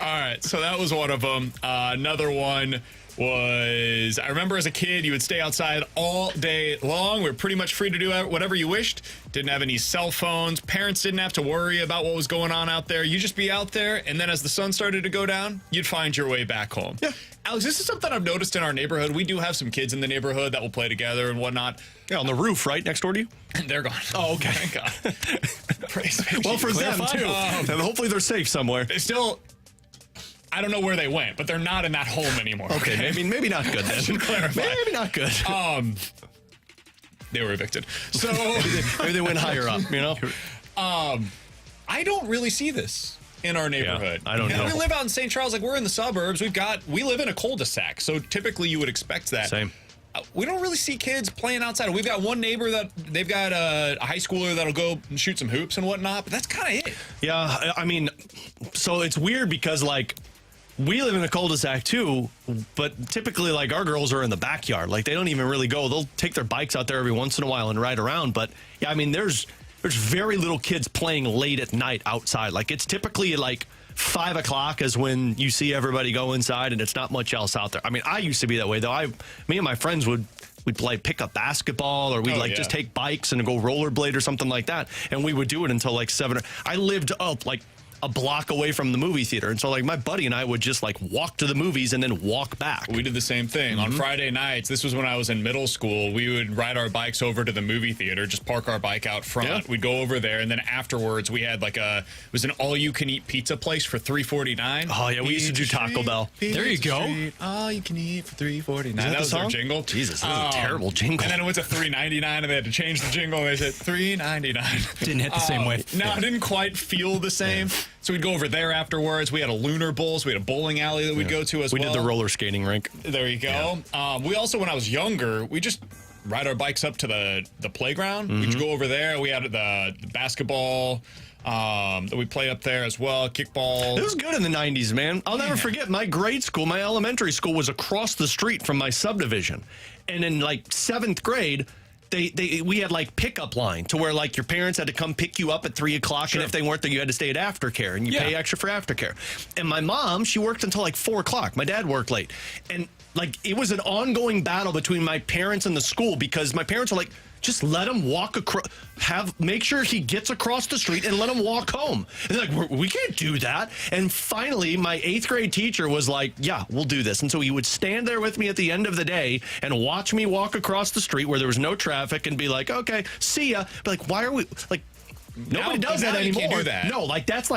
All right, so that was one of them. Another one was, I remember as a kid, you would stay outside all day long. We were pretty much free to do whatever you wished. Didn't have any cell phones. Parents didn't have to worry about what was going on out there. You just be out there, and then as the sun started to go down, you'd find your way back home. Yeah. Alex, this is something I've noticed in our neighborhood. We do have some kids in the neighborhood that will play together and whatnot. Yeah, on the roof, right, next door to you? They're gone. Oh, okay. Thank God. Praise be. Well, for them, too. And hopefully they're safe somewhere. They still... I don't know where they went, but they're not in that home anymore. Okay, maybe not good then. I should clarify. Maybe not good. They were evicted. So maybe they went higher up, you know? I don't really see this in our neighborhood. Yeah, I don't know. We live out in St. Charles, we're in the suburbs. We live in a cul-de-sac, so typically you would expect that. Same. We don't really see kids playing outside. We've got one neighbor that they've got a high schooler that'll go and shoot some hoops and whatnot, but that's kind of it. Yeah, I mean, so it's weird because, we live in a cul-de-sac too, but typically our girls are in the backyard. They don't even really go. They'll take their bikes out there every once in a while and ride around. But yeah, I mean, there's very little kids playing late at night outside. It's typically 5 o'clock is when you see everybody go inside, and it's not much else out there. I mean, I used to be that way though. Me and my friends we'd play pickup basketball, or we'd just take bikes and go rollerblade or something like that, and we would do it until 7. I lived up a block away from the movie theater. And so my buddy and I would just walk to the movies and then walk back. We did the same thing. On Friday nights, this was when I was in middle school, we would ride our bikes over to the movie theater, just park our bike out front. Yeah. We'd go over there, and then afterwards we had it was an all-you-can-eat pizza place for $3.49. Oh, yeah, we used to do Taco Bell. There you go. All you can eat for $3.49. That was their jingle. Jesus, that was a terrible jingle. And then it went to $3.99, and they had to change the jingle, and they said $3.99. Didn't hit the same way. No, it didn't quite feel the same. Yeah. So we'd go over there afterwards. We had a lunar bowl, so we had a bowling alley that we'd go to as well. We did the roller skating rink. There you go. Yeah. We also, when I was younger, we just ride our bikes up to the playground. We'd go over there. We had the basketball that we played up there as well, kickball. It was good in the 90s, man. I'll never forget my grade school, my elementary school was across the street from my subdivision. And in 7th grade, we had like pickup line to where like your parents had to come pick you up at 3 o'clock, and if they weren't there, you had to stay at aftercare, and you pay extra for aftercare. And my mom, she worked until like 4 o'clock. My dad worked late, and like it was an ongoing battle between my parents and the school because my parents are like, just let him walk across, make sure he gets across the street and let him walk home. And they're like, we can't do that. And finally, my 8th grade teacher was like, yeah, we'll do this. And so he would stand there with me at the end of the day and watch me walk across the street where there was no traffic and be like, okay, see ya. But like, why are we, like, nobody does that anymore. Can't do that. No, like, that's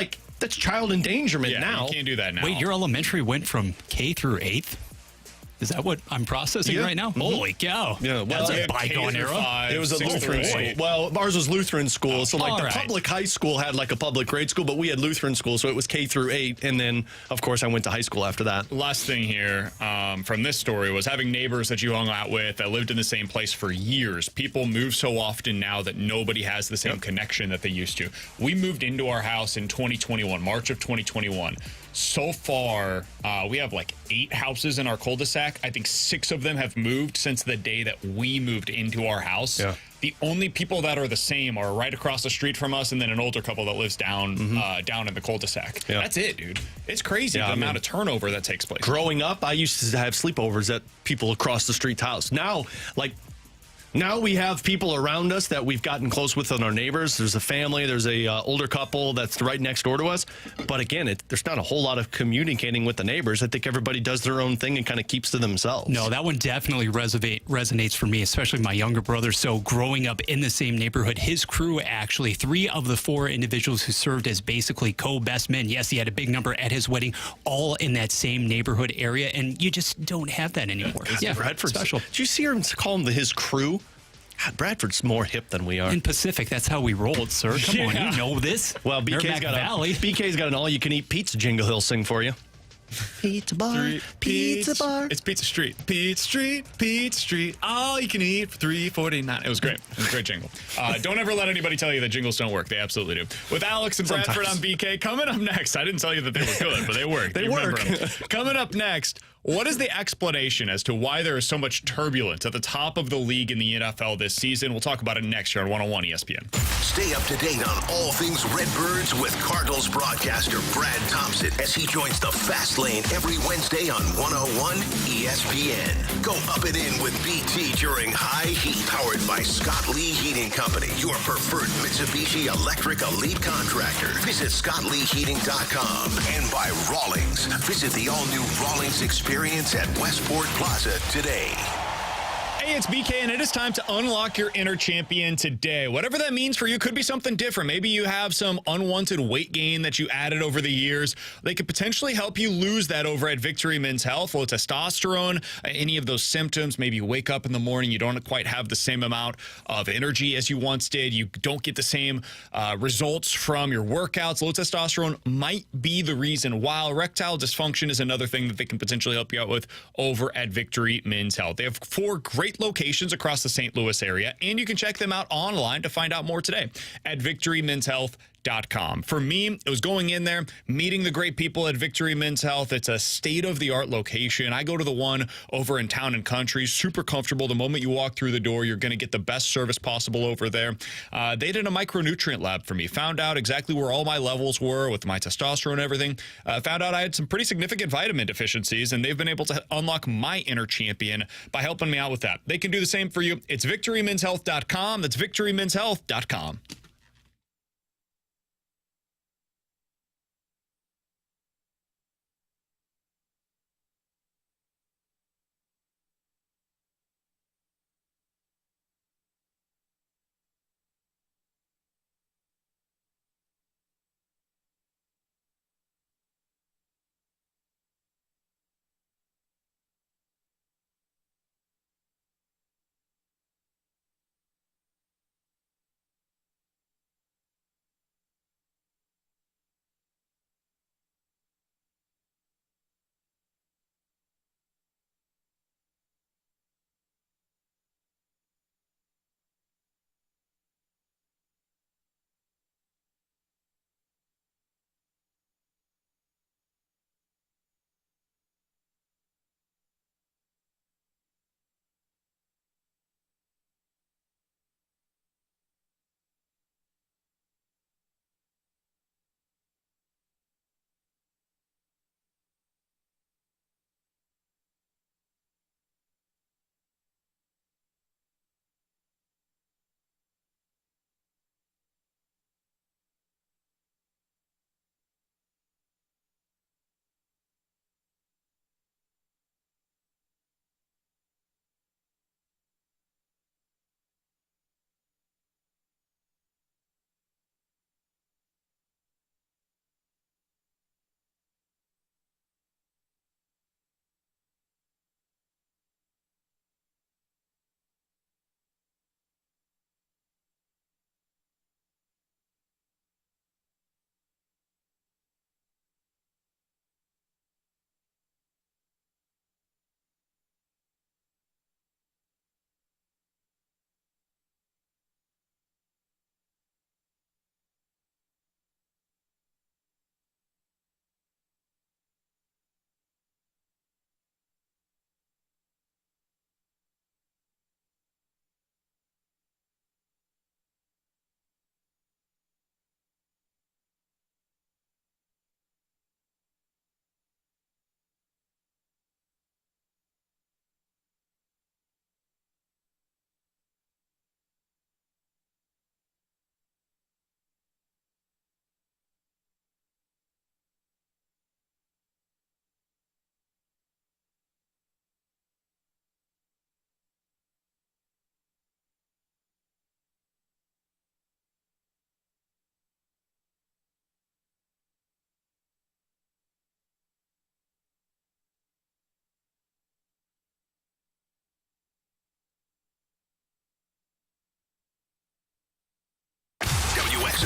child endangerment now. You can't do that now. Wait, your elementary went from K through 8th? Is that what I'm processing right now? Holy cow. Yeah, that's a bygone era. It was a Lutheran school. Well, ours was Lutheran school. So, like, the public high school had, like, a public grade school, but we had Lutheran school, so it was K through 8. And then, of course, I went to high school after that. Last thing here from this story was having neighbors that you hung out with that lived in the same place for years. People move so often now that nobody has the same connection that they used to. We moved into our house in 2021, March of 2021. So far, we have like 8 houses in our cul-de-sac. I think 6 of them have moved since the day that we moved into our house. Yeah. The only people that are the same are right across the street from us, and then an older couple that lives down in the cul-de-sac. Yeah. That's it, dude. It's crazy the amount of turnover that takes place. Growing up, I used to have sleepovers at people across the street's house. Now we have people around us that we've gotten close with on our neighbors. There's a family, there's a older couple that's right next door to us. But again, there's not a whole lot of communicating with the neighbors. I think everybody does their own thing and kind of keeps to themselves. No, that one definitely resonates for me, especially my younger brother. So growing up in the same neighborhood, his crew actually, 3 of the 4 individuals who served as basically co-best men. Yes, he had a big number at his wedding, all in that same neighborhood area. And you just don't have that anymore. Yeah, Bradford's special. Did you see him call him his crew? God, Bradford's more hip than we are. In Pacific, that's how we rolled, sir. Come on, you know this. Well, BK's got an all-you-can-eat pizza jingle he'll sing for you. Pizza bar, pizza bar. It's Pizza Street. Pizza Street, Pizza Street. All you can eat for $3.49. It was great. It was a great jingle. Don't ever let anybody tell you that jingles don't work. They absolutely do. With Alex and Bradford on BK, coming up next. I didn't tell you that they were good, but they work. They work. Coming up next, what is the explanation as to why there is so much turbulence at the top of the league in the NFL this season? We'll talk about it next year on 101 ESPN. Stay up to date on all things Redbirds with Cardinals broadcaster Brad Thompson as he joins the Fast Lane every Wednesday on 101 ESPN. Go up and in with BT during high heat, powered by Scott Lee Heating Company, your preferred Mitsubishi electric elite contractor. Visit ScottLeeHeating.com. And by Rawlings. Visit the all-new Rawlings experience at Westport Plaza today. Hey, it's BK, and it is time to unlock your inner champion today. Whatever that means for you could be something different. Maybe you have some unwanted weight gain that you added over the years. They could potentially help you lose that over at Victory Men's Health. Low testosterone, any of those symptoms. Maybe you wake up in the morning, you don't quite have the same amount of energy as you once did. You don't get the same results from your workouts. Low testosterone might be the reason, while erectile dysfunction is another thing that they can potentially help you out with over at Victory Men's Health. They have 4 great locations across the St. Louis area, and you can check them out online to find out more today at victorymenshealth.com. For me, it was going in there, meeting the great people at Victory Men's Health. It's a state-of-the-art location. I go to the one over in Town and Country. Super comfortable. The moment you walk through the door, you're going to get the best service possible over there. They did a micronutrient lab for me. Found out exactly where all my levels were with my testosterone and everything. Found out I had some pretty significant vitamin deficiencies, and they've been able to unlock my inner champion by helping me out with that. They can do the same for you. It's victorymenshealth.com. That's victorymenshealth.com.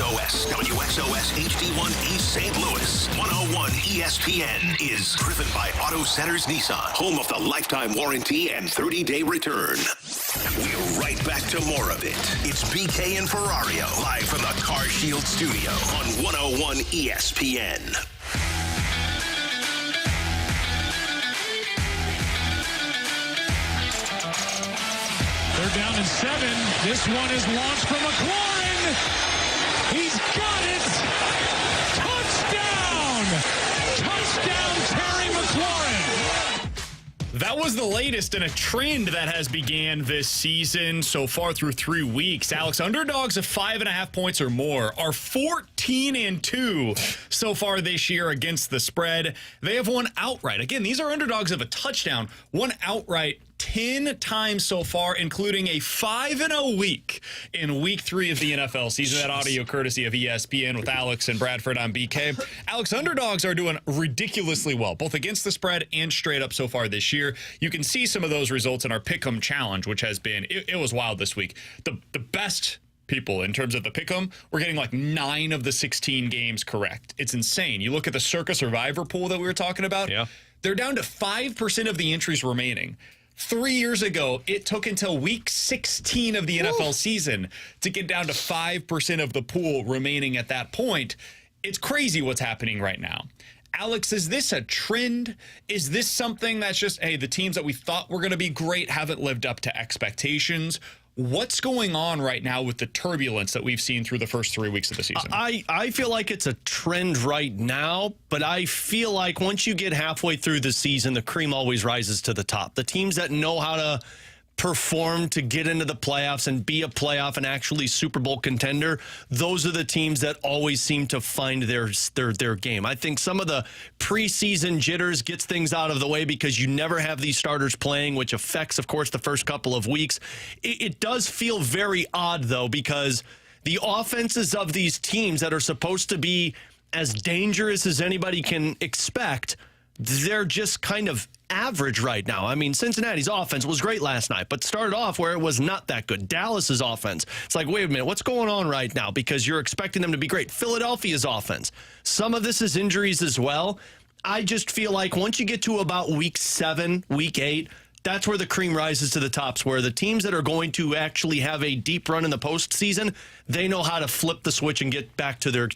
WXOS, WXOS HD1 East St. Louis. 101 ESPN is driven by Auto Centers Nissan, home of the lifetime warranty and 30-day return. We're right back to more of it. It's BK and Ferrario, live from the Car Shield studio on 101 ESPN. They're down in 7. This one is launched from McLaurin. He's got it. Touchdown. Touchdown, Terry McLaurin. That was the latest in a trend that has began this season so far through 3 weeks. Alex, underdogs of 5.5 points or more are 14-2 so far this year against the spread. They have won outright. Again, these are underdogs of a touchdown. Won outright 10 times so far, including a 5-0 week in week 3 of the NFL season. That audio courtesy of ESPN with Alex and Bradford on BK. Alex, underdogs are doing ridiculously well, both against the spread and straight up so far this year. You can see some of those results in our Pick'em Challenge, which has been, it was wild this week. The best people in terms of the Pick'em, we're getting like 9 of the 16 games correct. It's insane. You look at the Circa Survivor pool that we were talking about. Yeah. They're down to 5% of the entries remaining. 3 years ago, it took until week 16 of the NFL season to get down to 5% of the pool remaining at that point. It's crazy what's happening right now. Alex, is this a trend? Is this something that's just, hey, the teams that we thought were going to be great haven't lived up to expectations? What's going on right now with the turbulence that we've seen through the first 3 weeks of the season? I feel like it's a trend right now, but I feel like once you get halfway through the season, the cream always rises to the top. The teams that know how to perform to get into the playoffs and be a playoff and actually Super Bowl contender, those are the teams that always seem to find their game. I think some of the preseason jitters gets things out of the way because you never have these starters playing, which affects, of course, the first couple of weeks. It does feel very odd, though, because the offenses of these teams that are supposed to be as dangerous as anybody can expect, they're just kind of average right now. I mean, Cincinnati's offense was great last night, but started off where it was not that good. Dallas's offense, it's like, wait a minute, what's going on right now? Because you're expecting them to be great. Philadelphia's offense, some of this is injuries as well. I just feel like once you get to about week 7, week 8, that's where the cream rises to the tops, where the teams that are going to actually have a deep run in the postseason, they know how to flip the switch and get back to their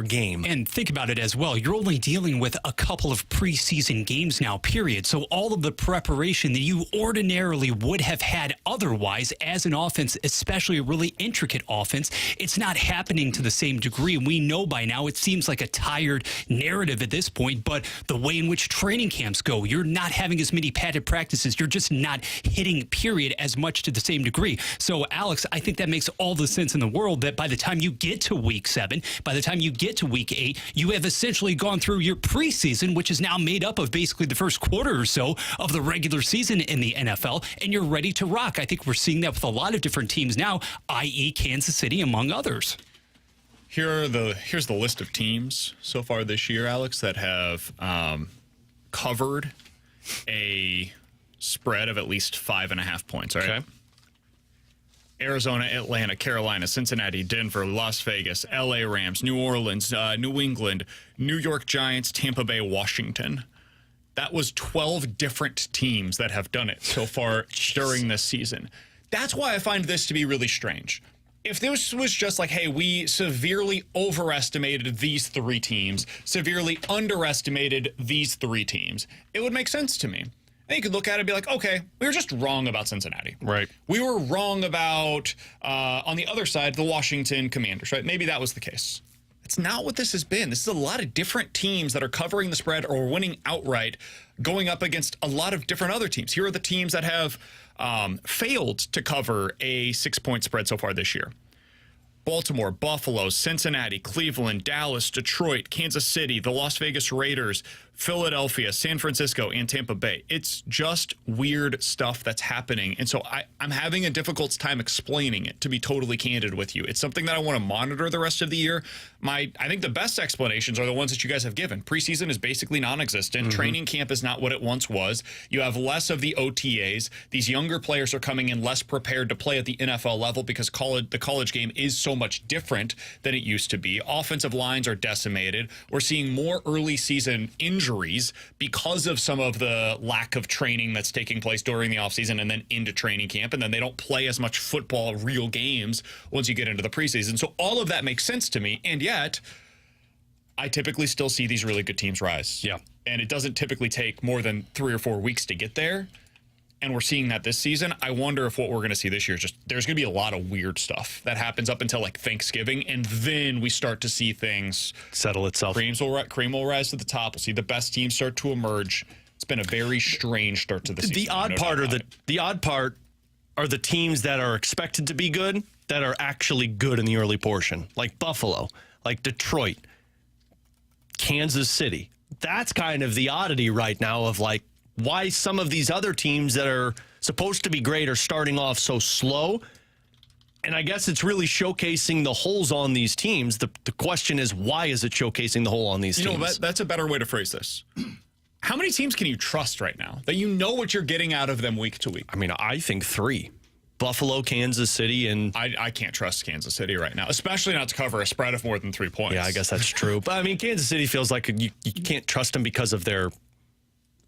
game. And think about it as well. You're only dealing with a couple of preseason games now, period. So all of the preparation that you ordinarily would have had otherwise as an offense, especially a really intricate offense, it's not happening to the same degree. We know by now it seems like a tired narrative at this point, but the way in which training camps go, you're not having as many padded practices. You're just not hitting, period, as much to the same degree. So, Alex, I think that makes all the sense in the world that by the time you get to week 7, by the time you get to week 8, you have essentially gone through your preseason, which is now made up of basically the first quarter or so of the regular season in the NFL, and you're ready to rock. I think we're seeing that with a lot of different teams now, i.e. Kansas City, among others. Here's the list of teams so far this year, Alex, that have covered a spread of at least 5.5 points, right? Okay. Arizona, Atlanta, Carolina, Cincinnati, Denver, Las Vegas, LA Rams, New Orleans, New England, New York Giants, Tampa Bay, Washington. That was 12 different teams that have done it so far during this season. That's why I find this to be really strange. If this was just like, hey, we severely overestimated these 3 teams, severely underestimated these 3 teams, it would make sense to me. And you could look at it and be like, okay, we were just wrong about Cincinnati. Right. We were wrong about, on the other side, the Washington Commanders, right? Maybe that was the case. It's not what this has been. This is a lot of different teams that are covering the spread or winning outright, going up against a lot of different other teams. Here are the teams that have failed to cover a 6-point spread so far this year. Baltimore, Buffalo, Cincinnati, Cleveland, Dallas, Detroit, Kansas City, the Las Vegas Raiders, Philadelphia, San Francisco, and Tampa Bay. It's just weird stuff that's happening. And so I'm having a difficult time explaining it, to be totally candid with you. It's something that I want to monitor the rest of the year. I think the best explanations are the ones that you guys have given. Preseason is basically non-existent. Training camp is not what it once was. You have less of the OTAs. These younger players are coming in less prepared to play at the NFL level because the college game is so much different than it used to be. Offensive lines are decimated. We're seeing more early season injuries because of some of the lack of training that's taking place during the offseason and then into training camp, and then they don't play as much football, real games, once you get into the preseason. So all of that makes sense to me, and yet I typically still see these really good teams rise. Yeah. And it doesn't typically take more than 3 or 4 weeks to get there. And we're seeing that this season. I wonder if what we're going to see this year is just there's going to be a lot of weird stuff that happens up until like Thanksgiving, and then we start to see things settle itself. Cream will rise to the top. We'll see the best teams start to emerge. It's been a very strange start to the season. The odd part are the teams that are expected to be good that are actually good in the early portion, like Buffalo, like Detroit, Kansas City. That's kind of the oddity right now of like why some of these other teams that are supposed to be great are starting off so slow. And I guess it's really showcasing the holes on these teams. The question is, why is it showcasing the hole on these teams? You know, that's a better way to phrase this. How many teams can you trust right now that you know what you're getting out of them week to week? I mean, I think 3. Buffalo, Kansas City, and... I can't trust Kansas City right now, especially not to cover a spread of more than 3 points. Yeah, I guess that's true. But, I mean, Kansas City feels like you can't trust them because of their...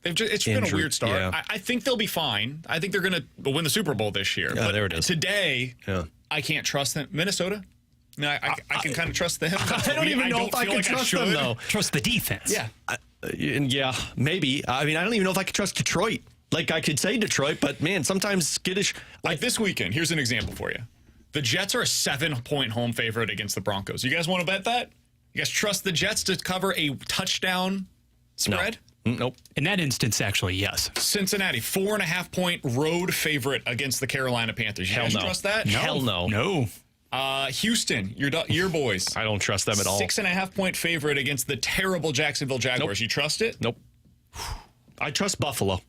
It's been a weird start. Yeah. I think they'll be fine. I think they're going to win the Super Bowl this year. Yeah, but there it is. Today, I can't trust them. Minnesota? No, I can kind of trust them. I don't even know if I can trust them, though. Trust the defense. Yeah. Yeah, maybe. I mean, I don't even know if I could trust Detroit. Like, I could say Detroit, but, man, sometimes skittish. Like this weekend, here's an example for you. The Jets are a 7-point home favorite against the Broncos. You guys want to bet that? You guys trust the Jets to cover a touchdown spread? Nope. In that instance, actually, yes. Cincinnati, 4.5-point road favorite against the Carolina Panthers. You guys trust that? No. Hell no. No. Houston, your boys. I don't trust them at all. 6.5-point favorite against the terrible Jacksonville Jaguars. Nope. You trust it? Nope. I trust Buffalo.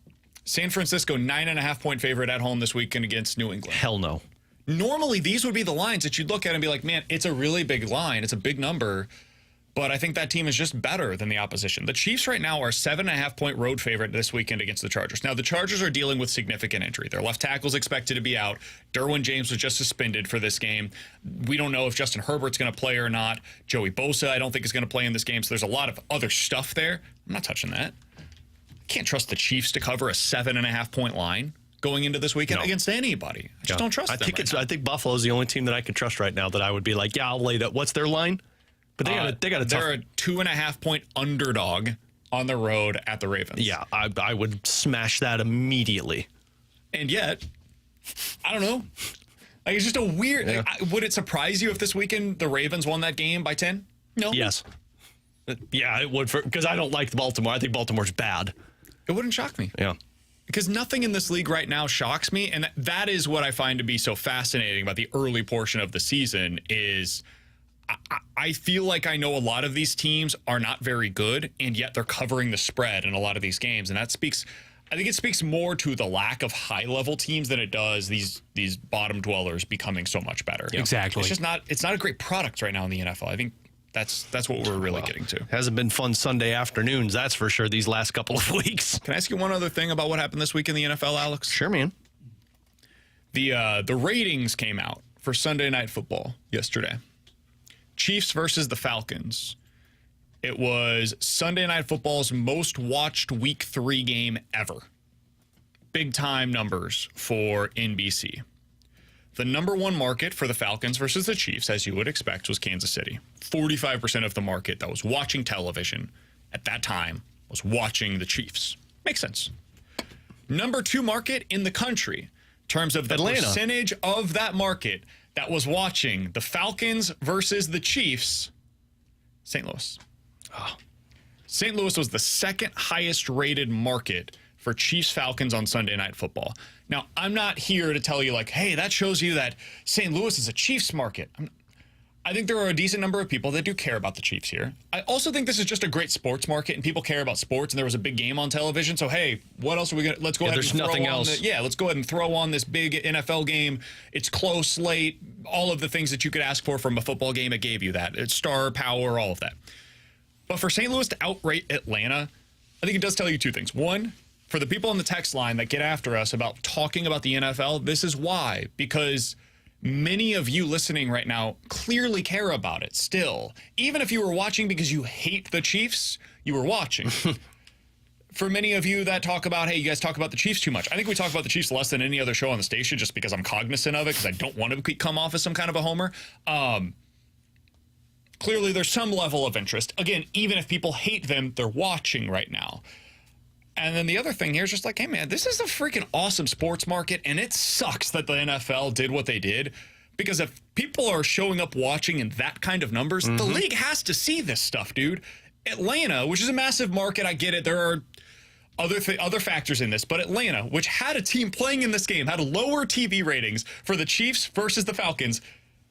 San Francisco, 9.5-point favorite at home this weekend against New England. Hell no. Normally, these would be the lines that you'd look at and be like, man, it's a really big line. It's a big number. But I think that team is just better than the opposition. The Chiefs right now are 7.5-point road favorite this weekend against the Chargers. Now, the Chargers are dealing with significant injury. Their left tackle's expected to be out. Derwin James was just suspended for this game. We don't know if Justin Herbert's going to play or not. Joey Bosa, I don't think, is going to play in this game. So there's a lot of other stuff there. I'm not touching that. I can't trust the Chiefs to cover a 7.5-point line going into this weekend against anybody. I just don't trust them. I think Buffalo's the only team that I could trust right now that I would be like, yeah, I'll lay that. What's their line? But they got a tough... They're a 2.5-point underdog on the road at the Ravens. Yeah, I would smash that immediately. And yet, I don't know. Like, it's just a weird... Yeah. Would it surprise you if this weekend the Ravens won that game by 10? No. Yes. Yeah, it would, because I don't like Baltimore. I think Baltimore's bad. It wouldn't shock me. Yeah. Because nothing in this league right now shocks me, and that is what I find to be so fascinating about the early portion of the season is... I feel like I know a lot of these teams are not very good, and yet they're covering the spread in a lot of these games. And that speaks, I think it speaks more to the lack of high-level teams than it does these bottom dwellers becoming so much better. Yeah. Exactly. It's not a great product right now in the NFL. I think that's what we're really getting to. Hasn't been fun Sunday afternoons, that's for sure, these last couple of weeks. Can I ask you one other thing about what happened this week in the NFL, Alex? Sure, man. The ratings came out for Sunday Night Football yesterday. Chiefs versus the Falcons. It was Sunday Night Football's most watched Week 3 game ever. Big time numbers for NBC. The number one market for the Falcons versus the Chiefs, as you would expect, was Kansas City. 45% of the market that was watching television at that time was watching the Chiefs. Makes sense. Number 2 market in the country, in terms of the percentage of that market that was watching the Falcons versus the Chiefs, St. Louis. Oh. St. Louis was the second highest rated market for Chiefs Falcons on Sunday Night Football. Now, I'm not here to tell you like, hey, that shows you that St. Louis is a Chiefs market. I think there are a decent number of people that do care about the Chiefs here. I also think this is just a great sports market, and people care about sports, and there was a big game on television. So, hey, what else are we going to... Let's go ahead and throw nothing on else. let's go ahead and throw on this big NFL game. It's close, late, all of the things that you could ask for from a football game. It gave you that. It's star power, all of that. But for St. Louis to outrate Atlanta, I think it does tell you two things. One, for the people on the text line that get after us about talking about the NFL, this is why. Because many of you listening right now clearly care about it still. Even if you were watching because you hate the Chiefs, you were watching. For many of you that talk about, hey, you guys talk about the Chiefs too much. I think we talk about the Chiefs less than any other show on the station just because I'm cognizant of it, because I don't want to come off as some kind of a homer. Clearly, there's some level of interest. Again, even if people hate them, they're watching right now. And then the other thing here is just like, hey, man, this is a freaking awesome sports market, and it sucks that the NFL did what they did, because if people are showing up watching in that kind of numbers, the league has to see this stuff, dude. Atlanta, which is a massive market, I get it. There are other factors in this, but Atlanta, which had a team playing in this game, had lower TV ratings for the Chiefs versus the Falcons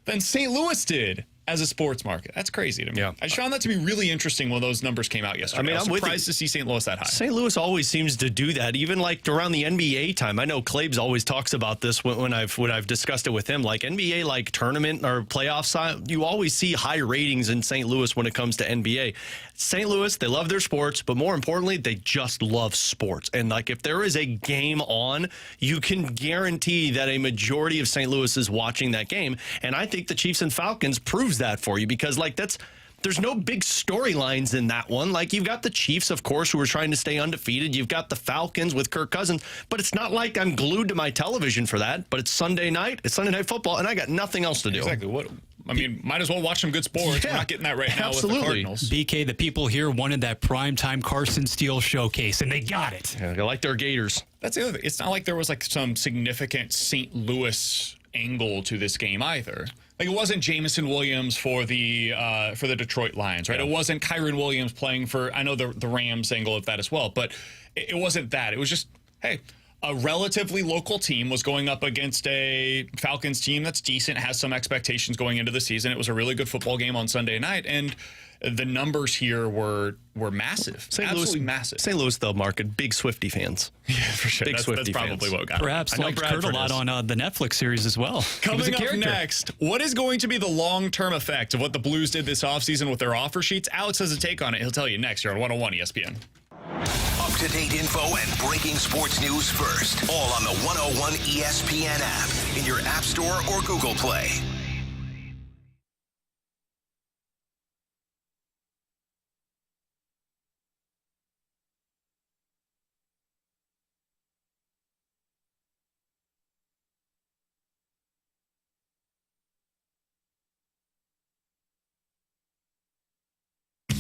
than St. Louis did as a sports market. That's crazy to me. Yeah. I just found that to be really interesting when those numbers came out yesterday. I mean, I'm surprised to see St. Louis that high. St. Louis always seems to do that, even like around the NBA time. I know Klebs always talks about this when I've discussed it with him. Like NBA, like tournament or playoffs, you always see high ratings in St. Louis when it comes to NBA. St. Louis, they love their sports, but more importantly, they just love sports. And like if there is a game on, you can guarantee that a majority of St. Louis is watching that game. And I think the Chiefs and Falcons proves that for you, because like there's no big storylines in that one. Like you've got the Chiefs, of course, who are trying to stay undefeated. You've got the Falcons with Kirk Cousins, but it's not like I'm glued to my television for that. But it's Sunday night. It's Sunday Night Football, and I got nothing else to do. Exactly. I mean, might as well watch some good sports. Yeah, we're not getting that right now absolutely. with the Cardinals. BK, the people here wanted that primetime Carson Steele showcase, and they got it. Yeah, they like their Gators. That's the other thing. It's not like there was like some significant St. Louis angle to this game either. Like it wasn't Jamison Williams for the Detroit Lions, right? Yeah. It wasn't Kyron Williams playing for, I know the Rams angle of that as well, but it wasn't that. It was just, hey, a relatively local team was going up against a Falcons team that's decent, has some expectations going into the season. It was a really good football game on Sunday night, and the numbers here were massive. Absolutely massive. St. Louis, they'll market big Swiftie fans. Yeah, for sure. That's probably what got it. Perhaps like Kurt a lot on the Netflix series as well. Coming up next, what is going to be the long-term effect of what the Blues did this offseason with their offer sheets? Alex has a take on it. He'll tell you next here on 101 ESPN. Up-to-date info and breaking sports news first. All on the 101 ESPN app, in your App Store or Google Play.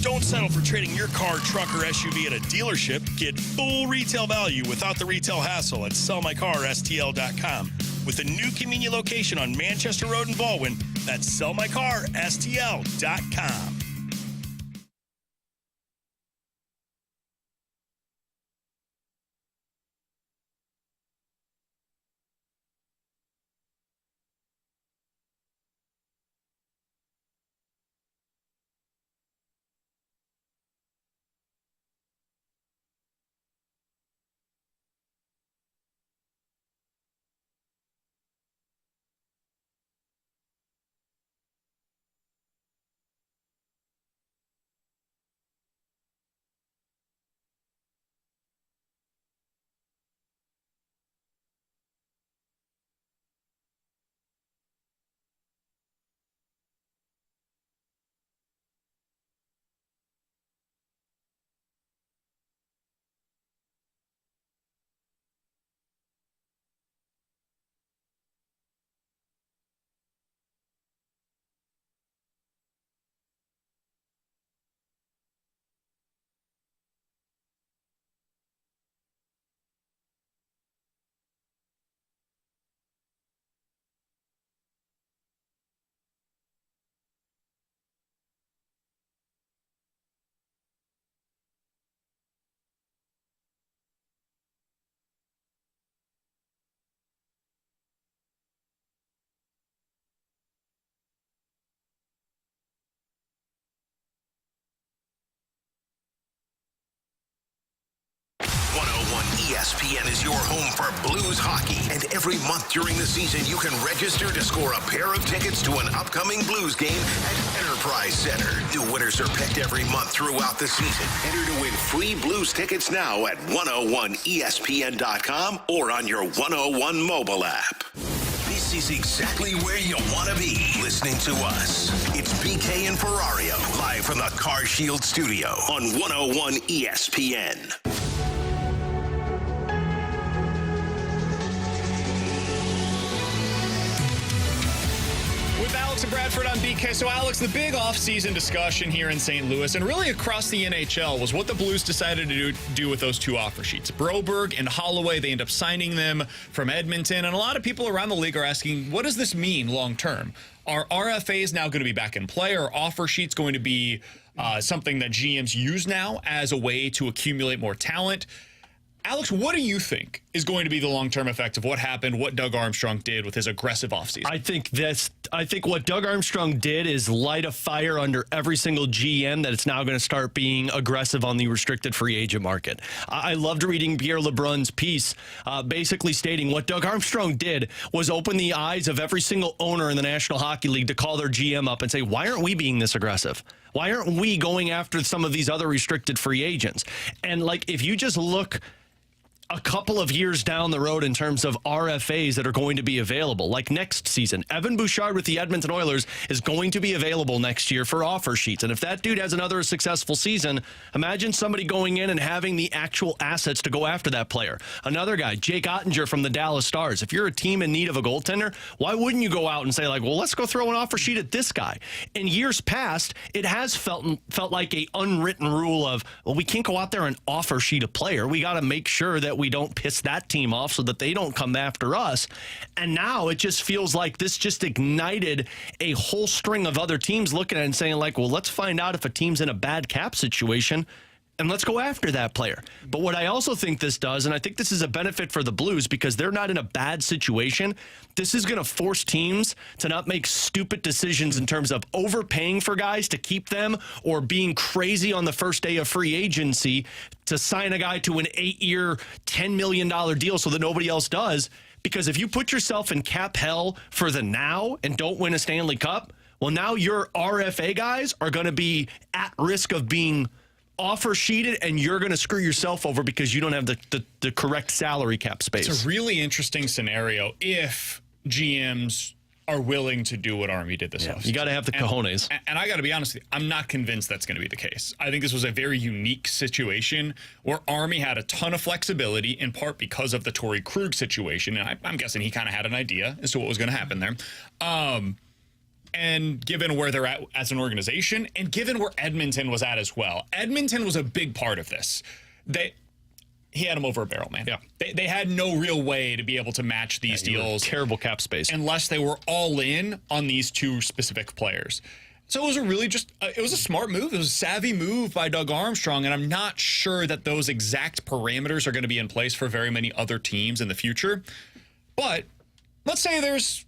Don't settle for trading your car, truck, or SUV at a dealership. Get full retail value without the retail hassle at sellmycarstl.com. With a new convenient location on Manchester Road in Baldwin, that's sellmycarstl.com. ESPN is your home for Blues hockey. And every month during the season, you can register to score a pair of tickets to an upcoming Blues game at Enterprise Center. New winners are picked every month throughout the season. Enter to win free Blues tickets now at 101ESPN.com or on your 101 mobile app. This is exactly where you want to be, listening to us. It's BK and Ferrario, live from the Car Shield studio on 101 ESPN. With Alex and Bradford on BK. So, Alex, the big offseason discussion here in St. Louis and really across the NHL was what the Blues decided to do with those two offer sheets. Broberg and Holloway, they end up signing them from Edmonton. And a lot of people around the league are asking, what does this mean long term? Are RFAs now going to be back in play? Or are offer sheets going to be something that GMs use now as a way to accumulate more talent? Alex, what do you think is going to be the long-term effect of what happened, what Doug Armstrong did with his aggressive offseason? I think what Doug Armstrong did is light a fire under every single GM that it's now going to start being aggressive on the restricted free agent market. I loved reading Pierre LeBrun's piece, basically stating what Doug Armstrong did was open the eyes of every single owner in the National Hockey League to call their GM up and say, why aren't we being this aggressive? Why aren't we going after some of these other restricted free agents? And like, if you just look a couple of years down the road in terms of RFAs that are going to be available, like next season, Evan Bouchard with the Edmonton Oilers is going to be available next year for offer sheets. And if that dude has another successful season, imagine somebody going in and having the actual assets to go after that player. Another guy, Jake Ottinger from the Dallas Stars. If you're a team in need of a goaltender, why wouldn't you go out and say, like, well, let's go throw an offer sheet at this guy? In years past, it has felt like a unwritten rule of, well, we can't go out there and offer sheet a player. We got to make sure that we don't piss that team off so that they don't come after us. And now it just feels like this just ignited a whole string of other teams looking at it and saying, like, well, let's find out if a team's in a bad cap situation and let's go after that player. But what I also think this does, and I think this is a benefit for the Blues because they're not in a bad situation, this is going to force teams to not make stupid decisions in terms of overpaying for guys to keep them or being crazy on the first day of free agency to sign a guy to an 8-year, $10 million deal so that nobody else does. Because if you put yourself in cap hell for the now and don't win a Stanley Cup, well, now your RFA guys are going to be at risk of being offer sheeted, and you're going to screw yourself over because you don't have the correct salary cap space. It's a really interesting scenario if GMs are willing to do what Army did this offseason. You got to have the cojones. And I got to be honest with you, I'm not convinced that's going to be the case. I think this was a very unique situation where Army had a ton of flexibility, in part because of the Torrey Krug situation. And I'm guessing he kind of had an idea as to what was going to happen there. And given where they're at as an organization, and given where Edmonton was at as well. Edmonton was a big part of this. He had them over a barrel, man. Yeah. They had no real way to be able to match these deals. Terrible cap space. Unless they were all in on these two specific players. So it was it was a smart move. It was a savvy move by Doug Armstrong, and I'm not sure that those exact parameters are going to be in place for very many other teams in the future. But let's say there's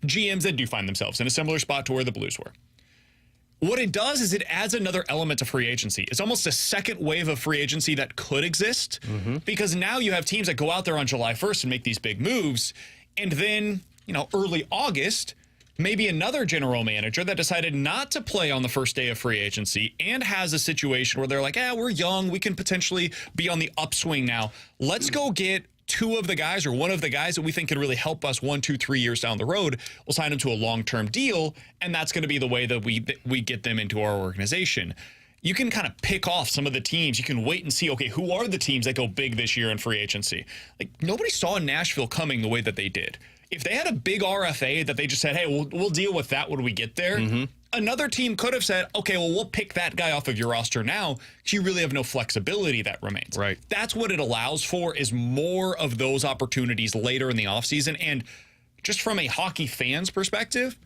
GMs that do find themselves in a similar spot to where the Blues were. What it does is it adds another element to free agency. It's almost a second wave of free agency that could exist because now you have teams that go out there on July 1st and make these big moves. And then, early August, maybe another general manager that decided not to play on the first day of free agency and has a situation where they're like, we're young. We can potentially be on the upswing now. Let's go get two of the guys or one of the guys that we think could really help us 1, 2, 3 years down the road. We'll sign them to a long-term deal, and that's going to be the way that we get them into our organization. You can kind of pick off some of the teams. You can wait and see, okay, who are the teams that go big this year in free agency? Like, nobody saw Nashville coming the way that they did. If they had a big RFA that they just said, hey, we'll deal with that when we get there, another team could have said, okay, well, we'll pick that guy off of your roster now because you really have no flexibility that remains. Right. That's what it allows for, is more of those opportunities later in the offseason. And just from a hockey fan's perspective,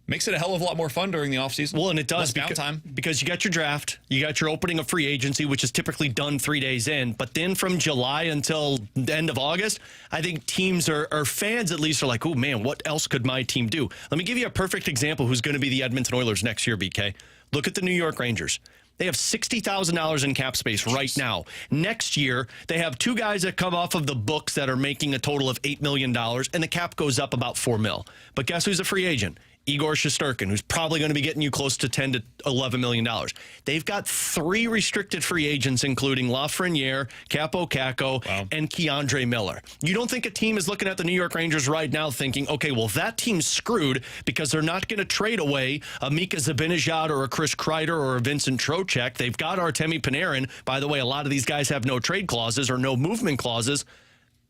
makes it a hell of a lot more fun during the offseason. Well, and it does because you got your draft, you got your opening of free agency, which is typically done 3 days in. But then from July until the end of August, I think teams or fans at least are like, oh, man, what else could my team do? Let me give you a perfect example who's going to be the Edmonton Oilers next year, BK. Look at the New York Rangers. They have $60,000 in cap space right now. Next year, they have two guys that come off of the books that are making a total of $8 million, and the cap goes up about $4 million. But guess who's a free agent? Igor Shesterkin, who's probably going to be getting you close to $10 to $11 million. They've got 3 restricted free agents, including Lafreniere, Capo Caco, and Keandre Miller. You don't think a team is looking at the New York Rangers right now thinking, okay, well, that team's screwed because they're not going to trade away a Mika Zibanejad or a Chris Kreider or a Vincent Trocheck. They've got Artemi Panarin. By the way, a lot of these guys have no trade clauses or no movement clauses.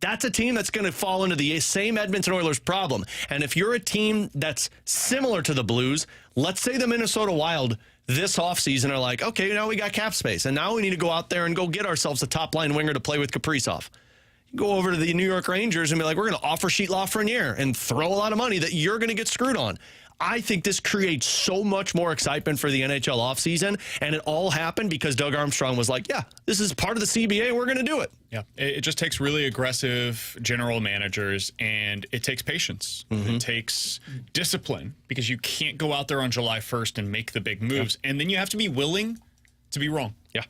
That's a team that's going to fall into the same Edmonton Oilers problem. And if you're a team that's similar to the Blues, let's say the Minnesota Wild this offseason are like, okay, now we got cap space, and now we need to go out there and go get ourselves a top-line winger to play with Kaprizov. Go over to the New York Rangers and be like, we're going to offer sheet Lafreniere and throw a lot of money that you're going to get screwed on. I think this creates so much more excitement for the NHL offseason, and it all happened because Doug Armstrong was like, yeah, this is part of the CBA, we're going to do it. Yeah, it just takes really aggressive general managers, and it takes patience. It takes discipline, because you can't go out there on July 1st and make the big moves, and then you have to be willing to be wrong. Yeah.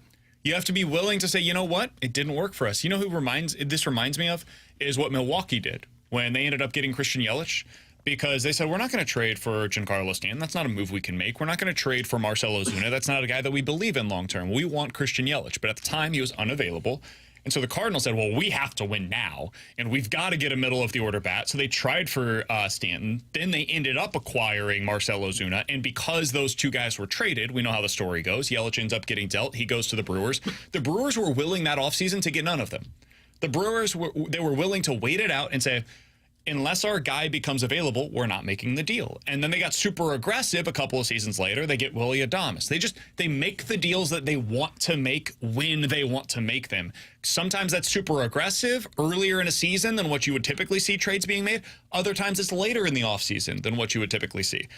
You have to be willing to say, you know what, it didn't work for us. You know who this reminds me of is what Milwaukee did when they ended up getting Christian Yelich. Because they said, we're not going to trade for Giancarlo Stanton. That's not a move we can make. We're not going to trade for Marcell Ozuna. That's not a guy that we believe in long term. We want Christian Yelich. But at the time, he was unavailable. And so the Cardinals said, well, we have to win now, and we've got to get a middle-of-the-order bat. So they tried for Stanton. Then they ended up acquiring Marcell Ozuna. And because those two guys were traded, we know how the story goes. Yelich ends up getting dealt. He goes to the Brewers. The Brewers were willing that offseason to get none of them. The Brewers, they were willing to wait it out and say, unless our guy becomes available, we're not making the deal. And then they got super aggressive a couple of seasons later. They get Willy Adames. They make the deals that they want to make when they want to make them. Sometimes that's super aggressive earlier in a season than what you would typically see trades being made. Other times it's later in the offseason than what you would typically see.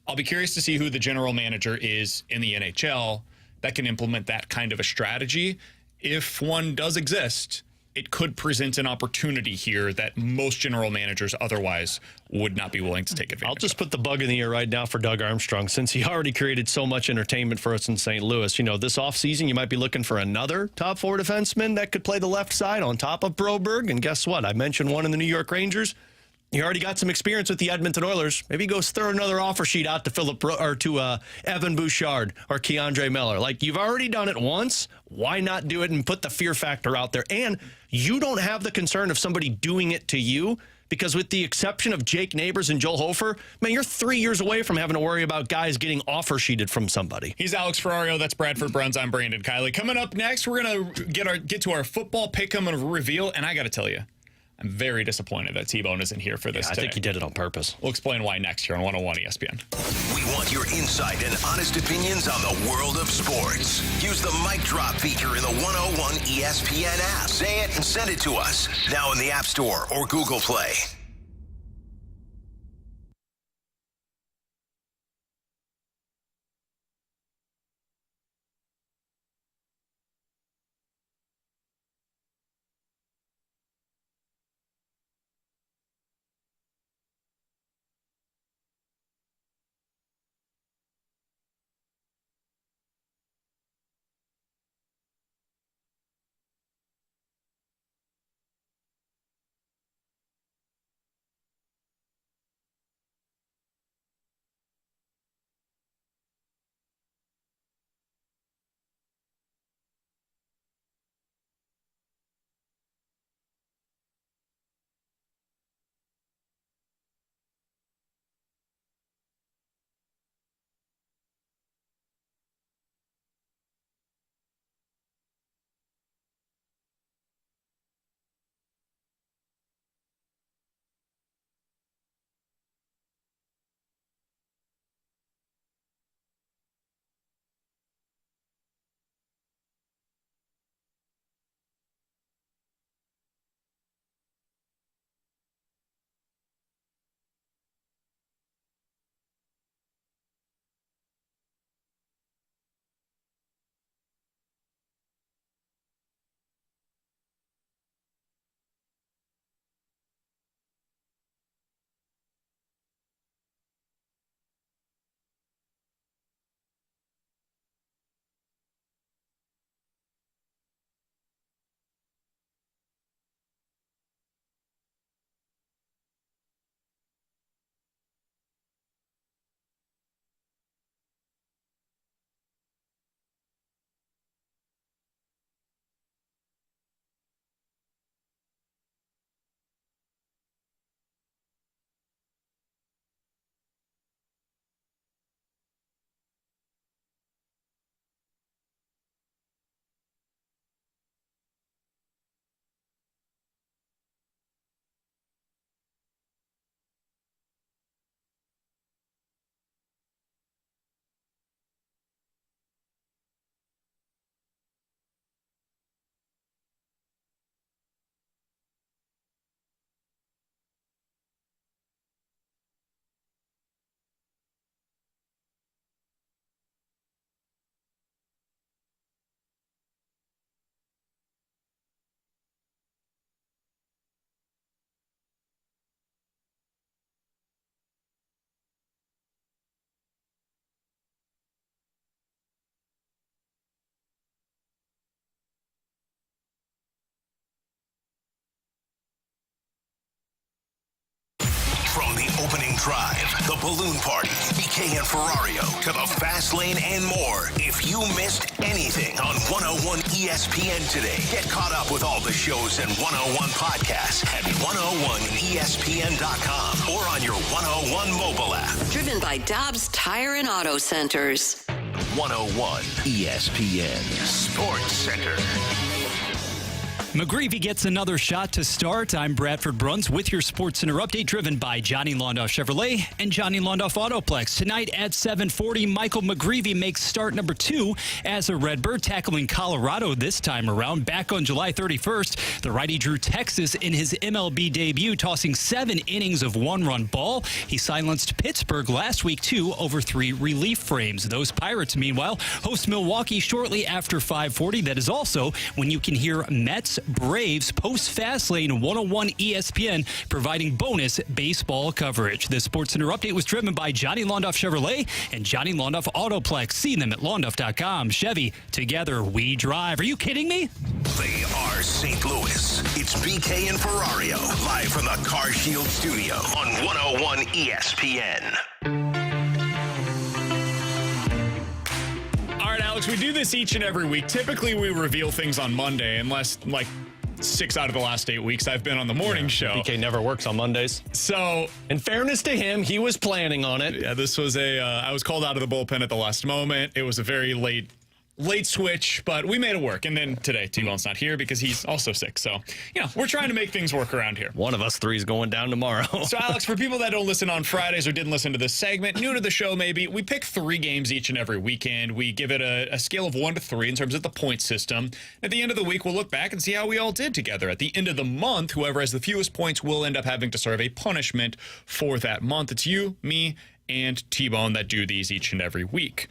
I'll be curious to see who the general manager is in the NHL that can implement that kind of a strategy. If one does exist, it could present an opportunity here that most general managers otherwise would not be willing to take advantage of. I'll just put the bug in the ear right now for Doug Armstrong, since he already created so much entertainment for us in St. Louis. You know, this offseason, you might be looking for another top 4 defenseman that could play the left side on top of Broberg. And guess what? I mentioned one in the New York Rangers. You already got some experience with the Edmonton Oilers. Maybe go throw another offer sheet out to Evan Bouchard or Keandre Miller. Like, you've already done it once. Why not do it and put the fear factor out there? And you don't have the concern of somebody doing it to you, because with the exception of Jake Neighbors and Joel Hofer, man, you're 3 years away from having to worry about guys getting offer sheeted from somebody. He's Alex Ferrario. That's Bradford Bruns. I'm Brandon Kiley. Coming up next, we're going to get to our football pick'em and reveal. And I got to tell you, I'm very disappointed that T-Bone isn't here for this today. I think he did it on purpose. We'll explain why next here on 101 ESPN. We want your insight and honest opinions on the world of sports. Use the mic drop feature in the 101 ESPN app. Say it and send it to us. Now in the App Store or Google Play. Drive, the Balloon Party, BK and Ferrario, to the Fast Lane and more. If you missed anything on 101 ESPN today, get caught up with all the shows and 101 podcasts at 101ESPN.com or on your 101 mobile app. Driven by Dobbs Tire and Auto Centers. 101 ESPN Sports Center. McGreevy gets another shot to start. I'm Bradford Bruns with your Sports Center update, driven by Johnny Londoff Chevrolet and Johnny Londoff Autoplex. Tonight at 7:40, Michael McGreevy makes start number 2 as a Redbird, tackling Colorado this time around. Back on July 31st, the righty drew Texas in his MLB debut, tossing 7 innings of one-run ball. He silenced Pittsburgh last week, too, over 3 relief frames. Those Pirates, meanwhile, host Milwaukee shortly after 5:40. That is also when you can hear Mets Braves post Fastlane 101 ESPN, providing bonus baseball coverage. The Sports Center update was driven by Johnny Londoff Chevrolet and Johnny Londoff Autoplex. See them at londoff.com. Chevy, together we drive. Are you kidding me? They are St. Louis. It's BK and Ferrario, live from the Car Shield studio on 101 ESPN. All right, Alex, we do this each and every week. Typically, we reveal things on Monday, unless, 6 out of the last 8 weeks I've been on the morning show. BK never works on Mondays. So, in fairness to him, he was planning on it. Yeah, this was I was called out of the bullpen at the last moment. It was a very late switch, but we made it work. And then today, T-Bone's not here because he's also sick. So, we're trying to make things work around here. One of us 3 is going down tomorrow. So, Alex, for people that don't listen on Fridays or didn't listen to this segment, new to the show maybe, we pick 3 games each and every weekend. We give it a scale of 1 to 3 in terms of the point system. At the end of the week, we'll look back and see how we all did together. At the end of the month, whoever has the fewest points will end up having to serve a punishment for that month. It's you, me, and T-Bone that do these each and every week.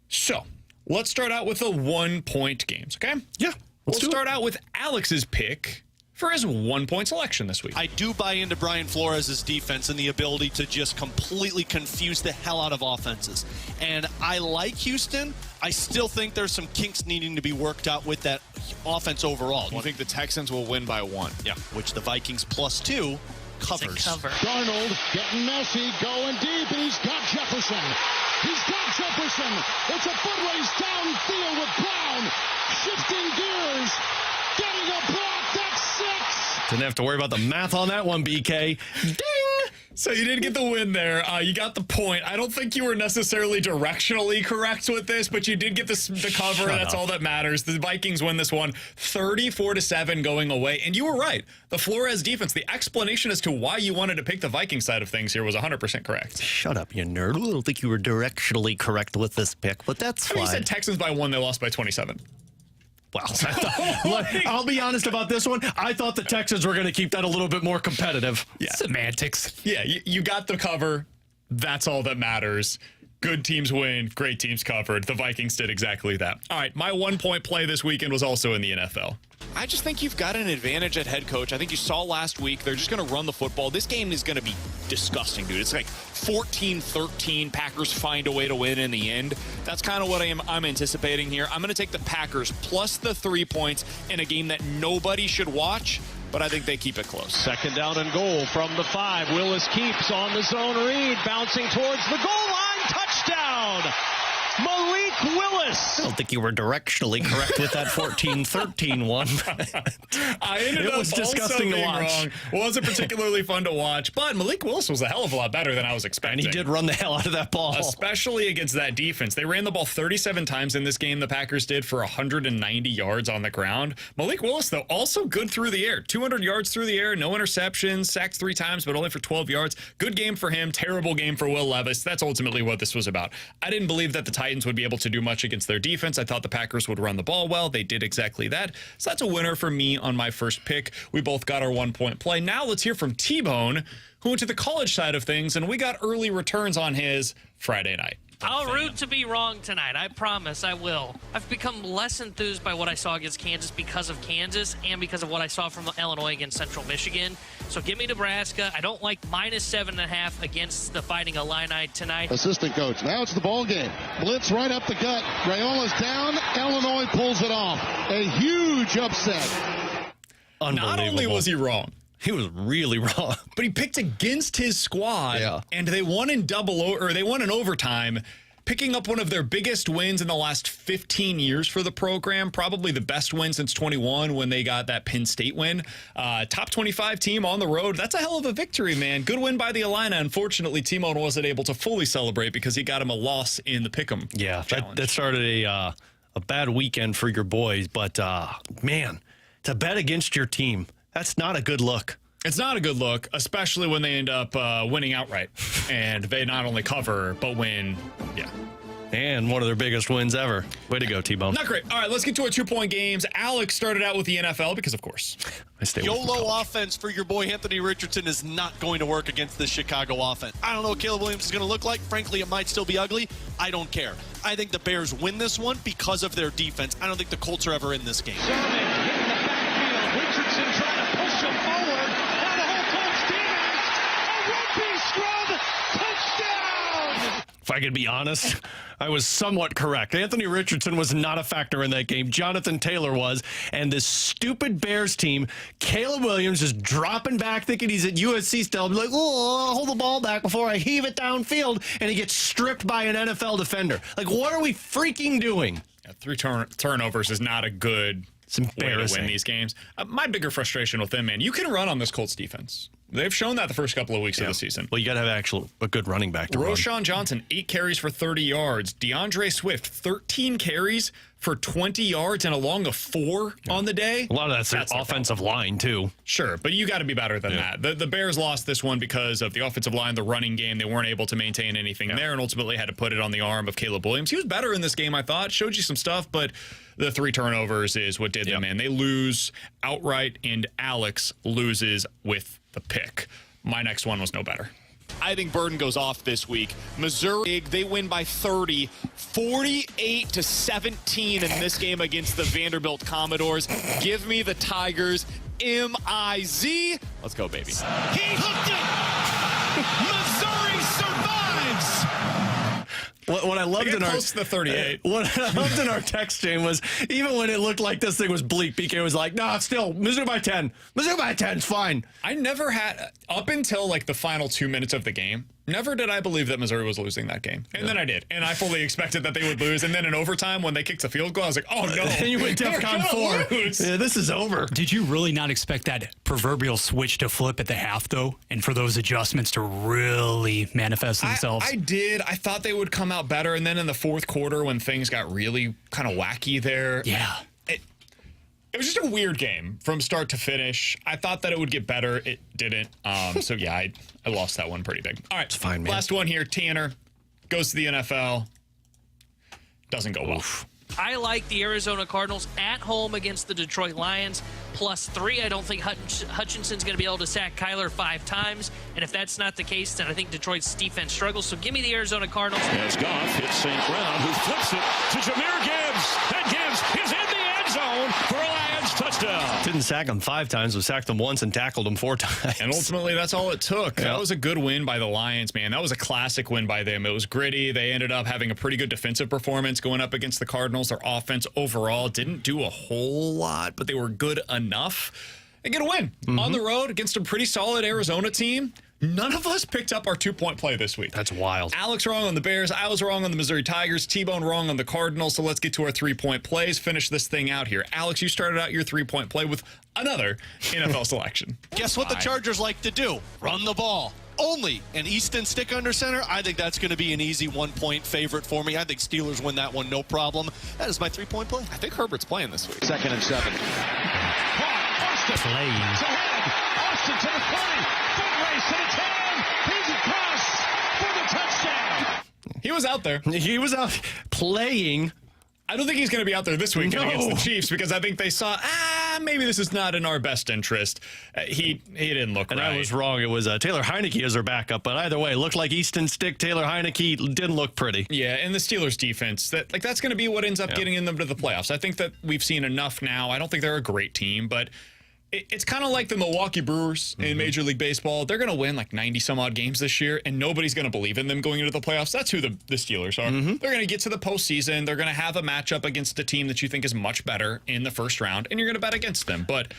So, let's start out with the 1-point games, okay? Yeah. We'll start out with Alex's pick for his 1-point selection this week. I do buy into Brian Flores' defense and the ability to just completely confuse the hell out of offenses. And I like Houston. I still think there's some kinks needing to be worked out with that offense overall. You think the Texans will win by 1? Yeah, which the Vikings +2 covers. Darnold getting messy, going deep, and he's got Jefferson. He's got Jefferson. It's a foot race downfield with Brown. Shifting gears. Getting a block. That's 6. Didn't have to worry about the math on that one, BK. Ding! So you did get the win there. You got the point. I don't think you were necessarily directionally correct with this, but you did get the cover, and that's all that matters. The Vikings win this one 34-7 going away. And you were right. The Flores defense, the explanation as to why you wanted to pick the Viking side of things here was 100% correct. Shut up, you nerd. I don't think you were directionally correct with this pick, but that's fine. You said Texans by 1, they lost by 27. Well, I'll be honest about this one. I thought the Texans were going to keep that a little bit more competitive. Yeah. Semantics. Yeah, you got the cover. That's all that matters. Good teams win. Great teams covered. The Vikings did exactly that. All right, my 1-point play this weekend was also in the NFL. I just think you've got an advantage at head coach. I think you saw last week, they're just going to run the football. This game is going to be disgusting, dude. It's like 14-13. Packers find a way to win in the end. That's kind of what I'm anticipating here. I'm going to take the Packers plus the 3 points in a game that nobody should watch, but I think they keep it close. 2nd down and goal from the 5. Willis keeps on the zone read, bouncing towards the goal line. Touchdown! Malik Willis. I don't think you were directionally correct with that 14-13 one. I ended up disgusting to watch. Wrong. Wasn't particularly fun to watch, but Malik Willis was a hell of a lot better than I was expecting. And he did run the hell out of that ball. Especially against that defense. They ran the ball 37 times in this game, the Packers did, for 190 yards on the ground. Malik Willis, though, also good through the air. 200 yards through the air, no interceptions, sacked 3 times, but only for 12 yards. Good game for him, terrible game for Will Levis. That's ultimately what this was about. I didn't believe that the Titans would be able to do much against their defense. I thought the Packers would run the ball well. They did exactly that. So that's a winner for me on my first pick. We both got our 1-point play. Now let's hear from T-Bone, who went to the college side of things, and we got early returns on his Friday night. I'll root to be wrong tonight. I promise I will. I've become less enthused by what I saw against Kansas because of Kansas and because of what I saw from Illinois against Central Michigan. So give me Nebraska. I don't like -7.5 against the Fighting Illini tonight. Assistant coach. Now it's the ball game. Blitz right up the gut. Rayola's down. Illinois pulls it off. A huge upset. Not only was he wrong, He was really wrong. But he picked against his squad, and they won in they won in overtime, picking up one of their biggest wins in the last 15 years for the program, probably the best win since 21 when they got that Penn State win. Top 25 team on the road. That's a hell of a victory, man. Good win by the Illini. Unfortunately, Timon wasn't able to fully celebrate because he got him a loss in the Pick'em challenge. That started a bad weekend for your boys. But, man, to bet against your team, that's not a good look. It's not a good look, especially when they end up winning outright. And they not only cover, but win. Yeah. And one of their biggest wins ever. Way to go, T-Bone. Not great. All right, let's get to our 2-point games. Alex started out with the NFL because, of course, I stay with YOLO offense for your boy Anthony Richardson is not going to work against the Chicago offense. I don't know what Caleb Williams is going to look like. Frankly, it might still be ugly. I don't care. I think the Bears win this one because of their defense. I don't think the Colts are ever in this game. Sermon hitting the backfield. Richardson trying to push him forward. Now the whole Colts defense. A rugby scrub. Touchdown. If I could be honest, I was somewhat correct. Anthony Richardson was not a factor in that game. Jonathan Taylor was. And this stupid Bears team, Caleb Williams is dropping back thinking he's at USC still. Like, oh, I'll hold the ball back before I heave it downfield. And he gets stripped by an NFL defender. Like, what are we freaking doing? Yeah, 3 turnovers is not a good way to win these games. My bigger frustration with them, man, you can run on this Colts defense. They've shown that the first couple of weeks of the season. Well, you got to have a good running back to run. Roschon Johnson, 8 carries for 30 yards. DeAndre Swift, 13 carries for 20 yards and along a 4 on the day. A lot of that's offensive line, too. Sure, but you got to be better than that. The Bears lost this one because of the offensive line, the running game. They weren't able to maintain anything there and ultimately had to put it on the arm of Caleb Williams. He was better in this game, I thought. Showed you some stuff, but the 3 turnovers is what did them in. They lose outright, and Alex loses with the pick. My next one was no better. I think Burden goes off this week. Missouri, they win by 30, 48-17 in this game against the Vanderbilt Commodores. Give me the Tigers. M-I-Z. Let's go, baby. He hooked it. Missouri survives. What I loved in our close to the 38. What I loved in our text chain was even when it looked like this thing was bleak, BK was like, "No, still Missouri by 10. Missouri by 10 is fine." I never had up until like the final 2 minutes of the game. Never did I believe that Missouri was losing that game. And then I did. And I fully expected that they would lose. And then in overtime, when they kicked the field goal, I was like, oh, no. And you went DEFCON 4. Yeah, this is over. Did you really not expect that proverbial switch to flip at the half, though? And for those adjustments to really manifest themselves? I did. I thought they would come out better. And then in the fourth quarter, when things got really kind of wacky there. Yeah. It was just a weird game from start to finish. I thought that it would get better. It didn't. So, yeah, I lost that one pretty big. All right. It's fine, man. Last one here. Tanner goes to the NFL. Doesn't go well. I like the Arizona Cardinals at home against the Detroit Lions. +3. I don't think Hutchinson's going to be able to sack Kyler 5 times. And if that's not the case, then I think Detroit's defense struggles. So give me the Arizona Cardinals. As Goff hits St. Brown, who flips it to Jahmyr Gibbs. And Gibbs is in the end zone for a Lions touchdown. Didn't sack him 5 times, but sacked him once and tackled him 4 times. And ultimately, that's all it took. That was a good win by the Lions, man. That was a classic win by them. It was gritty. They ended up having a pretty good defensive performance going up against the Cardinals. Their offense overall didn't do a whole lot, but they were good enough. They get a win on the road against a pretty solid Arizona team. None of us picked up our 2-point play this week. That's wild. Alex wrong on the Bears. I was wrong on the Missouri Tigers. T-Bone wrong on the Cardinals. So let's get to our 3-point plays. Finish this thing out here. Alex, you started out your 3-point play with another NFL selection. Guess what the Chargers like to do? Run the ball. Only an Easton stick under center. I think that's going to be an easy 1-point favorite for me. I think Steelers win that one, no problem. That is my 3-point play. I think Herbert's playing this week. 2nd and 7. Austin playing. To head. Austin to the 20. Foot race to the 10. He's across for the touchdown. He was out there. He was out playing. I don't think he's going to be out there this weekend against the Chiefs because I think they saw, maybe this is not in our best interest. He didn't look and right. I was wrong. It was Taylor Heineke as their backup. But either way, looked like Easton stick. Taylor Heineke didn't look pretty. Yeah, and the Steelers defense, that's going to be what ends up getting them to the playoffs. I think that we've seen enough now. I don't think they're a great team, but it's kind of like the Milwaukee Brewers in Major League Baseball. They're going to win like 90-some-odd games this year, and nobody's going to believe in them going into the playoffs. That's who the Steelers are. They're going to get to the postseason. They're going to have a matchup against a team that you think is much better in the first round, and you're going to bet against them. But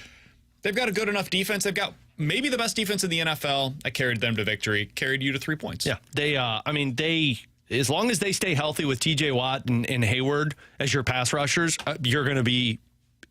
they've got a good enough defense. They've got maybe the best defense in the NFL. I carried them to victory, carried you to 3 points. Yeah, they, as long as they stay healthy with TJ Watt and Hayward as your pass rushers, you're going to be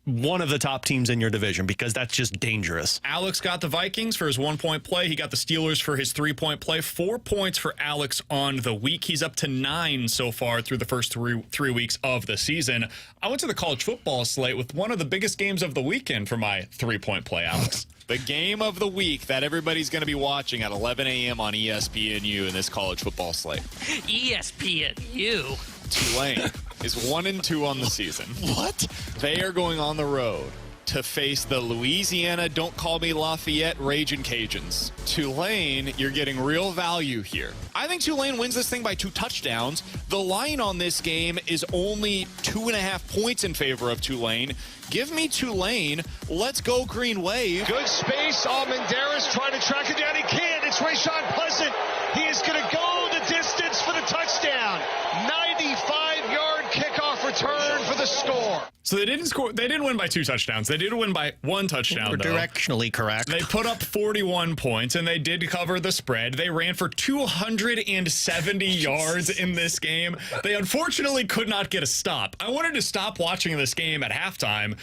one of the top teams in your division because that's just dangerous. Alex got the Vikings for his 1 point play. He got the Steelers for his 3 point play. 4 points for Alex on the week. He's up to 9 so far through the first three weeks of the season. I went to the college football slate with one of the biggest games of the weekend for my 3 point play, Alex. The game of the week that everybody's going to be watching at 11 a.m. on ESPNU in this college football slate. ESPNU. Tulane is 1-2 on the season. What? They are going on the road to face the Louisiana Don't Call Me Lafayette Ragin' Cajuns. Tulane, you're getting real value here. I think Tulane wins this thing by 2 touchdowns. The line on this game is only 2.5 points in favor of Tulane. Give me Tulane. Let's go Green Wave. Good space. Almendarez trying to track it down. He can't. It's Rayshon Pleasant. He is going to go the distance for the touchdown. 95-yard kickoff return for the score. So they didn't score. They didn't win by 2 touchdowns. They did win by 1 touchdown. We're directionally correct. They put up 41 points, and they did cover the spread. They ran for 270 yards in this game. They unfortunately could not get a stop. I wanted to stop watching this game at halftime,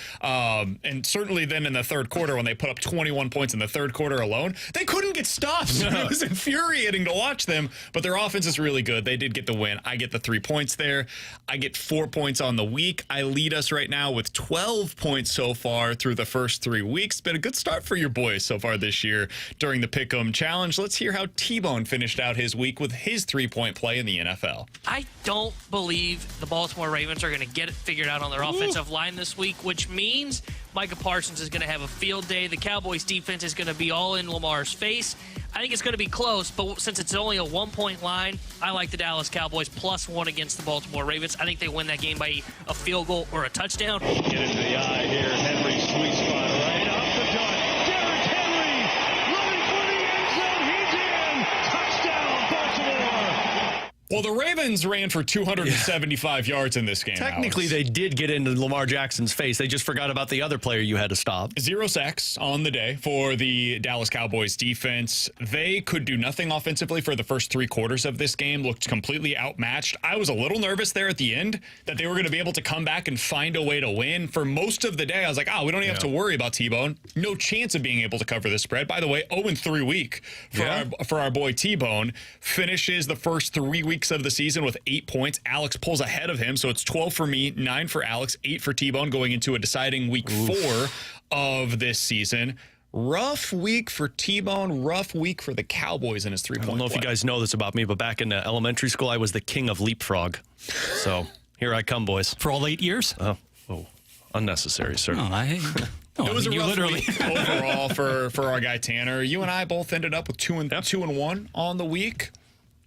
and certainly then in the third quarter when they put up 21 points in the third quarter alone. They couldn't get stopped. It was infuriating to watch them, but their offense is really good. They did get the win. I get the 3 points there. I get 4 points on the week. I lead us right now with 12 points so far through the first 3 weeks. Been a good start for your boys so far this year during the Pick'em Challenge. Let's hear how T-Bone finished out his week with his 3-point play in the NFL. I don't believe the Baltimore Ravens are going to get it figured out on their offensive line this week, which means Micah Parsons is going to have a field day. The Cowboys defense is going to be all in Lamar's face. I think it's going to be close, but since it's only a 1-point line, I like the Dallas Cowboys +1 against the Baltimore Ravens. I think they win that game by a field goal or a touchdown. Get into the eye here. Henry's sweet spot right off the dart. Derrick Henry running for the end zone. He's in. Touchdown, Baltimore. Well, the Ravens ran for 275 yards in this game. Technically, they did get into Lamar Jackson's face. They just forgot about the other player you had to stop. 0 sacks on the day for the Dallas Cowboys defense. They could do nothing offensively for the first 3 quarters of this game, looked completely outmatched. I was a little nervous there at the end that they were going to be able to come back and find a way to win. For most of the day, I was like, we don't even have to worry about T-Bone. No chance of being able to cover the spread. By the way, 0-3 week for our boy T-Bone. Finishes the first 3 weeks of the season with 8 points. Alex pulls ahead of him, so it's 12 for me, 9 for Alex, 8 for T-Bone going into a deciding week 4 of this season. Rough week for T-Bone, rough week for the Cowboys in his 3-point play. I don't know if you guys know this about me, but back in elementary school, I was the king of leapfrog. So here I come, boys. For all 8 years? Oh, unnecessary, sir. It was a rough week overall for our guy Tanner. You and I both ended up with 2-1 on the week.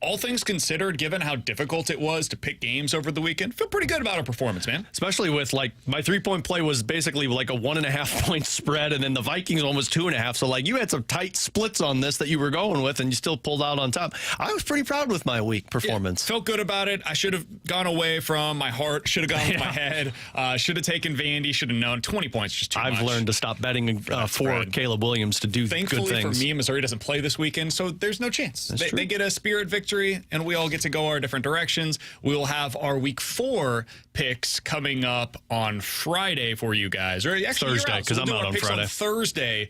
All things considered, given how difficult it was to pick games over the weekend, feel pretty good about our performance, man. Especially with, my 3-point play was basically like a 1.5-point spread, and then the Vikings one was 2.5. So, you had some tight splits on this that you were going with, and you still pulled out on top. I was pretty proud with my week performance. Yeah, felt good about it. I should have gone away from my heart, should have gone with my head, should have taken Vandy, should have known. 20 points, just too much. I've learned to stop betting for Caleb Williams to do good things. Thankfully for me, Missouri doesn't play this weekend, so there's no chance. They get a Spirit victory, and we all get to go our different directions. We will have our week 4 picks coming up on Friday for you guys. Or actually Thursday, because I'm out on Friday. On Thursday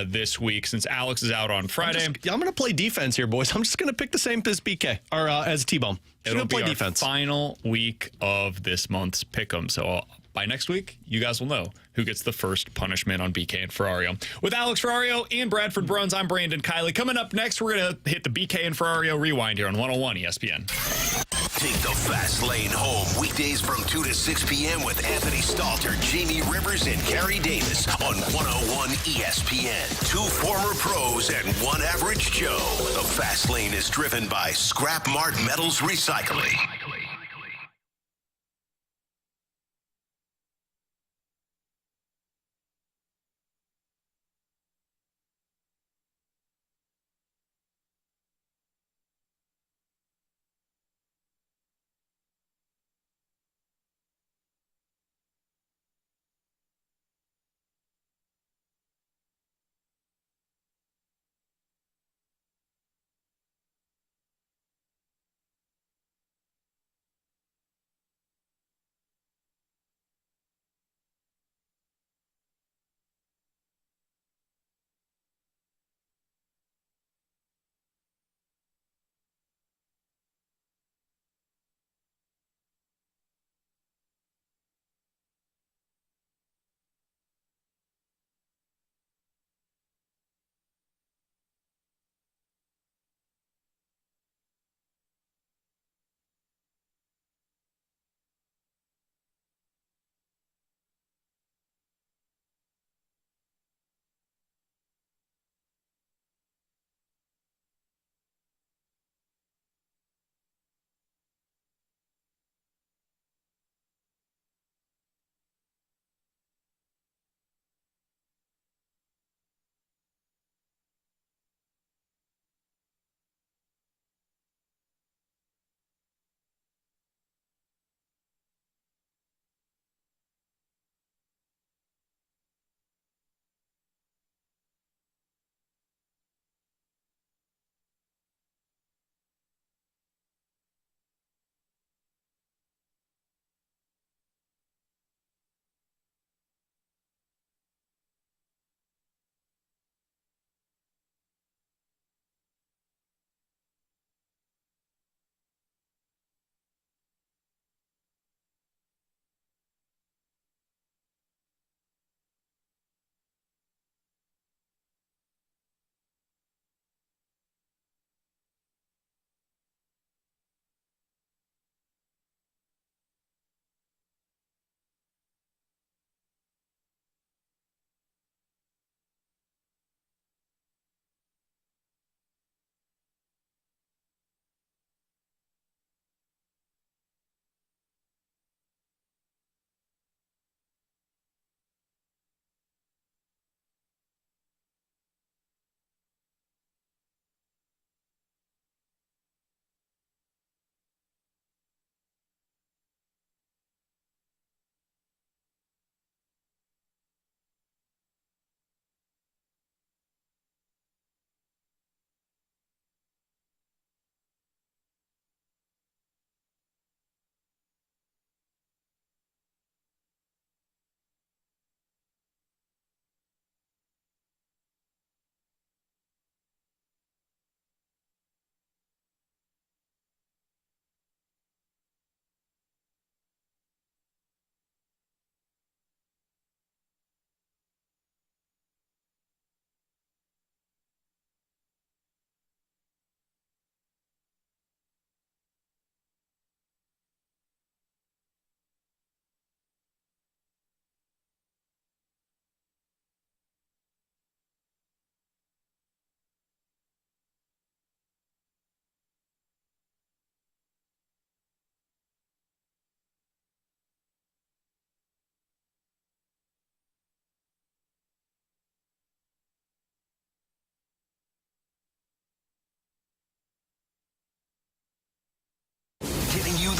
this week, since Alex is out on Friday. I'm going to play defense here, boys. I'm just going to pick the same as BK or as T-Bone. It'll be play our defense. Final week of this month's pick'em. So by next week, you guys will know who gets the first punishment on BK and Ferrario. With Alex Ferrario and Bradford Bruns, I'm Brandon Kiley. Coming up next, we're going to hit the BK and Ferrario Rewind here on 101 ESPN. Take the fast lane home weekdays from 2 to 6 p.m. with Anthony Stalter, Jamie Rivers, and Gary Davis on 101 ESPN. 2 former pros and 1 average Joe. The fast lane is driven by Scrap Mart Metals Recycling.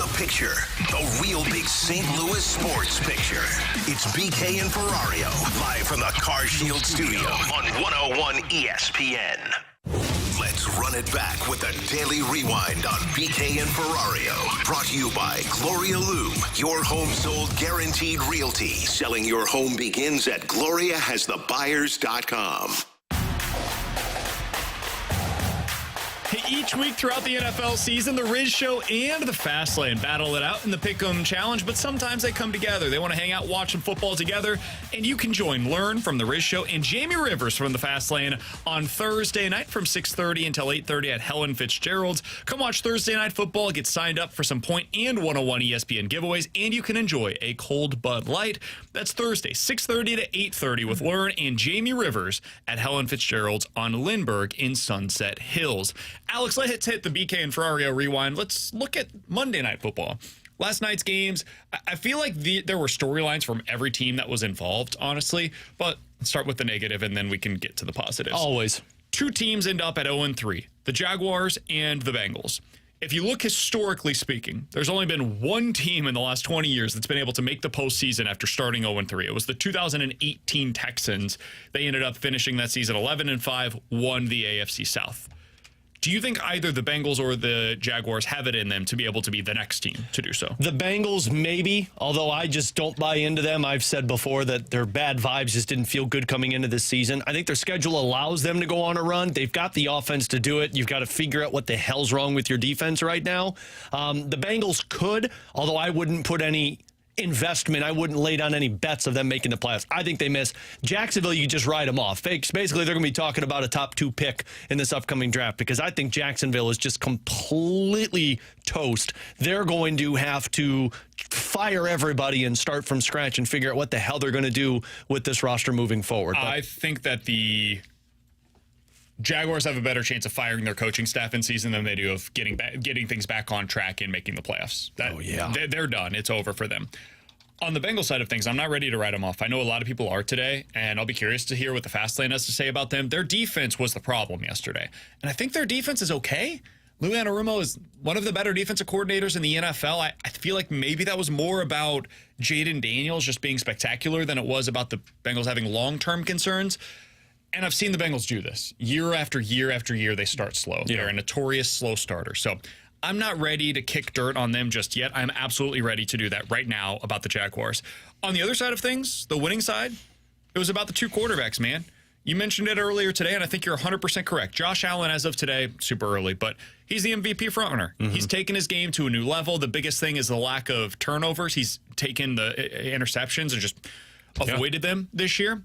the picture, the real big St. Louis sports picture. It's BK and Ferrario, live from the Car Shield studio on 101 ESPN. Let's run it back with a daily rewind on BK and Ferrario. Brought to you by Gloria Loom, your home sold guaranteed realty. Selling your home begins at GloriaHasTheBuyers.com. Each week throughout the NFL season, the Riz Show and the Fast Lane battle it out in the Pick'em Challenge, but sometimes they come together. They want to hang out, watch some football together, and you can learn from the Riz Show and Jamie Rivers from the Fast Lane on Thursday night from 6:30 until 8:30 at Helen Fitzgerald's. Come watch Thursday Night Football, get signed up for some Point and 101 ESPN giveaways, and you can enjoy a cold Bud Light. That's Thursday, 6:30 to 8:30 with Learn and Jamie Rivers at Helen Fitzgerald's on Lindbergh in Sunset Hills. Alex, let's hit the BK and Ferrario Rewind. Let's look at Monday Night Football. Last night's games, I feel like there were storylines from every team that was involved, honestly. But let's start with the negative, and then we can get to the positives. Always. Two teams end up at 0-3, the Jaguars and the Bengals. If you look historically speaking, there's only been one team in the last 20 years that's been able to make the postseason after starting 0-3. It was the 2018 Texans. They ended up finishing that season 11-5, won the AFC South. Do you think either the Bengals or the Jaguars have it in them to be able to be the next team to do so? The Bengals, maybe, although I just don't buy into them. I've said before that their bad vibes just didn't feel good coming into this season. I think their schedule allows them to go on a run. They've got the offense to do it. You've got to figure out what the hell's wrong with your defense right now. The Bengals could, although I wouldn't put any investment. I wouldn't lay down any bets of them making the playoffs. I think they miss. Jacksonville, you just write them off. Basically, they're going to be talking about a top 2 pick in this upcoming draft because I think Jacksonville is just completely toast. They're going to have to fire everybody and start from scratch and figure out what the hell they're going to do with this roster moving forward. I think that the Jaguars have a better chance of firing their coaching staff in season than they do of getting things back on track and making the playoffs. They're done. It's over for them. On the Bengals side of things, I'm not ready to write them off. I know a lot of people are today, and I'll be curious to hear what the Fast Lane has to say about them. Their defense was the problem yesterday, and I think their defense is okay. Lou Anarumo is one of the better defensive coordinators in the NFL. I feel like maybe that was more about Jaden Daniels just being spectacular than it was about the Bengals having long-term concerns. And I've seen the Bengals do this. Year after year after year, they start slow. Yeah. They're a notorious slow starter. So I'm not ready to kick dirt on them just yet. I'm absolutely ready to do that right now about the Jaguars. On the other side of things, the winning side, it was about the two quarterbacks, man. You mentioned it earlier today, and I think you're 100% correct. Josh Allen, as of today, super early, but he's the MVP frontrunner. Mm-hmm. He's taken his game to a new level. The biggest thing is the lack of turnovers. He's taken the interceptions and just avoided them this year.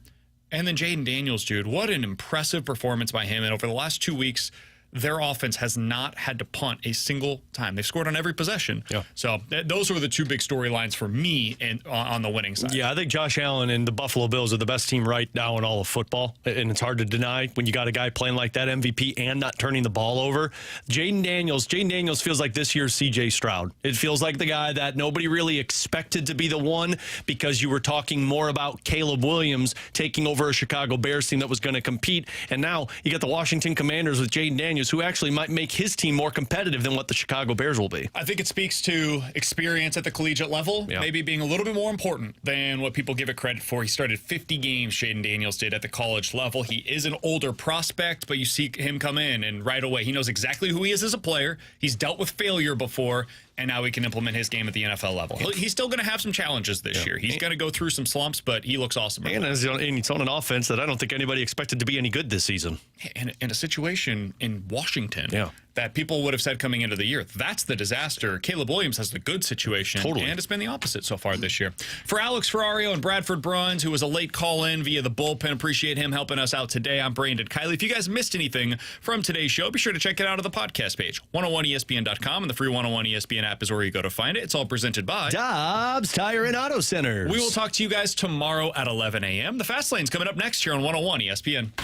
And then Jaden Daniels, dude, what an impressive performance by him. And over the last 2 weeks, their offense has not had to punt a single time. They've scored on every possession. Yeah. So those are the two big storylines for me on the winning side. Yeah, I think Josh Allen and the Buffalo Bills are the best team right now in all of football. And it's hard to deny when you got a guy playing like that, MVP, and not turning the ball over. Jaden Daniels feels like this year's C.J. Stroud. It feels like the guy that nobody really expected to be the one because you were talking more about Caleb Williams taking over a Chicago Bears team that was going to compete. And now you got the Washington Commanders with Jaden Daniels, who actually might make his team more competitive than what the Chicago Bears will be. I think it speaks to experience at the collegiate level, maybe being a little bit more important than what people give it credit for. He started 50 games, Jaden Daniels did, at the college level. He is an older prospect, but you see him come in, and right away he knows exactly who he is as a player. He's dealt with failure before, and now he can implement his game at the NFL level. He's still going to have some challenges this year. He's going to go through some slumps, but he looks awesome. And he's on an offense that I don't think anybody expected to be any good this season. And in a situation in Washington that people would have said coming into the year, that's the disaster. Caleb Williams has the good situation, and it's been the opposite so far this year. For Alex Ferrario and Bradford Bruns, who was a late call-in via the bullpen, appreciate him helping us out today. I'm Brandon Kiley. If you guys missed anything from today's show, be sure to check it out on the podcast page, 101ESPN.com, and the free 101 ESPN app is where you go to find it. It's all presented by Dobbs Tire and Auto Centers. We will talk to you guys tomorrow at 11 a.m. The Fast Lane's coming up next here on 101 ESPN.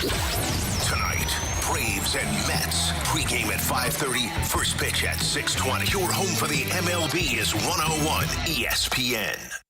Tonight, Braves and Mets. Pre-game at 5:30, first pitch at 6:20. Your home for the MLB is 101 ESPN.